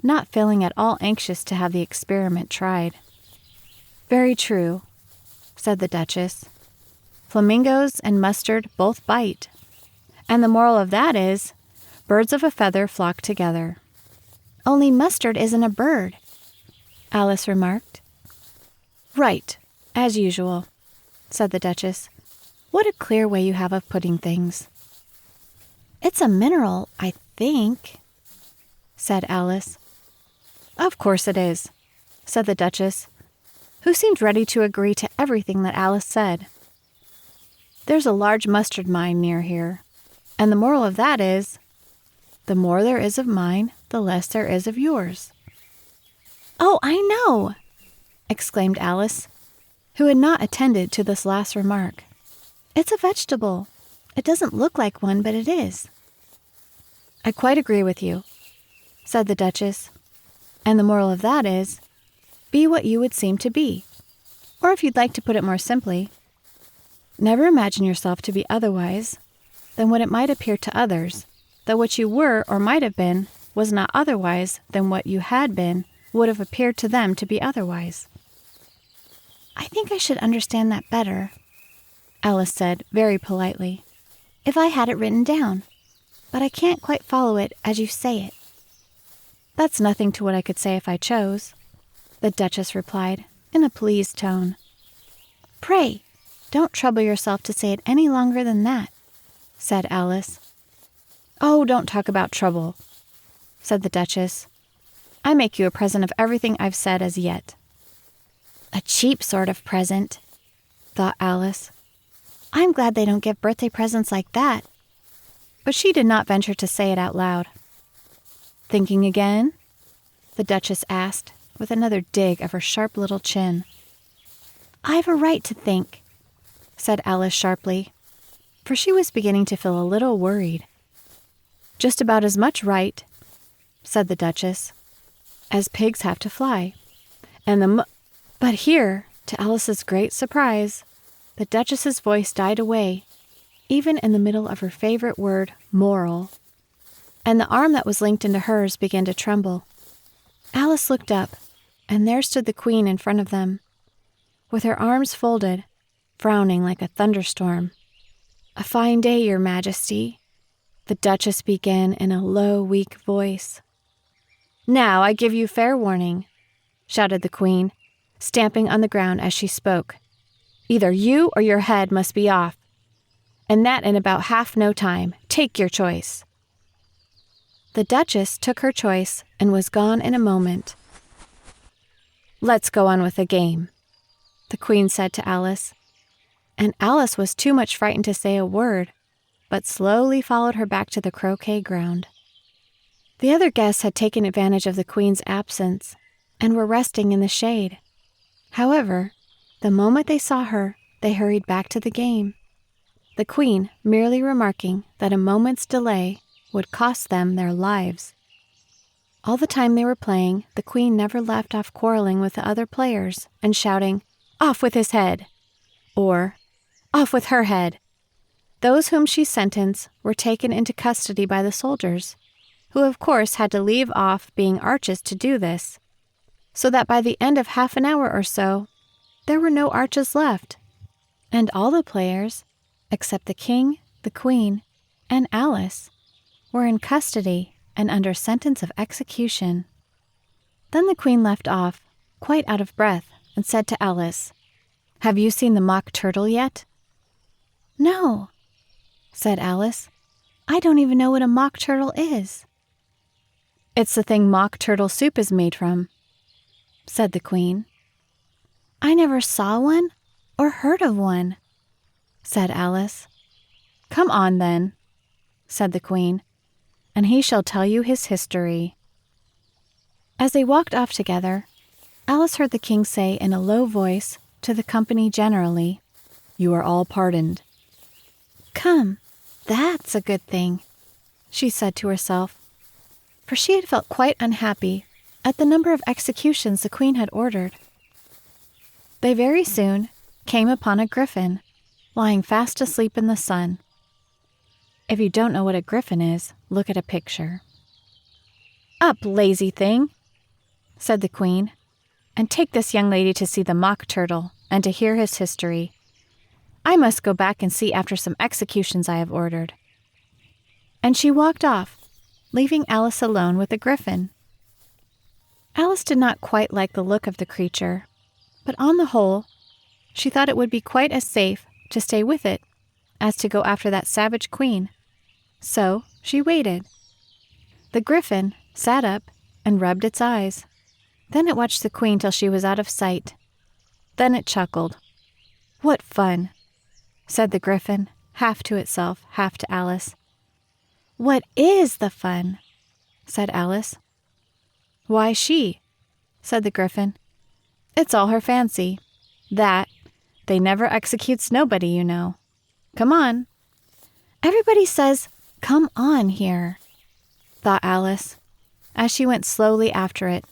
not feeling at all anxious to have the experiment tried. "Very true," said the Duchess. "Flamingos and mustard both bite. And the moral of that is, birds of a feather flock together." "Only mustard isn't a bird," Alice remarked. "Right, as usual," said the Duchess. "What a clear way you have of putting things." "It's a mineral, I think," said Alice. "Of course it is," said the Duchess, who seemed ready to agree to everything that Alice said. "There's a large mustard mine near here, and the moral of that is, the more there is of mine, the less there is of yours." "Oh, I know!" exclaimed Alice, who had not attended to this last remark. "It's a vegetable. It doesn't look like one, but it is." "I quite agree with you," said the Duchess. "And the moral of that is, be what you would seem to be. Or if you'd like to put it more simply, never imagine yourself to be otherwise than what it might appear to others, that what you were or might have been was not otherwise than what you had been would have appeared to them to be otherwise." "I think I should understand that better," Alice said very politely, "if I had it written down, but I can't quite follow it as you say it." "That's nothing to what I could say if I chose," the Duchess replied, in a pleased tone. "Pray, don't trouble yourself to say it any longer than that," said Alice. "Oh, don't talk about trouble," said the Duchess. "I make you a present of everything I've said as yet." "A cheap sort of present," thought Alice. "I'm glad they don't give birthday presents like that." But she did not venture to say it out loud. "Thinking again?" the Duchess asked, with another dig of her sharp little chin. "I've a right to think," said Alice sharply, for she was beginning to feel a little worried. "Just about as much right," said the Duchess, "as pigs have to fly. And But here, to Alice's great surprise, the Duchess's voice died away, even in the middle of her favorite word, moral, and the arm that was linked into hers began to tremble. Alice looked up, and there stood the Queen in front of them, with her arms folded, frowning like a thunderstorm. "A fine day, Your Majesty," the Duchess began in a low, weak voice. "Now I give you fair warning," shouted the Queen, stamping on the ground as she spoke. "Either you or your head must be off, and that in about half no time. Take your choice." The Duchess took her choice and was gone in a moment. "Let's go on with the game," the Queen said to Alice, and Alice was too much frightened to say a word, but slowly followed her back to the croquet ground. The other guests had taken advantage of the Queen's absence and were resting in the shade. However, the moment they saw her, they hurried back to the game, the Queen merely remarking that a moment's delay would cost them their lives. All the time they were playing, the Queen never left off quarreling with the other players and shouting, "Off with his head!" or "Off with her head!" Those whom she sentenced were taken into custody by the soldiers, who of course had to leave off being arches to do this, so that by the end of half an hour or so, there were no arches left, and all the players, except the King, the Queen, and Alice, were in custody and under sentence of execution. Then the Queen left off, quite out of breath, and said to Alice, "Have you seen the mock turtle yet?" "No," said Alice. "I don't even know what a mock turtle is." "It's the thing mock turtle soup is made from," said the Queen. "I never saw one or heard of one," said Alice. "Come on, then," said the Queen, "and he shall tell you his history." As they walked off together, Alice heard the King say in a low voice to the company generally, "You are all pardoned." "Come, that's a good thing," she said to herself, for she had felt quite unhappy at the number of executions the Queen had ordered. They very soon came upon a griffin, lying fast asleep in the sun. If you don't know what a griffin is, look at a picture. "Up, lazy thing," said the Queen, "and take this young lady to see the mock turtle and to hear his history. I must go back and see after some executions I have ordered." And she walked off, leaving Alice alone with the griffin. Alice did not quite like the look of the creature, but on the whole, she thought it would be quite as safe to stay with it as to go after that savage Queen. So she waited. The griffin sat up and rubbed its eyes. Then it watched the Queen till she was out of sight. Then it chuckled. "What fun," said the griffin, half to itself, half to Alice. "What is the fun?" said Alice. "Why, she," said the griffin. "It's all her fancy. That, they never executes nobody, you know. Come on." "Everybody says, 'Come on' here," thought Alice, as she went slowly after it.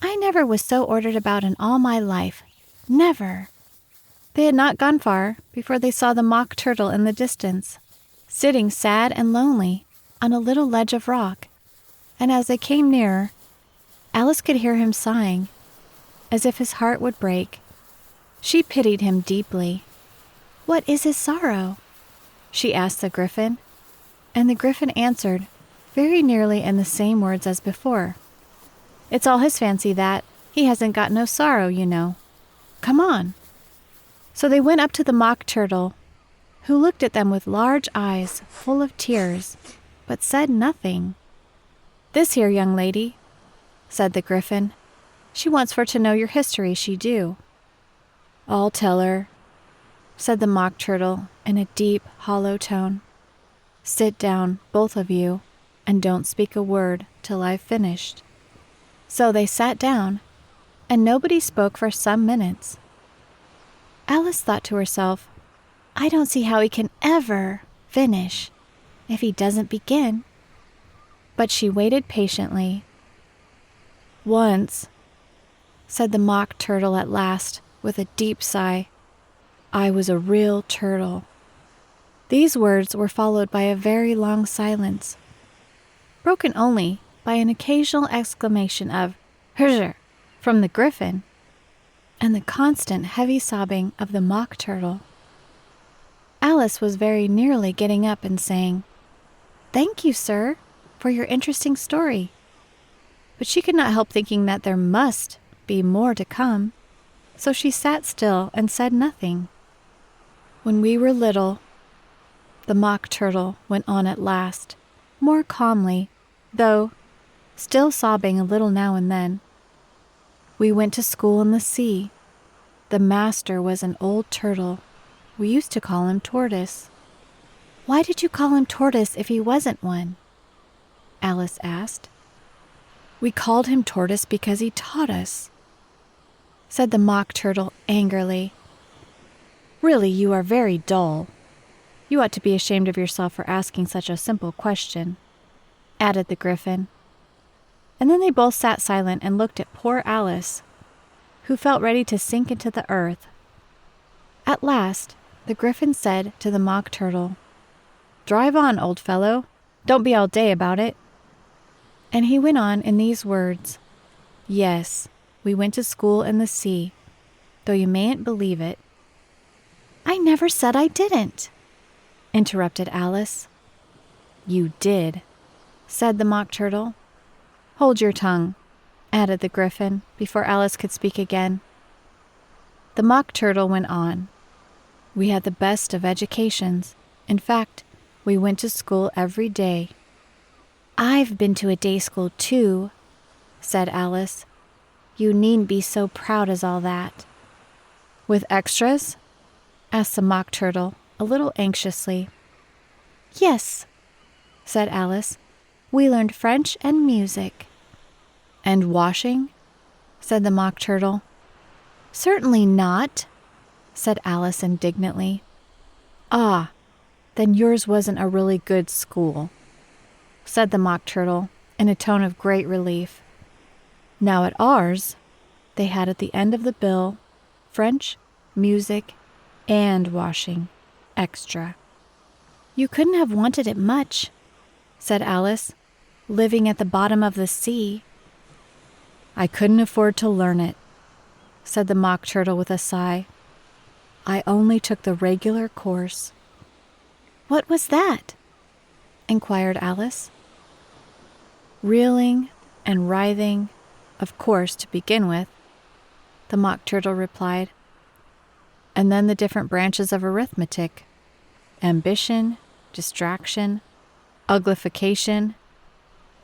"I never was so ordered about in all my life. Never." They had not gone far before they saw the mock turtle in the distance, sitting sad and lonely on a little ledge of rock, and as they came nearer, Alice could hear him sighing, as if his heart would break. She pitied him deeply. "What is his sorrow?" she asked the griffin, and the griffin answered, very nearly in the same words as before. It's all his fancy that. He hasn't got no sorrow, you know. Come on." So they went up to the Mock Turtle, who looked at them with large eyes full of tears, but said nothing. "This here young lady," said the Griffin. "She wants for to know your history, she do." "I'll tell her," said the Mock Turtle in a deep, hollow tone. "Sit down, both of you, and don't speak a word till I've finished." So they sat down, and nobody spoke for some minutes. Alice thought to herself, "I don't see how he can ever finish if he doesn't begin." But she waited patiently. "Once," said the Mock Turtle at last, with a deep sigh, "I was a real turtle." These words were followed by a very long silence, broken only by an occasional exclamation of "Hurrah!" from the Griffin, and the constant heavy sobbing of the Mock Turtle. Alice was very nearly getting up and saying, "Thank you, sir, for your interesting story." But she could not help thinking that there must be more to come, so she sat still and said nothing. "When we were little," the Mock Turtle went on at last, more calmly, though still sobbing a little now and then, "we went to school in the sea. The master was an old turtle. We used to call him Tortoise." "Why did you call him Tortoise if he wasn't one?" Alice asked. "We called him Tortoise because he taught us," said the Mock Turtle angrily. "Really, you are very dull. You ought to be ashamed of yourself for asking such a simple question," added the Griffin. And then they both sat silent and looked at poor Alice, who felt ready to sink into the earth. At last, the Griffin said to the Mock Turtle, "Drive on, old fellow. Don't be all day about it." And he went on in these words, "Yes, we went to school in the sea, though you mayn't believe it." "I never said I didn't," interrupted Alice. "You did," said the Mock Turtle. "Hold your tongue," added the Griffin, before Alice could speak again. The Mock Turtle went on. "We had the best of educations. In fact, we went to school every day." "I've been to a day school too," said Alice. "You needn't be so proud as all that." "With extras?" asked the Mock Turtle, a little anxiously. "Yes," said Alice. "We learned French and music." "And washing?" said the Mock Turtle. "Certainly not," said Alice indignantly. "Ah, then yours wasn't a really good school," said the Mock Turtle in a tone of great relief. "Now at ours, they had at the end of the bill French, music, and washing, extra." "You couldn't have wanted it much," said Alice, "living at the bottom of the sea." "I couldn't afford to learn it," said the Mock Turtle with a sigh. "I only took the regular course." "What was that?" inquired Alice. "Reeling and writhing, of course, to begin with," the Mock Turtle replied. "And then the different branches of arithmetic: ambition, distraction, uglification,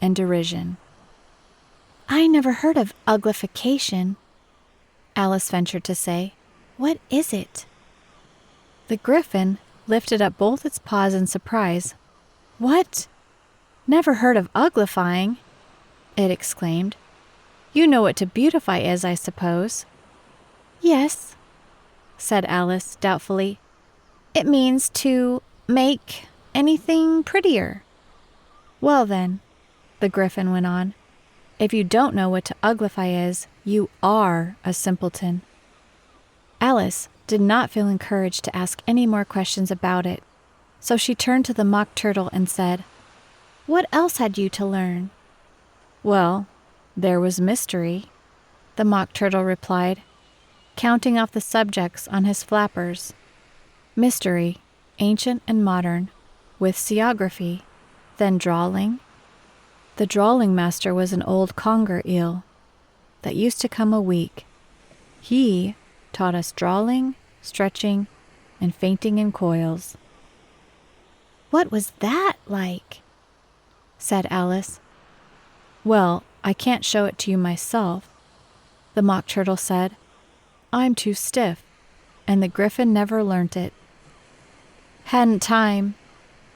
and derision." "I never heard of uglification," Alice ventured to say. "What is it?" The Griffin lifted up both its paws in surprise. "What? Never heard of uglifying?" it exclaimed. "You know what to beautify is, I suppose." "Yes," said Alice doubtfully. "It means to make anything prettier." "Well then," the Griffin went on, "if you don't know what to uglify is, you are a simpleton." Alice did not feel encouraged to ask any more questions about it, so she turned to the Mock Turtle and said, "What else had you to learn?" "Well, there was mystery," the Mock Turtle replied, counting off the subjects on his flappers. "Mystery, ancient and modern, with seaography, then drawling." The drawling master was an old conger eel, that used to come a week. He taught us drawing, stretching, and fainting in coils." "What was that like?" said Alice. "Well, I can't show it to you myself," the Mock Turtle said. "I'm too stiff, and the Griffin never learnt it." "Hadn't time,"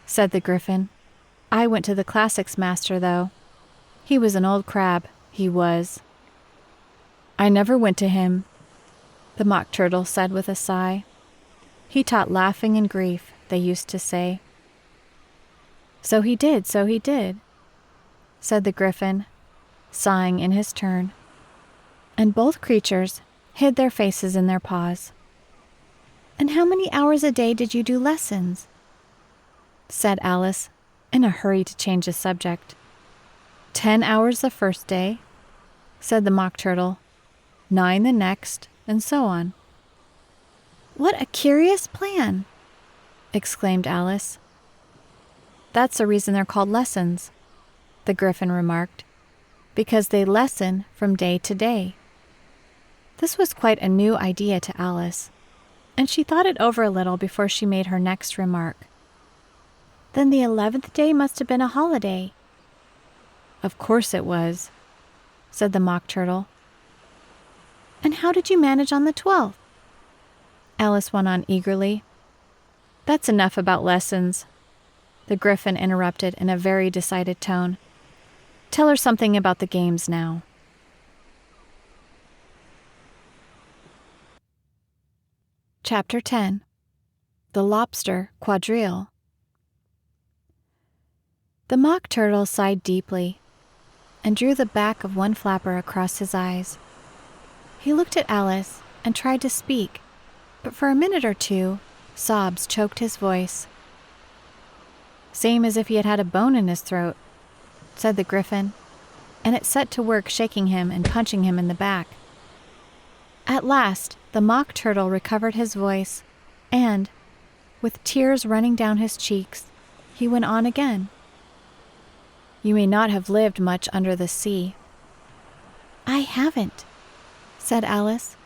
said the Griffin. "I went to the classics master, though. He was an old crab, he was." "I never went to him," the Mock Turtle said with a sigh. "He taught laughing and grief, they used to say." So he did," said the Griffin, sighing in his turn. And both creatures hid their faces in their paws. "And how many hours a day did you do lessons?" said Alice, in a hurry to change the subject. 10 hours the first day," said the Mock Turtle, 9 the next, and so on. "What a curious plan!" exclaimed Alice. "That's the reason they're called lessons," the Griffin remarked, "because they lessen from day to day." This was quite a new idea to Alice, and she thought it over a little before she made her next remark. "Then the 11th day must have been a holiday." "Of course it was," said the Mock Turtle. "And how did you manage on the 12th?" Alice went on eagerly. "That's enough about lessons," the Griffin interrupted in a very decided tone. "Tell her something about the games now." Chapter 10. The Lobster Quadrille. The Mock Turtle sighed deeply and drew the back of one flapper across his eyes. He looked at Alice and tried to speak, but for a minute or two, sobs choked his voice. "Same as if he had had a bone in his throat," said the Griffin, and it set to work shaking him and punching him in the back. At last, the Mock Turtle recovered his voice, and, with tears running down his cheeks, he went on again. "You may not have lived much under the sea." "I haven't," said Alice.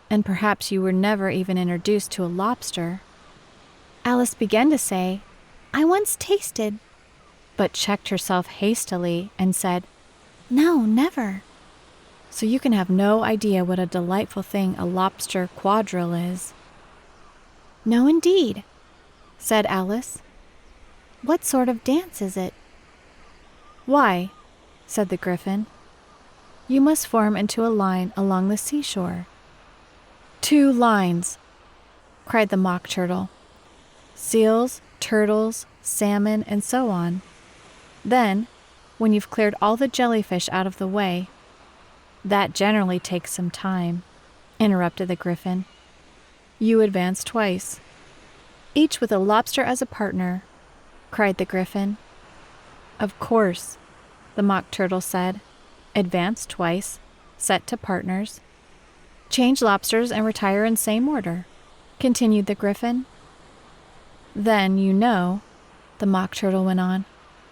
"And perhaps you were never even introduced to a lobster." Alice began to say, "I once tasted," but checked herself hastily and said, "No, never." "So you can have no idea what a delightful thing a lobster quadrille is." "No, indeed," said Alice. "What sort of dance is it?" "Why," said the Griffin, "you must form into a line along the seashore." "2 lines!" cried the Mock Turtle. "Seals, turtles, salmon, and so on. Then, when you've cleared all the jellyfish out of the way—" "That generally takes some time," interrupted the Griffin. "You advance twice." "Each with a lobster as a partner," cried the Griffin. "Of course," the Mock Turtle said. "Advance twice, set to partners. Change lobsters and retire in same order," continued the Griffin. "Then, you know," the Mock Turtle went on,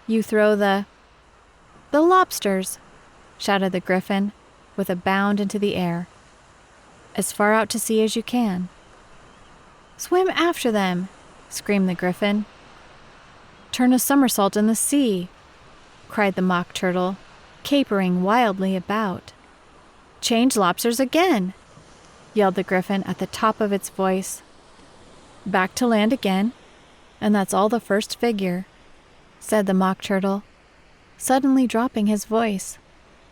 "you throw the—" "The lobsters!" shouted the Griffin, with a bound into the air. "As far out to sea as you can." "Swim after them!" screamed the Griffin. "Turn a somersault in the sea!" cried the Mock Turtle, capering wildly about. "Change lobsters again!" yelled the Griffin at the top of its voice. "Back to land again, and that's all the first figure," said the Mock Turtle, suddenly dropping his voice,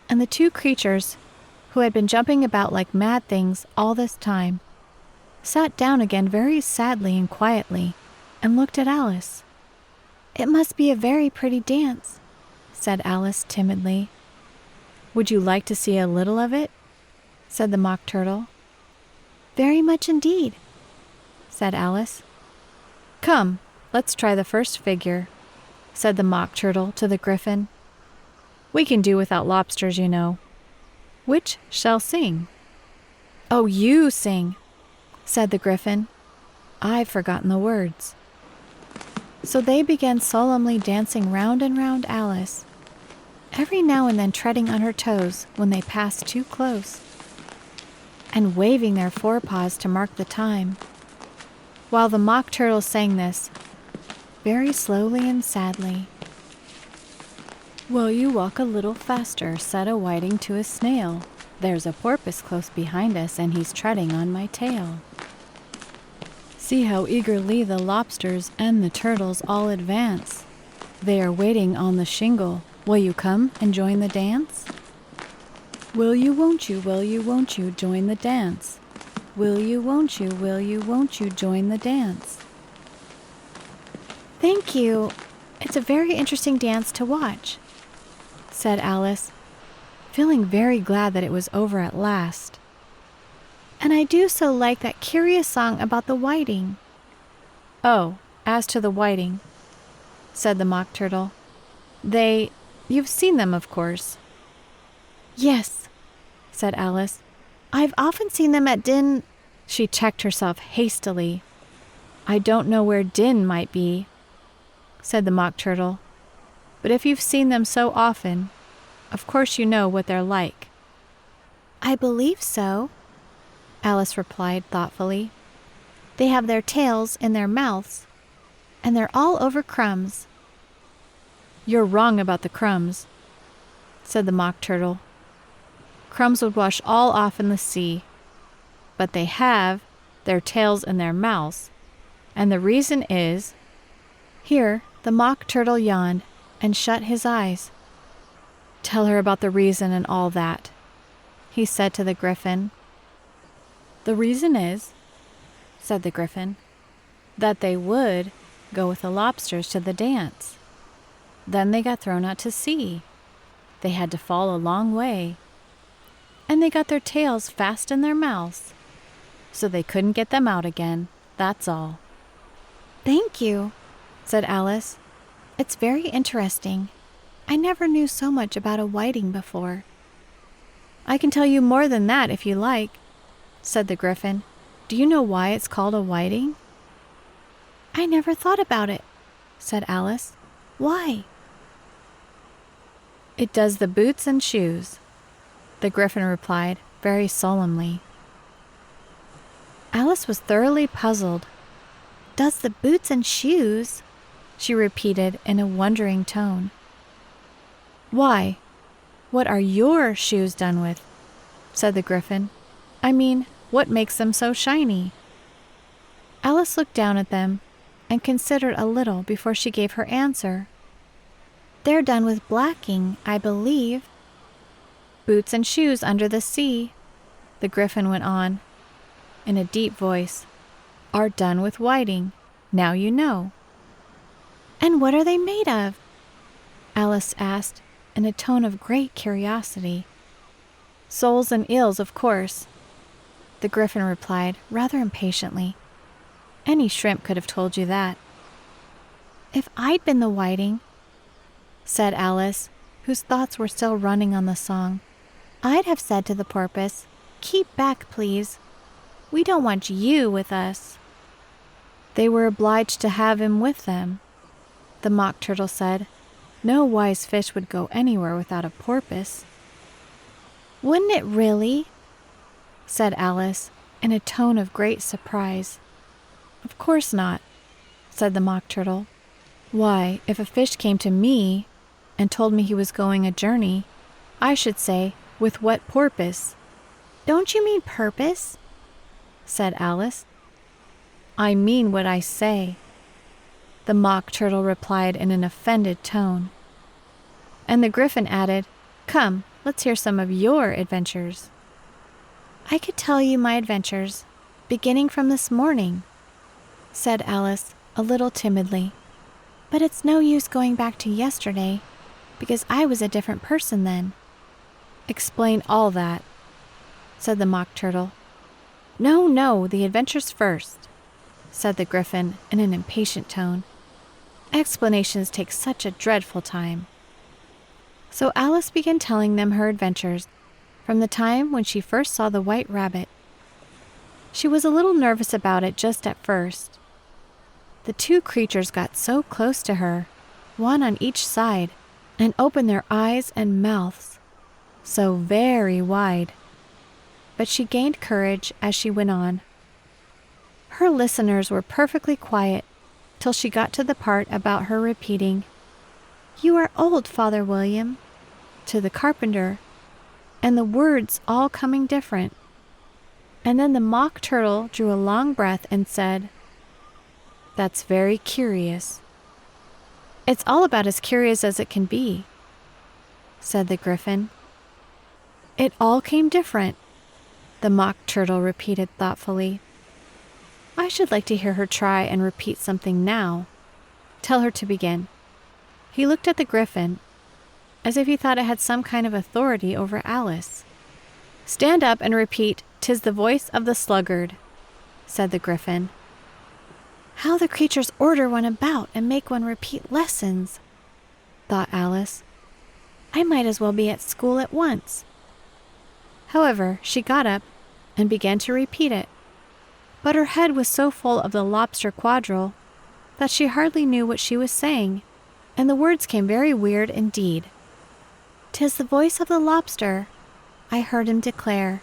and the 2 creatures, who had been jumping about like mad things all this time, sat down again very sadly and quietly and looked at Alice. "It must be a very pretty dance," said Alice timidly. "Would you like to see a little of it?" said the Mock Turtle. "Very much indeed," said Alice. "Come, let's try the first figure," said the Mock Turtle to the Griffin. "We can do without lobsters, you know. Which shall sing?" "Oh, you sing," said the Griffin. "I've forgotten the words." So they began solemnly dancing round and round Alice, every now and then treading on her toes when they passed too close, and waving their forepaws to mark the time. While the Mock Turtle sang this, very slowly and sadly. "Will you walk a little faster?" said a whiting to a snail. "There's a porpoise close behind us, and he's treading on my tail. See how eagerly the lobsters and the turtles all advance. They are waiting on the shingle. Will you come and join the dance? Will you, won't you join the dance? Will you, won't you join the dance?" "Thank you. It's a very interesting dance to watch," said Alice, feeling very glad that it was over at last. "And I do so like that curious song about the whiting." "Oh, as to the whiting," said the Mock Turtle, you've seen them, of course." "Yes," said Alice. "I've often seen them at She checked herself hastily. "I don't know where Din might be," said the Mock Turtle. "But if you've seen them so often, of course you know what they're like." "I believe so," Alice replied thoughtfully. "They have their tails in their mouths, and they're all over crumbs." "You're wrong about the crumbs," said the Mock Turtle. "Crumbs would wash all off in the sea, but they have their tails in their mouths, and the reason is—" Here the Mock Turtle yawned and shut his eyes. "Tell her about the reason and all that," he said to the Griffin. "The reason is," said the Griffin, "that they would go with the lobsters to the dance. Then they got thrown out to sea. They had to fall a long way. And they got their tails fast in their mouths, so they couldn't get them out again. That's all." "Thank you," said Alice. "It's very interesting. I never knew so much about a whiting before." "I can tell you more than that if you like," said the Griffin. "Do you know why it's called a whiting?" "I never thought about it," said Alice. "Why?" "It does the boots and shoes," the Griffin replied very solemnly. Alice was thoroughly puzzled. "Does the boots and shoes?" she repeated in a wondering tone. "Why, what are your shoes done with?" said the Griffin. "I mean, what makes them so shiny?" Alice looked down at them and considered a little before she gave her answer. "They're done with blacking, I believe." "Boots and shoes under the sea," the Griffin went on, in a deep voice, "are done with whiting. Now you know." "And what are they made of?" Alice asked in a tone of great curiosity. "Soles and eels, of course," the Griffin replied rather impatiently. "Any shrimp could have told you that." "If I'd been the whiting," said Alice, whose thoughts were still running on the song, "I'd have said to the porpoise, 'Keep back, please. We don't want you with us.'" "They were obliged to have him with them," the Mock Turtle said. "No wise fish would go anywhere without a porpoise." "Wouldn't it really?" said Alice in a tone of great surprise. "Of course not," said the Mock Turtle. "Why, if a fish came to me and told me he was going a journey, I should say, 'With what porpoise?'" "Don't you mean purpose?" said Alice. "I mean what I say," the Mock Turtle replied in an offended tone. And the Griffin added, "Come, let's hear some of your adventures." "I could tell you my adventures, beginning from this morning," said Alice a little timidly. "But it's no use going back to yesterday, because I was a different person then." "Explain all that," said the Mock Turtle. No, the adventures first," said the Griffin in an impatient tone. "Explanations take such a dreadful time." So Alice began telling them her adventures from the time when she first saw the White Rabbit. She was a little nervous about it just at first. The two creatures got so close to her, one on each side, and opened their eyes and mouths, so very wide. But she gained courage as she went on. Her listeners were perfectly quiet till she got to the part about her repeating, "You are old, Father William," to the carpenter, and the words all coming different. And then the Mock Turtle drew a long breath and said, "That's very curious." "It's all about as curious as it can be," said the Gryphon. "It all came different," the Mock Turtle repeated thoughtfully. "I should like to hear her try and repeat something now. Tell her to begin." He looked at the Gryphon, as if he thought it had some kind of authority over Alice. "Stand up and repeat, 'Tis the voice of the sluggard," said the Gryphon. "How the creatures order one about and make one repeat lessons," thought Alice. "I might as well be at school at once." However, she got up and began to repeat it, but her head was so full of the lobster quadrille that she hardly knew what she was saying, and the words came very weird indeed. "'Tis the voice of the lobster," I heard him declare.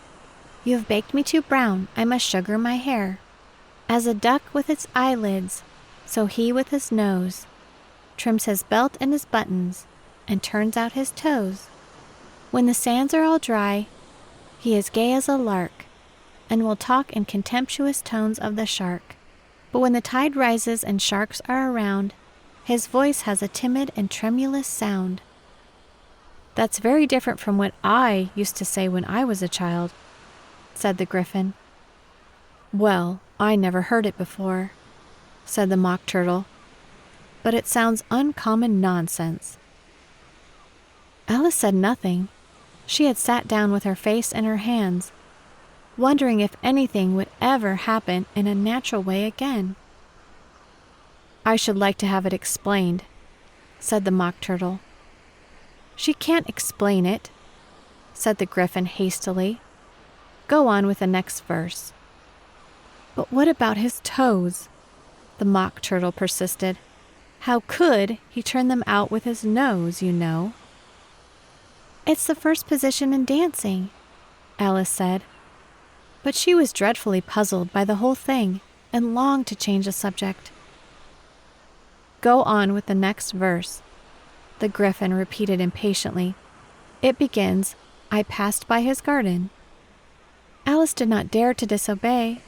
"You have baked me too brown, I must sugar my hair. As a duck with its eyelids, so he with his nose trims his belt and his buttons, and turns out his toes. When the sands are all dry, he is gay as a lark, and will talk in contemptuous tones of the shark. But when the tide rises and sharks are around, his voice has a timid and tremulous sound." "That's very different from what I used to say when I was a child," said the Gryphon. "Well, I never heard it before," said the Mock Turtle, "but it sounds uncommon nonsense." Alice said nothing. She had sat down with her face in her hands, wondering if anything would ever happen in a natural way again. "I should like to have it explained," said the Mock Turtle. "She can't explain it," said the Gryphon hastily. "Go on with the next verse." "But what about his toes?" the Mock Turtle persisted. "How could he turn them out with his nose, you know?" "It's the first position in dancing," Alice said. But she was dreadfully puzzled by the whole thing and longed to change the subject. "Go on with the next verse," the Gryphon repeated impatiently. "It begins, 'I passed by his garden.'" Alice did not dare to disobey,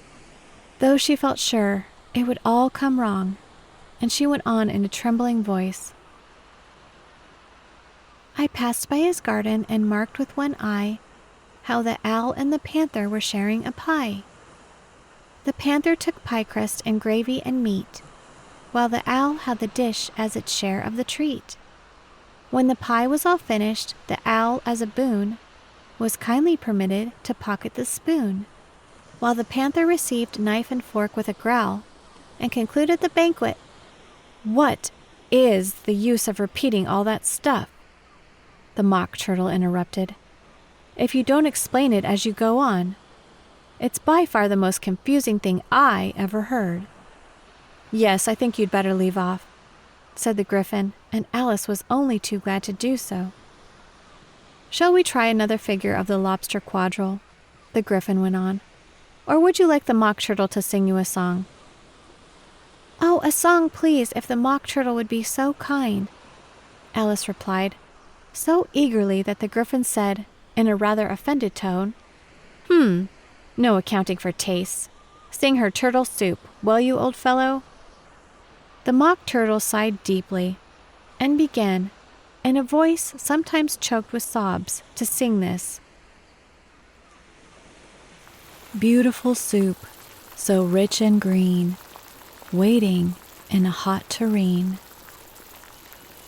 though she felt sure it would all come wrong, and she went on in a trembling voice. "I passed by his garden and marked with one eye how the owl and the panther were sharing a pie. The panther took pie crust and gravy and meat, while the owl had the dish as its share of the treat. When the pie was all finished, the owl, as a boon, was kindly permitted to pocket the spoon, while the panther received knife and fork with a growl, and concluded the banquet." "What is the use of repeating all that stuff?" the Mock Turtle interrupted. "If you don't explain it as you go on. It's by far the most confusing thing I ever heard." "Yes, I think you'd better leave off," said the Gryphon, and Alice was only too glad to do so. "Shall we try another figure of the lobster quadrille?" the Gryphon went on. "Or would you like the Mock Turtle to sing you a song?" "Oh, a song, please, if the Mock Turtle would be so kind," Alice replied, so eagerly that the Gryphon said, in a rather offended tone, No accounting for tastes. Sing her turtle soup, will you, old fellow?" The Mock Turtle sighed deeply and began, in a voice sometimes choked with sobs, to sing this. "Beautiful soup, so rich and green, waiting in a hot tureen.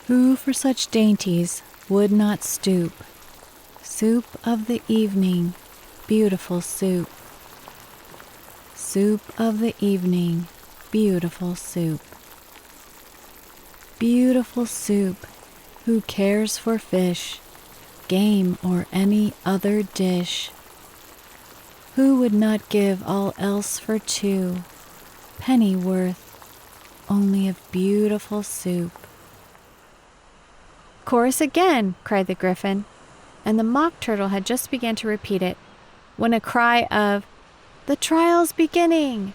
Who for such dainties would not stoop? Soup of the evening, beautiful soup. Soup of the evening, beautiful soup. Beautiful soup, who cares for fish, game, or any other dish? Who would not give all else for 2 pennyworth only of beautiful soup?" Chorus again, cried the Griffin, and the Mock Turtle had just begun to repeat it when a cry of, "The trial's beginning!"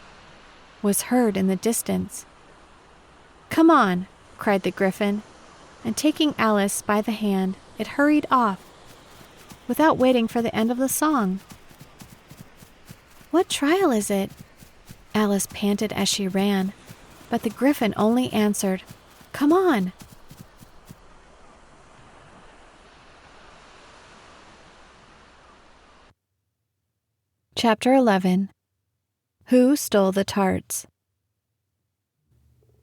was heard in the distance. "Come on," cried the Griffin, and taking Alice by the hand, it hurried off, without waiting for the end of the song. "What trial is it?" Alice panted as she ran, but the Griffin only answered, "Come on." Chapter 11. Who Stole the Tarts?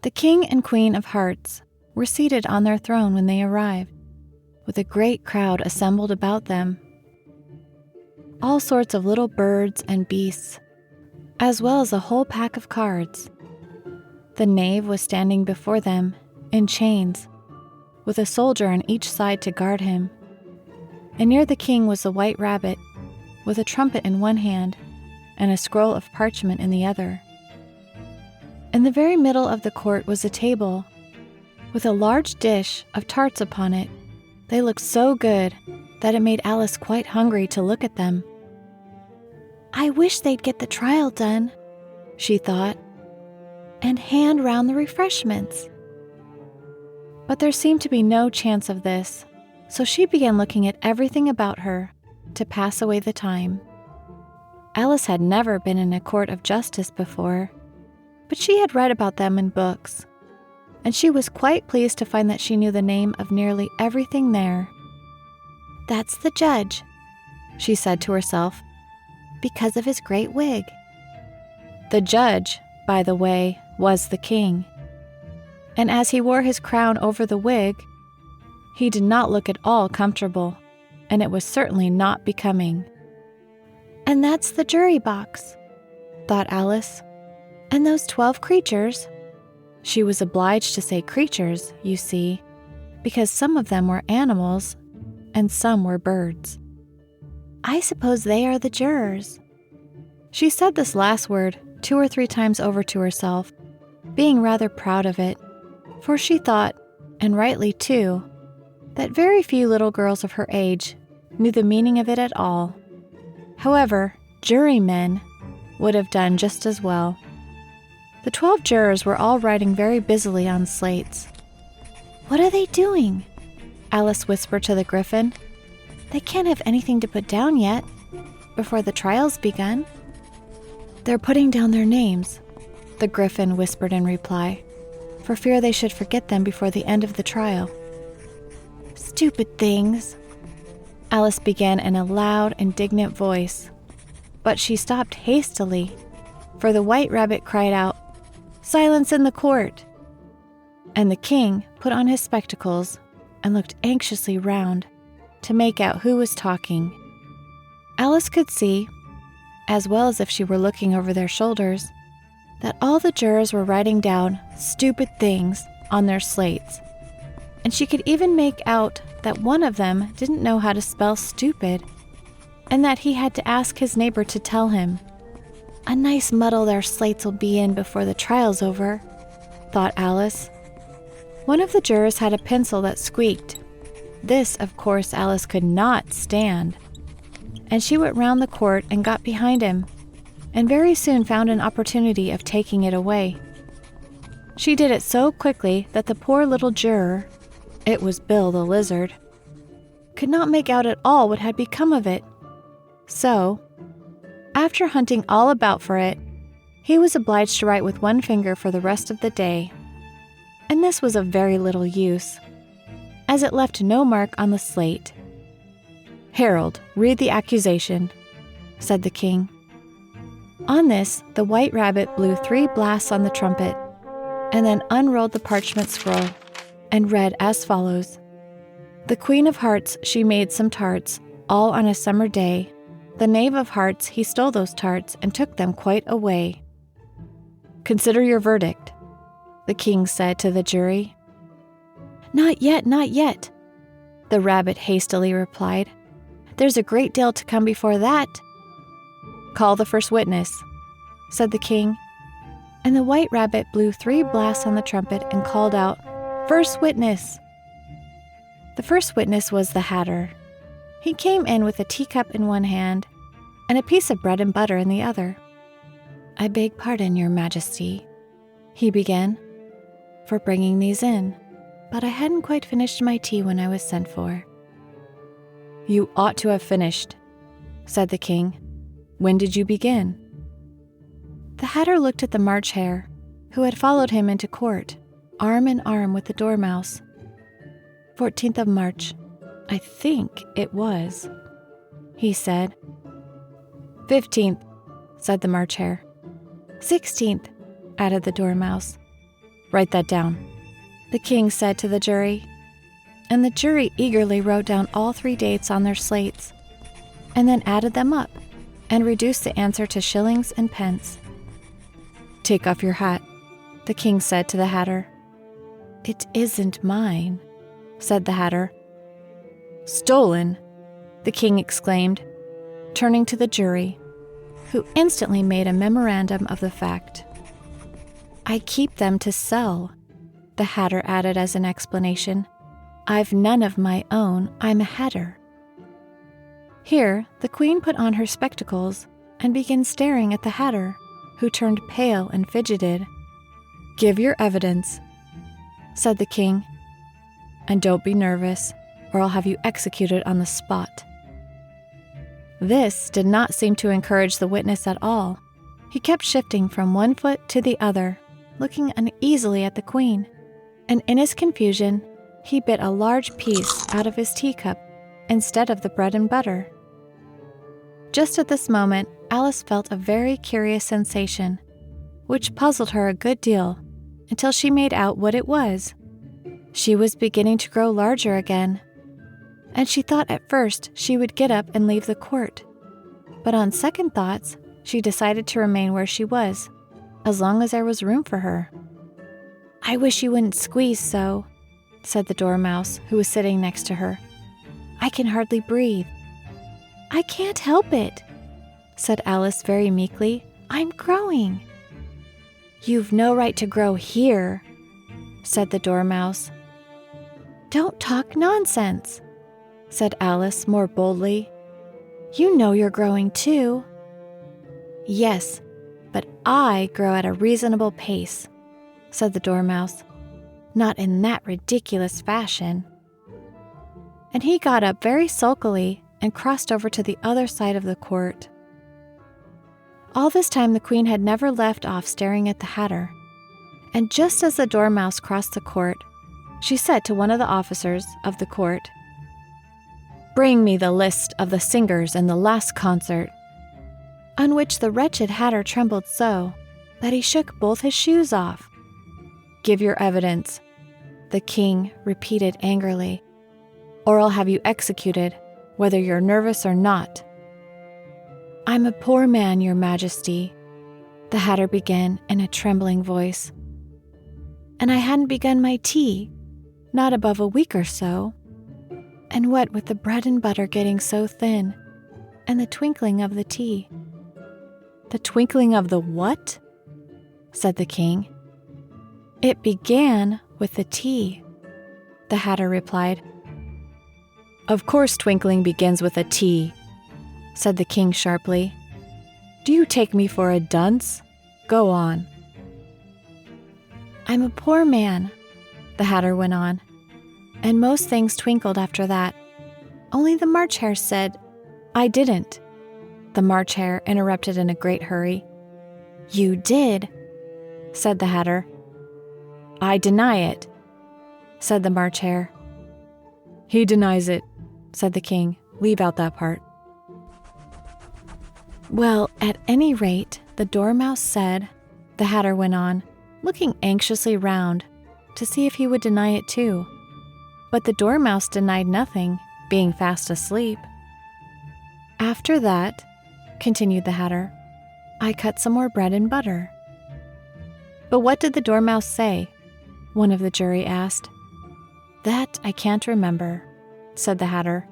The King and Queen of Hearts were seated on their throne when they arrived, with a great crowd assembled about them. All sorts of little birds and beasts, as well as a whole pack of cards. The knave was standing before them, in chains, with a soldier on each side to guard him. And near the king was the white rabbit, with a trumpet in one hand and a scroll of parchment in the other. In the very middle of the court was a table, with a large dish of tarts upon it. They looked so good that it made Alice quite hungry to look at them. "I wish they'd get the trial done," she thought, "and hand round the refreshments." But there seemed to be no chance of this, so she began looking at everything about her to pass away the time. Alice had never been in a court of justice before, but she had read about them in books, and she was quite pleased to find that she knew the name of nearly everything there. "That's the judge," she said to herself, "because of his great wig." The judge, by the way, was the king, and as he wore his crown over the wig, he did not look at all comfortable, and it was certainly not becoming. "And that's the jury box," thought Alice. "And those 12 creatures," she was obliged to say creatures, you see, because some of them were animals and some were birds. "I suppose they are the jurors." She said this last word 2 or 3 times over to herself, being rather proud of it, for she thought, and rightly too, that very few little girls of her age knew the meaning of it at all. However, jurymen would have done just as well. The 12 jurors were all writing very busily on slates. "What are they doing?" Alice whispered to the Griffin. "They can't have anything to put down yet, before the trial's begun." "They're putting down their names," the Griffin whispered in reply, for fear they should forget them before the end of the trial. "Stupid things," Alice began in a loud, indignant voice, but she stopped hastily, for the white rabbit cried out, "Silence in the court!" And the king put on his spectacles and looked anxiously round to make out who was talking. Alice could see, as well as if she were looking over their shoulders, that all the jurors were writing down stupid things on their slates, and she could even make out that one of them didn't know how to spell stupid, and that he had to ask his neighbor to tell him. "A nice muddle their slates will be in before the trial's over," thought Alice. One of the jurors had a pencil that squeaked. This, of course, Alice could not stand, and she went round the court and got behind him, and very soon found an opportunity of taking it away. She did it so quickly that the poor little juror, it was Bill the lizard, could not make out at all what had become of it. So, after hunting all about for it, he was obliged to write with one finger for the rest of the day. And this was of very little use, as it left no mark on the slate. "Harold, read the accusation," said the king. On this, the white rabbit blew 3 blasts on the trumpet, and then unrolled the parchment scroll, and read as follows. "The Queen of Hearts, she made some tarts, all on a summer day. The Knave of Hearts, he stole those tarts, and took them quite away." "Consider your verdict," the king said to the jury. "Not yet, not yet," the rabbit hastily replied. "There's a great deal to come before that." "Call the first witness," said the king, and the white rabbit blew 3 blasts on the trumpet and called out, "First witness." The first witness was the Hatter. He came in with a teacup in one hand and a piece of bread and butter in the other. "I beg pardon, Your Majesty," he began, "for bringing these in, but I hadn't quite finished my tea when I was sent for." "You ought to have finished," said the king. "When did you begin?" The Hatter looked at the March Hare, who had followed him into court, arm in arm with the Dormouse. 14th of March, I think it was, he said. 15th, said the March Hare. 16th, added the Dormouse. "Write that down," the king said to the jury. And the jury eagerly wrote down all 3 dates on their slates, and then added them up and reduced the answer to shillings and pence. "Take off your hat," the king said to the Hatter. "It isn't mine," said the Hatter. "Stolen!" the king exclaimed, turning to the jury, who instantly made a memorandum of the fact. "I keep them to sell," the Hatter added as an explanation. "I've none of my own, I'm a Hatter." Here, the queen put on her spectacles and began staring at the Hatter, who turned pale and fidgeted. "Give your evidence," said the king, "and don't be nervous, or I'll have you executed on the spot." This did not seem to encourage the witness at all. He kept shifting from one foot to the other, looking uneasily at the queen, and in his confusion, he bit a large piece out of his teacup instead of the bread and butter. Just at this moment, Alice felt a very curious sensation, which puzzled her a good deal until she made out what it was. She was beginning to grow larger again, and she thought at first she would get up and leave the court. But on second thoughts, she decided to remain where she was, as long as there was room for her. "I wish you wouldn't squeeze so," said the Dormouse, who was sitting next to her. "I can hardly breathe." "I can't help it," said Alice very meekly. "I'm growing." "You've no right to grow here," said the Dormouse. "Don't talk nonsense," said Alice more boldly. "You know you're growing too." "Yes, but I grow at a reasonable pace," said the Dormouse. "Not in that ridiculous fashion." And he got up very sulkily and crossed over to the other side of the court. All this time the queen had never left off staring at the Hatter, and just as the Dormouse crossed the court, she said to one of the officers of the court, "Bring me the list of the singers in the last concert," on which the wretched Hatter trembled so that he shook both his shoes off. "Give your evidence," the king repeated angrily, "or I'll have you executed, whether you're nervous or not." "I'm a poor man, Your Majesty," the Hatter began in a trembling voice. "And I hadn't begun my tea, not above a week or so. And what with the bread and butter getting so thin, and the twinkling of the tea." "The twinkling of the what?" said the king. "It began with the tea," the Hatter replied. "Of course twinkling begins with a T," said the king sharply. "Do you take me for a dunce? Go on." "I'm a poor man," the Hatter went on, "and most things twinkled after that. Only the March Hare said—" "I didn't," the March Hare interrupted in a great hurry. "You did," said the Hatter. "I deny it," said the March Hare. "He denies it," said the king. "Leave out that part." "Well, at any rate, the Dormouse said," the Hatter went on, looking anxiously round to see if he would deny it too. But the Dormouse denied nothing, being fast asleep. "After that," continued the Hatter, "I cut some more bread and butter." "But what did the Dormouse say?" one of the jury asked. "That I can't remember," said the Hatter.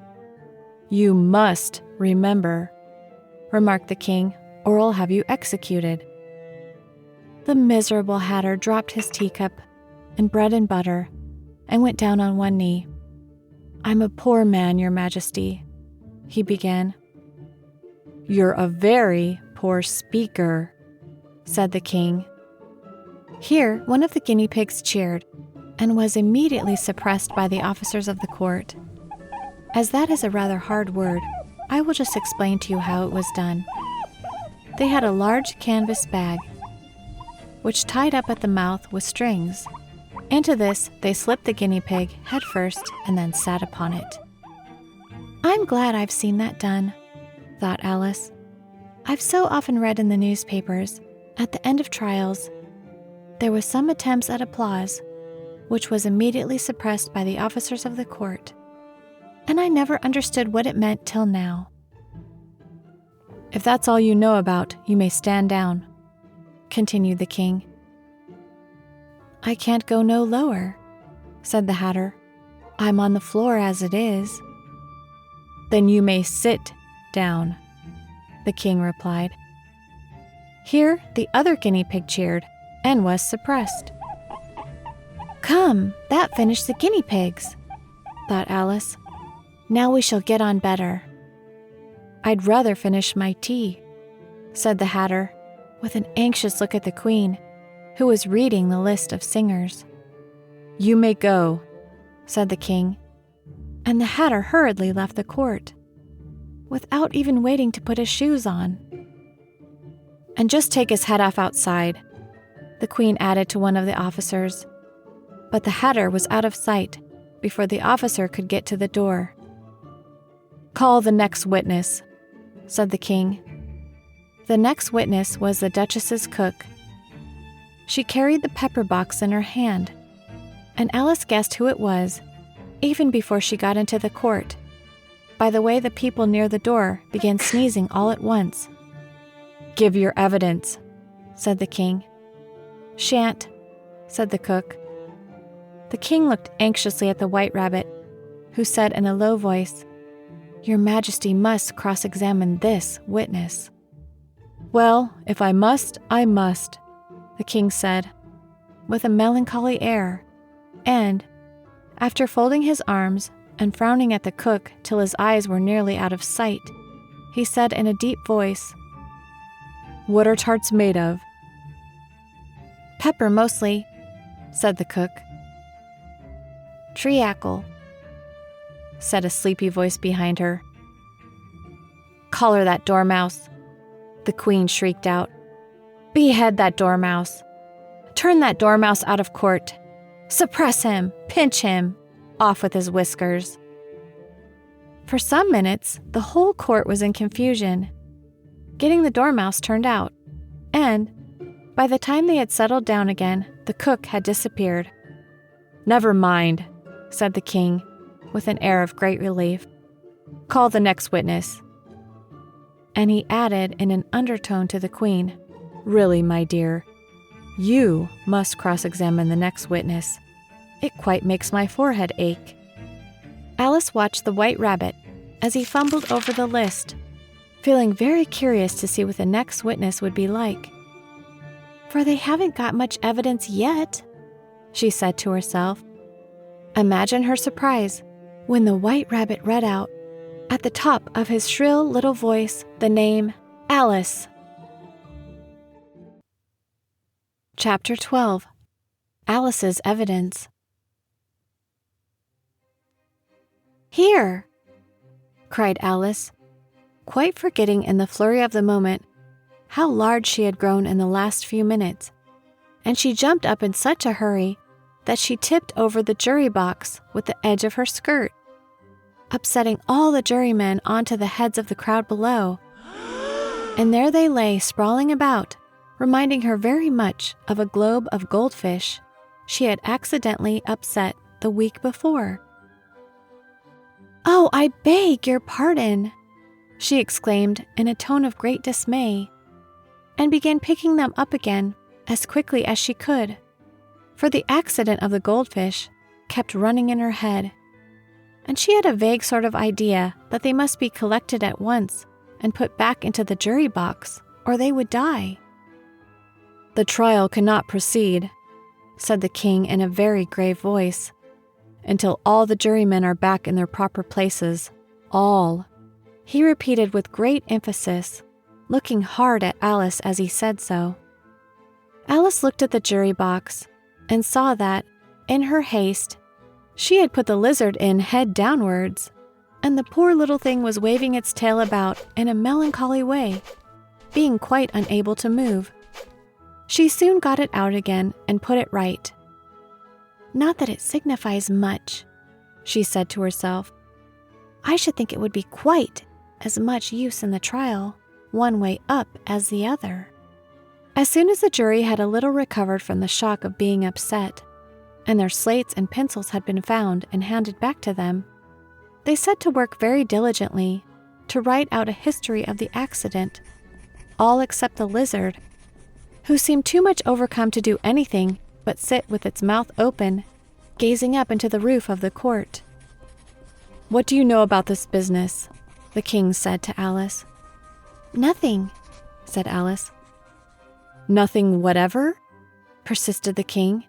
"You must remember," remarked the king, "or I'll have you executed." The miserable Hatter dropped his teacup and bread and butter and went down on one knee. "I'm a poor man, Your Majesty," he began. "You're a very poor speaker," said the king. Here, one of the guinea pigs cheered and was immediately suppressed by the officers of the court. As that is a rather hard word, I will just explain to you how it was done. They had a large canvas bag, which tied up at the mouth with strings. Into this, they slipped the guinea pig head first and then sat upon it. "I'm glad I've seen that done," thought Alice. "I've so often read in the newspapers, at the end of trials, there was some attempts at applause, which was immediately suppressed by the officers of the court, and I never understood what it meant till now." "If that's all you know about, you may stand down," continued the king. "I can't go no lower," said the Hatter. "I'm on the floor as it is." "Then you may sit down," the king replied. Here the other guinea pig cheered and was suppressed. "Come, that finished the guinea pigs," thought Alice. "Now we shall get on better." "I'd rather finish my tea," said the Hatter, with an anxious look at the queen, who was reading the list of singers. "You may go," said the king, and the Hatter hurriedly left the court, without even waiting to put his shoes on. "And just take his head off outside," the queen added to one of the officers. But the Hatter was out of sight before the officer could get to the door. "Call the next witness," said the king. The next witness was the Duchess's cook. She carried the pepper box in her hand, and Alice guessed who it was, even before she got into the court, by the way the people near the door began sneezing all at once. "Give your evidence," said the king. "Shan't," said the cook. The king looked anxiously at the White Rabbit, who said in a low voice, "Your Majesty must cross-examine this witness." "Well, if I must, I must," the king said, with a melancholy air, and, after folding his arms and frowning at the cook till his eyes were nearly out of sight, he said in a deep voice, "What are tarts made of?" "Pepper mostly," said the cook. "Treacle," said a sleepy voice behind her. "Collar that dormouse," the queen shrieked out. "Behead that dormouse. Turn that dormouse out of court. Suppress him, pinch him, off with his whiskers." For some minutes, the whole court was in confusion, getting the dormouse turned out, and by the time they had settled down again, the cook had disappeared. "Never mind," said the king, with an air of great relief. "Call the next witness." And he added in an undertone to the queen, "Really, my dear, you must cross-examine the next witness. It quite makes my forehead ache." Alice watched the White Rabbit as he fumbled over the list, feeling very curious to see what the next witness would be like. "For they haven't got much evidence yet," she said to herself. Imagine her surprise when the White Rabbit read out, at the top of his shrill little voice, the name Alice. Chapter 12. Alice's Evidence. "Here!" cried Alice, quite forgetting in the flurry of the moment how large she had grown in the last few minutes, and she jumped up in such a hurry that she tipped over the jury box with the edge of her skirt, upsetting all the jurymen onto the heads of the crowd below. And there they lay sprawling about, reminding her very much of a globe of goldfish she had accidentally upset the week before. "Oh, I beg your pardon," she exclaimed in a tone of great dismay, and began picking them up again as quickly as she could, for the accident of the goldfish kept running in her head, and she had a vague sort of idea that they must be collected at once and put back into the jury box, or they would die. "The trial cannot proceed," said the king in a very grave voice, until all the jurymen are back in their proper places. All," he repeated with great emphasis, looking hard at Alice as he said so. Alice looked at the jury box and saw that, in her haste, she had put the lizard in head downwards, and the poor little thing was waving its tail about in a melancholy way, being quite unable to move. She soon got it out again and put it right. "Not that it signifies much," she said to herself. "I should think it would be quite as much use in the trial, one way up as the other." As soon as the jury had a little recovered from the shock of being upset, and their slates and pencils had been found and handed back to them, they set to work very diligently to write out a history of the accident, all except the lizard, who seemed too much overcome to do anything but sit with its mouth open, gazing up into the roof of the court. "What do you know about this business?" the king said to Alice. "Nothing," said Alice. "Nothing whatever?" persisted the king.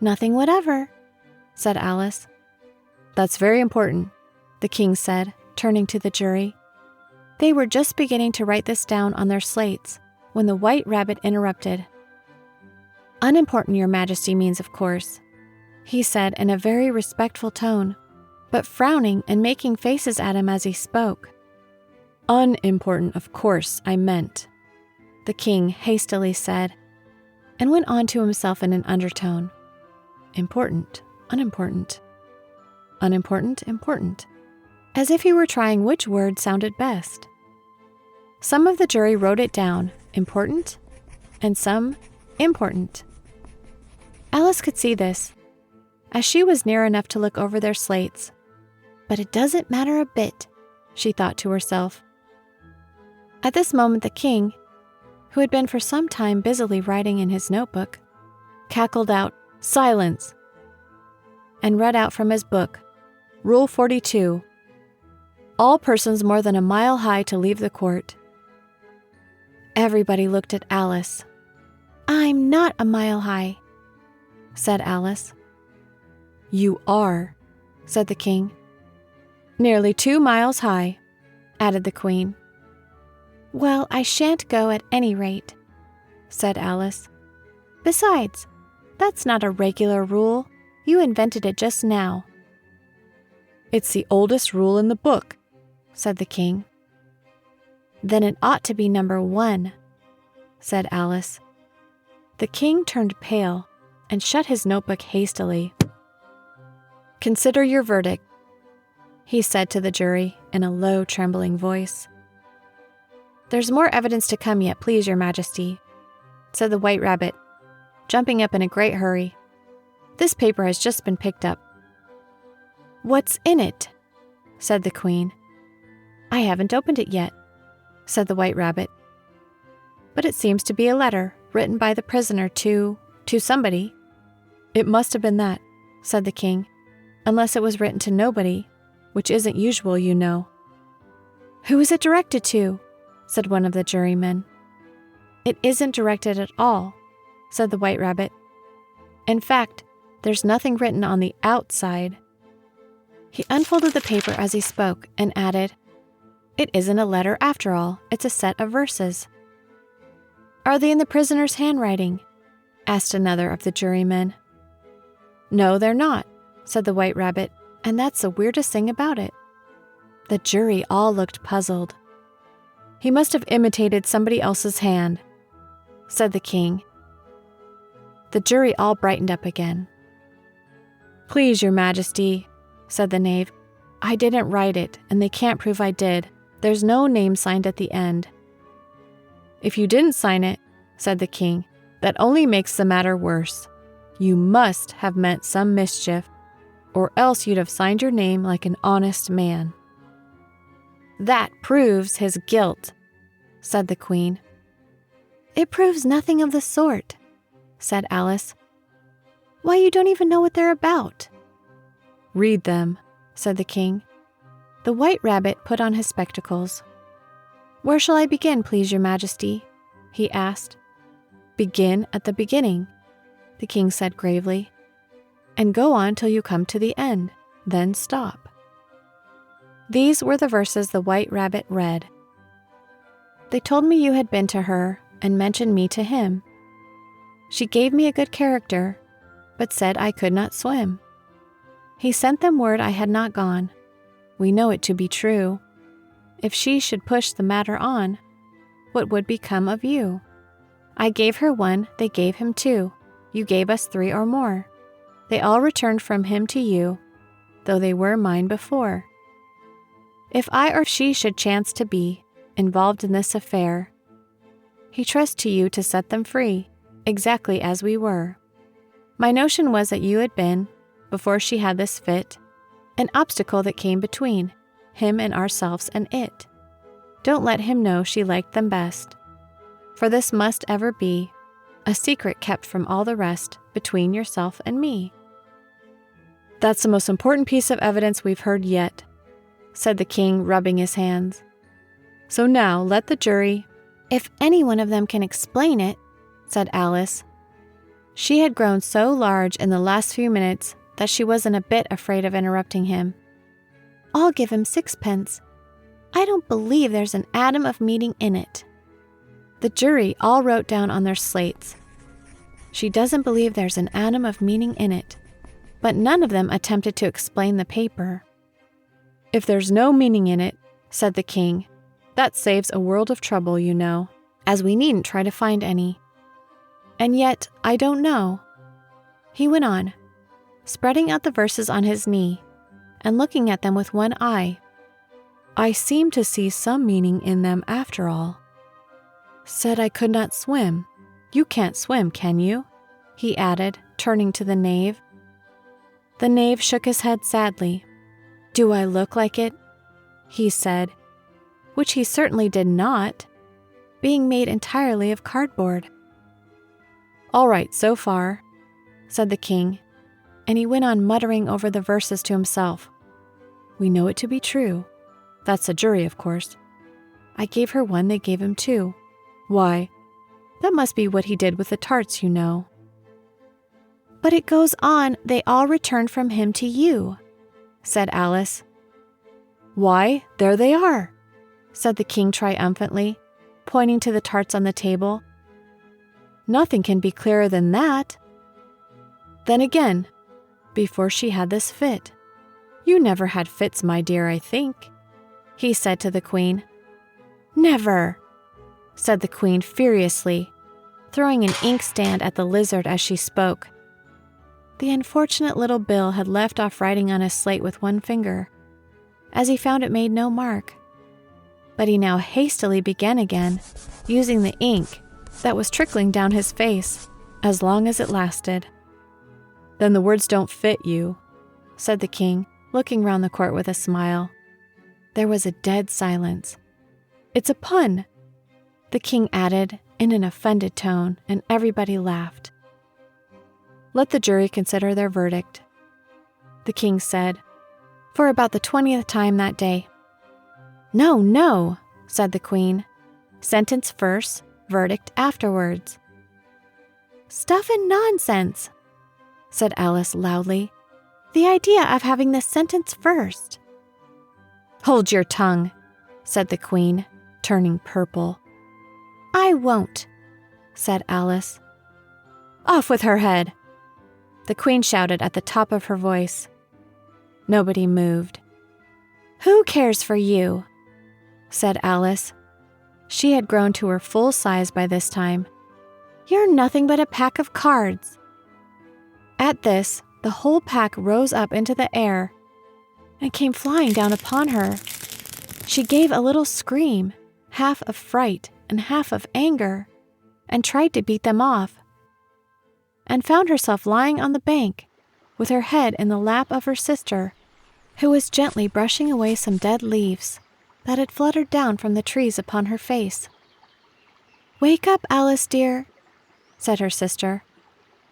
"Nothing whatever," said Alice. "That's very important," the king said, turning to the jury. They were just beginning to write this down on their slates when the White Rabbit interrupted. "Unimportant, Your Majesty, means, of course," he said in a very respectful tone, but frowning and making faces at him as he spoke. "Unimportant, of course, I meant," the king hastily said, and went on to himself in an undertone. "Important, unimportant. Unimportant, important," as if he were trying which word sounded best. Some of the jury wrote it down, important, and some, important. Alice could see this, as she was near enough to look over their slates. "But it doesn't matter a bit," she thought to herself. At this moment the king, who had been for some time busily writing in his notebook, cackled out, "Silence!" and read out from his book, Rule 42, "All persons more than a mile high to leave the court." Everybody looked at Alice. "I'm not a mile high," said Alice. "You are," said the king. "Nearly 2 miles high," added the queen. "Well, I shan't go at any rate," said Alice. "Besides, that's not a regular rule. You invented it just now." "It's the oldest rule in the book," said the king. "Then it ought to be number 1, said Alice. The king turned pale and shut his notebook hastily. "Consider your verdict," he said to the jury in a low, trembling voice. "There's more evidence to come yet, please, Your Majesty," said the White Rabbit, jumping up in a great hurry. "This paper has just been picked up." "What's in it?" said the Queen. "I haven't opened it yet," said the White Rabbit. "But it seems to be a letter written by the prisoner to somebody." "It must have been that," said the king, "unless it was written to nobody, which isn't usual, you know." "Who is it directed to?" said one of the jurymen. "It isn't directed at all," said the White Rabbit. "In fact, there's nothing written on the outside." He unfolded the paper as he spoke and added, "It isn't a letter after all, it's a set of verses." "Are they in the prisoner's handwriting?" asked another of the jurymen. "No, they're not," said the White Rabbit, "and that's the weirdest thing about it." The jury all looked puzzled. "He must have imitated somebody else's hand," said the king. The jury all brightened up again. "Please, Your Majesty," said the knave, "I didn't write it, and they can't prove I did. There's no name signed at the end." "If you didn't sign it," said the king, "that only makes the matter worse. You must have meant some mischief, or else you'd have signed your name like an honest man." "That proves his guilt," said the Queen. "It proves nothing of the sort," said Alice. "Why, you don't even know what they're about." "Read them," said the king. The White Rabbit put on his spectacles. "Where shall I begin, please, Your Majesty?" he asked. "Begin at the beginning," the king said gravely. and go on till you come to the end, then stop." These were the verses the White Rabbit read. "They told me you had been to her and mentioned me to him. She gave me a good character, but said I could not swim. He sent them word I had not gone. We know it to be true. If she should push the matter on, what would become of you? I gave her one, they gave him two. You gave us three or more. They all returned from him to you, though they were mine before. If I or she should chance to be involved in this affair, he trusts to you to set them free, exactly as we were. My notion was that you had been, before she had this fit, an obstacle that came between him and ourselves and it. Don't let him know she liked them best, for this must ever be a secret kept from all the rest between yourself and me." "That's the most important piece of evidence we've heard yet," said the king, rubbing his hands. "So now let the jury—" "If any one of them can explain it," said Alice. She had grown so large in the last few minutes that she wasn't a bit afraid of interrupting him. "I'll give him 6 pence. I don't believe there's an atom of meaning in it." The jury all wrote down on their slates, "She doesn't believe there's an atom of meaning in it," but none of them attempted to explain the paper. "If there's no meaning in it," said the king, "that saves a world of trouble, you know, as we needn't try to find any. And yet, I don't know," he went on, spreading out the verses on his knee and looking at them with one eye. "I seem to see some meaning in them after all. Said I could not swim. You can't swim, can you?" he added, turning to the knave. The knave shook his head sadly. "Do I look like it?" he said, which he certainly did not, being made entirely of cardboard. "All right, so far," said the king, and he went on muttering over the verses to himself. "We know it to be true. That's the jury, of course. I gave her one, they gave him two. Why, that must be what he did with the tarts, you know." "But it goes on, they all returned from him to you," said Alice. "Why, there they are," said the king triumphantly, pointing to the tarts on the table. "Nothing can be clearer than that. Then again, before she had this fit. You never had fits, my dear, I think," he said to the queen. "Never," said the queen furiously, throwing an inkstand at the lizard as she spoke. The unfortunate little Bill had left off writing on his slate with one finger, as he found it made no mark. But he now hastily began again, using the ink that was trickling down his face, as long as it lasted. "Then the words don't fit you," said the king, looking round the court with a smile. There was a dead silence. "It's a pun," the king added in an offended tone, and everybody laughed. "Let the jury consider their verdict," the king said, for about the 20th time that day. "No, no," said the queen. "Sentence first, verdict afterwards." "Stuff and nonsense," said Alice loudly. "The idea of having the sentence first." "Hold your tongue," said the queen, turning purple. "I won't," said Alice. "Off with her head," the queen shouted at the top of her voice. Nobody moved. "Who cares for you?" said Alice. She had grown to her full size by this time. "You're nothing but a pack of cards." At this, the whole pack rose up into the air and came flying down upon her. She gave a little scream, half of fright and half of anger, and tried to beat them off, and found herself lying on the bank with her head in the lap of her sister, who was gently brushing away some dead leaves that had fluttered down from the trees upon her face. "Wake up, Alice dear," said her sister.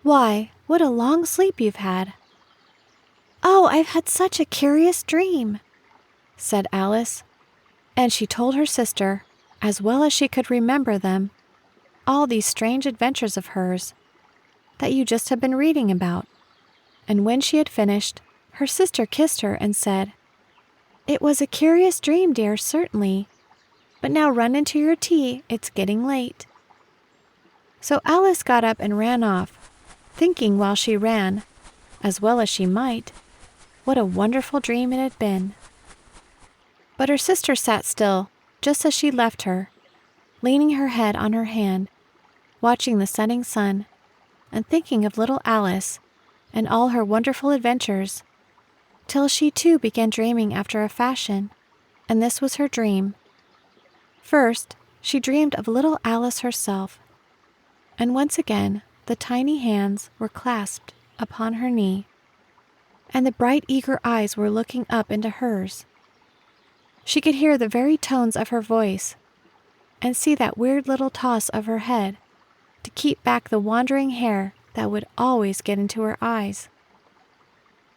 "Why, what a long sleep you've had." "Oh, I've had such a curious dream," said Alice, and she told her sister, as well as she could remember them, all these strange adventures of hers that you just have been reading about. And when she had finished, her sister kissed her and said, "It was a curious dream, dear, certainly. But now run into your tea, it's getting late." So Alice got up and ran off, thinking while she ran, as well as she might, what a wonderful dream it had been. But her sister sat still, just as she left her, leaning her head on her hand, watching the setting sun, and thinking of little Alice and all her wonderful adventures, till she too began dreaming after a fashion, and this was her dream. First, she dreamed of little Alice herself, and once again the tiny hands were clasped upon her knee, and the bright eager eyes were looking up into hers. She could hear the very tones of her voice, and see that weird little toss of her head to keep back the wandering hair that would always get into her eyes.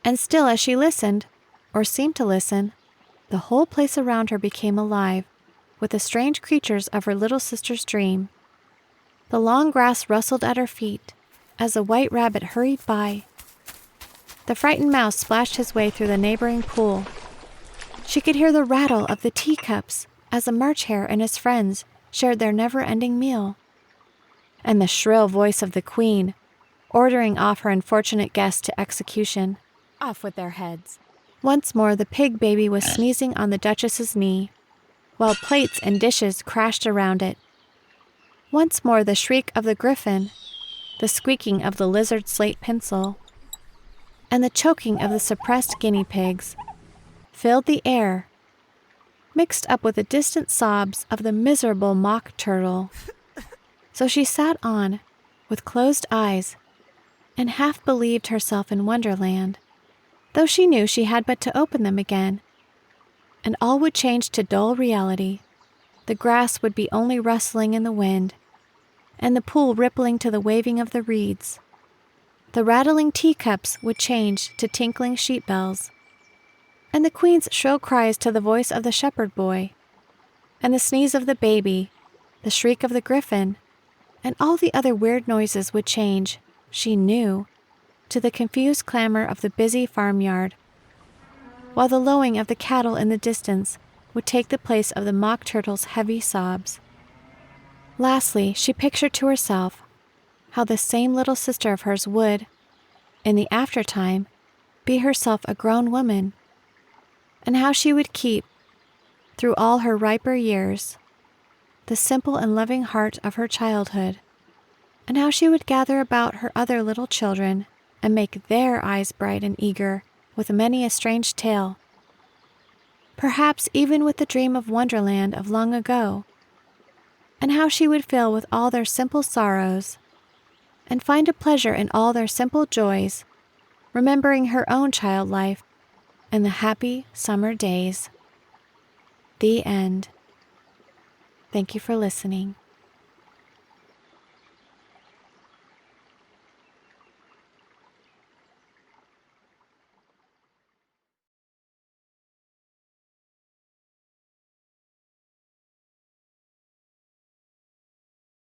And still as she listened, or seemed to listen, the whole place around her became alive with the strange creatures of her little sister's dream. The long grass rustled at her feet as a white rabbit hurried by. The frightened mouse splashed his way through the neighboring pool. She could hear the rattle of the teacups as a March hare and his friends shared their never-ending meal, and the shrill voice of the queen ordering off her unfortunate guests to execution. Off with their heads. Once more the pig baby was sneezing on the Duchess's knee, while plates and dishes crashed around it. Once more the shriek of the griffin, the squeaking of the lizard slate pencil, and the choking of the suppressed guinea pigs filled the air, mixed up with the distant sobs of the miserable mock turtle. So she sat on, with closed eyes, and half believed herself in Wonderland, though she knew she had but to open them again, and all would change to dull reality. The grass would be only rustling in the wind, and the pool rippling to the waving of the reeds. The rattling teacups would change to tinkling sheep bells, and the queen's shrill cries to the voice of the shepherd boy, and the sneeze of the baby, the shriek of the griffin, and all the other weird noises would change, she knew, to the confused clamor of the busy farmyard, while the lowing of the cattle in the distance would take the place of the mock turtle's heavy sobs. Lastly, she pictured to herself how this same little sister of hers would, in the aftertime, be herself a grown woman, and how she would keep, through all her riper years, the simple and loving heart of her childhood, and how she would gather about her other little children and make their eyes bright and eager with many a strange tale, perhaps even with the dream of Wonderland of long ago, and how she would fill with all their simple sorrows, and find a pleasure in all their simple joys, remembering her own child life and the happy summer days. The end. Thank you for listening.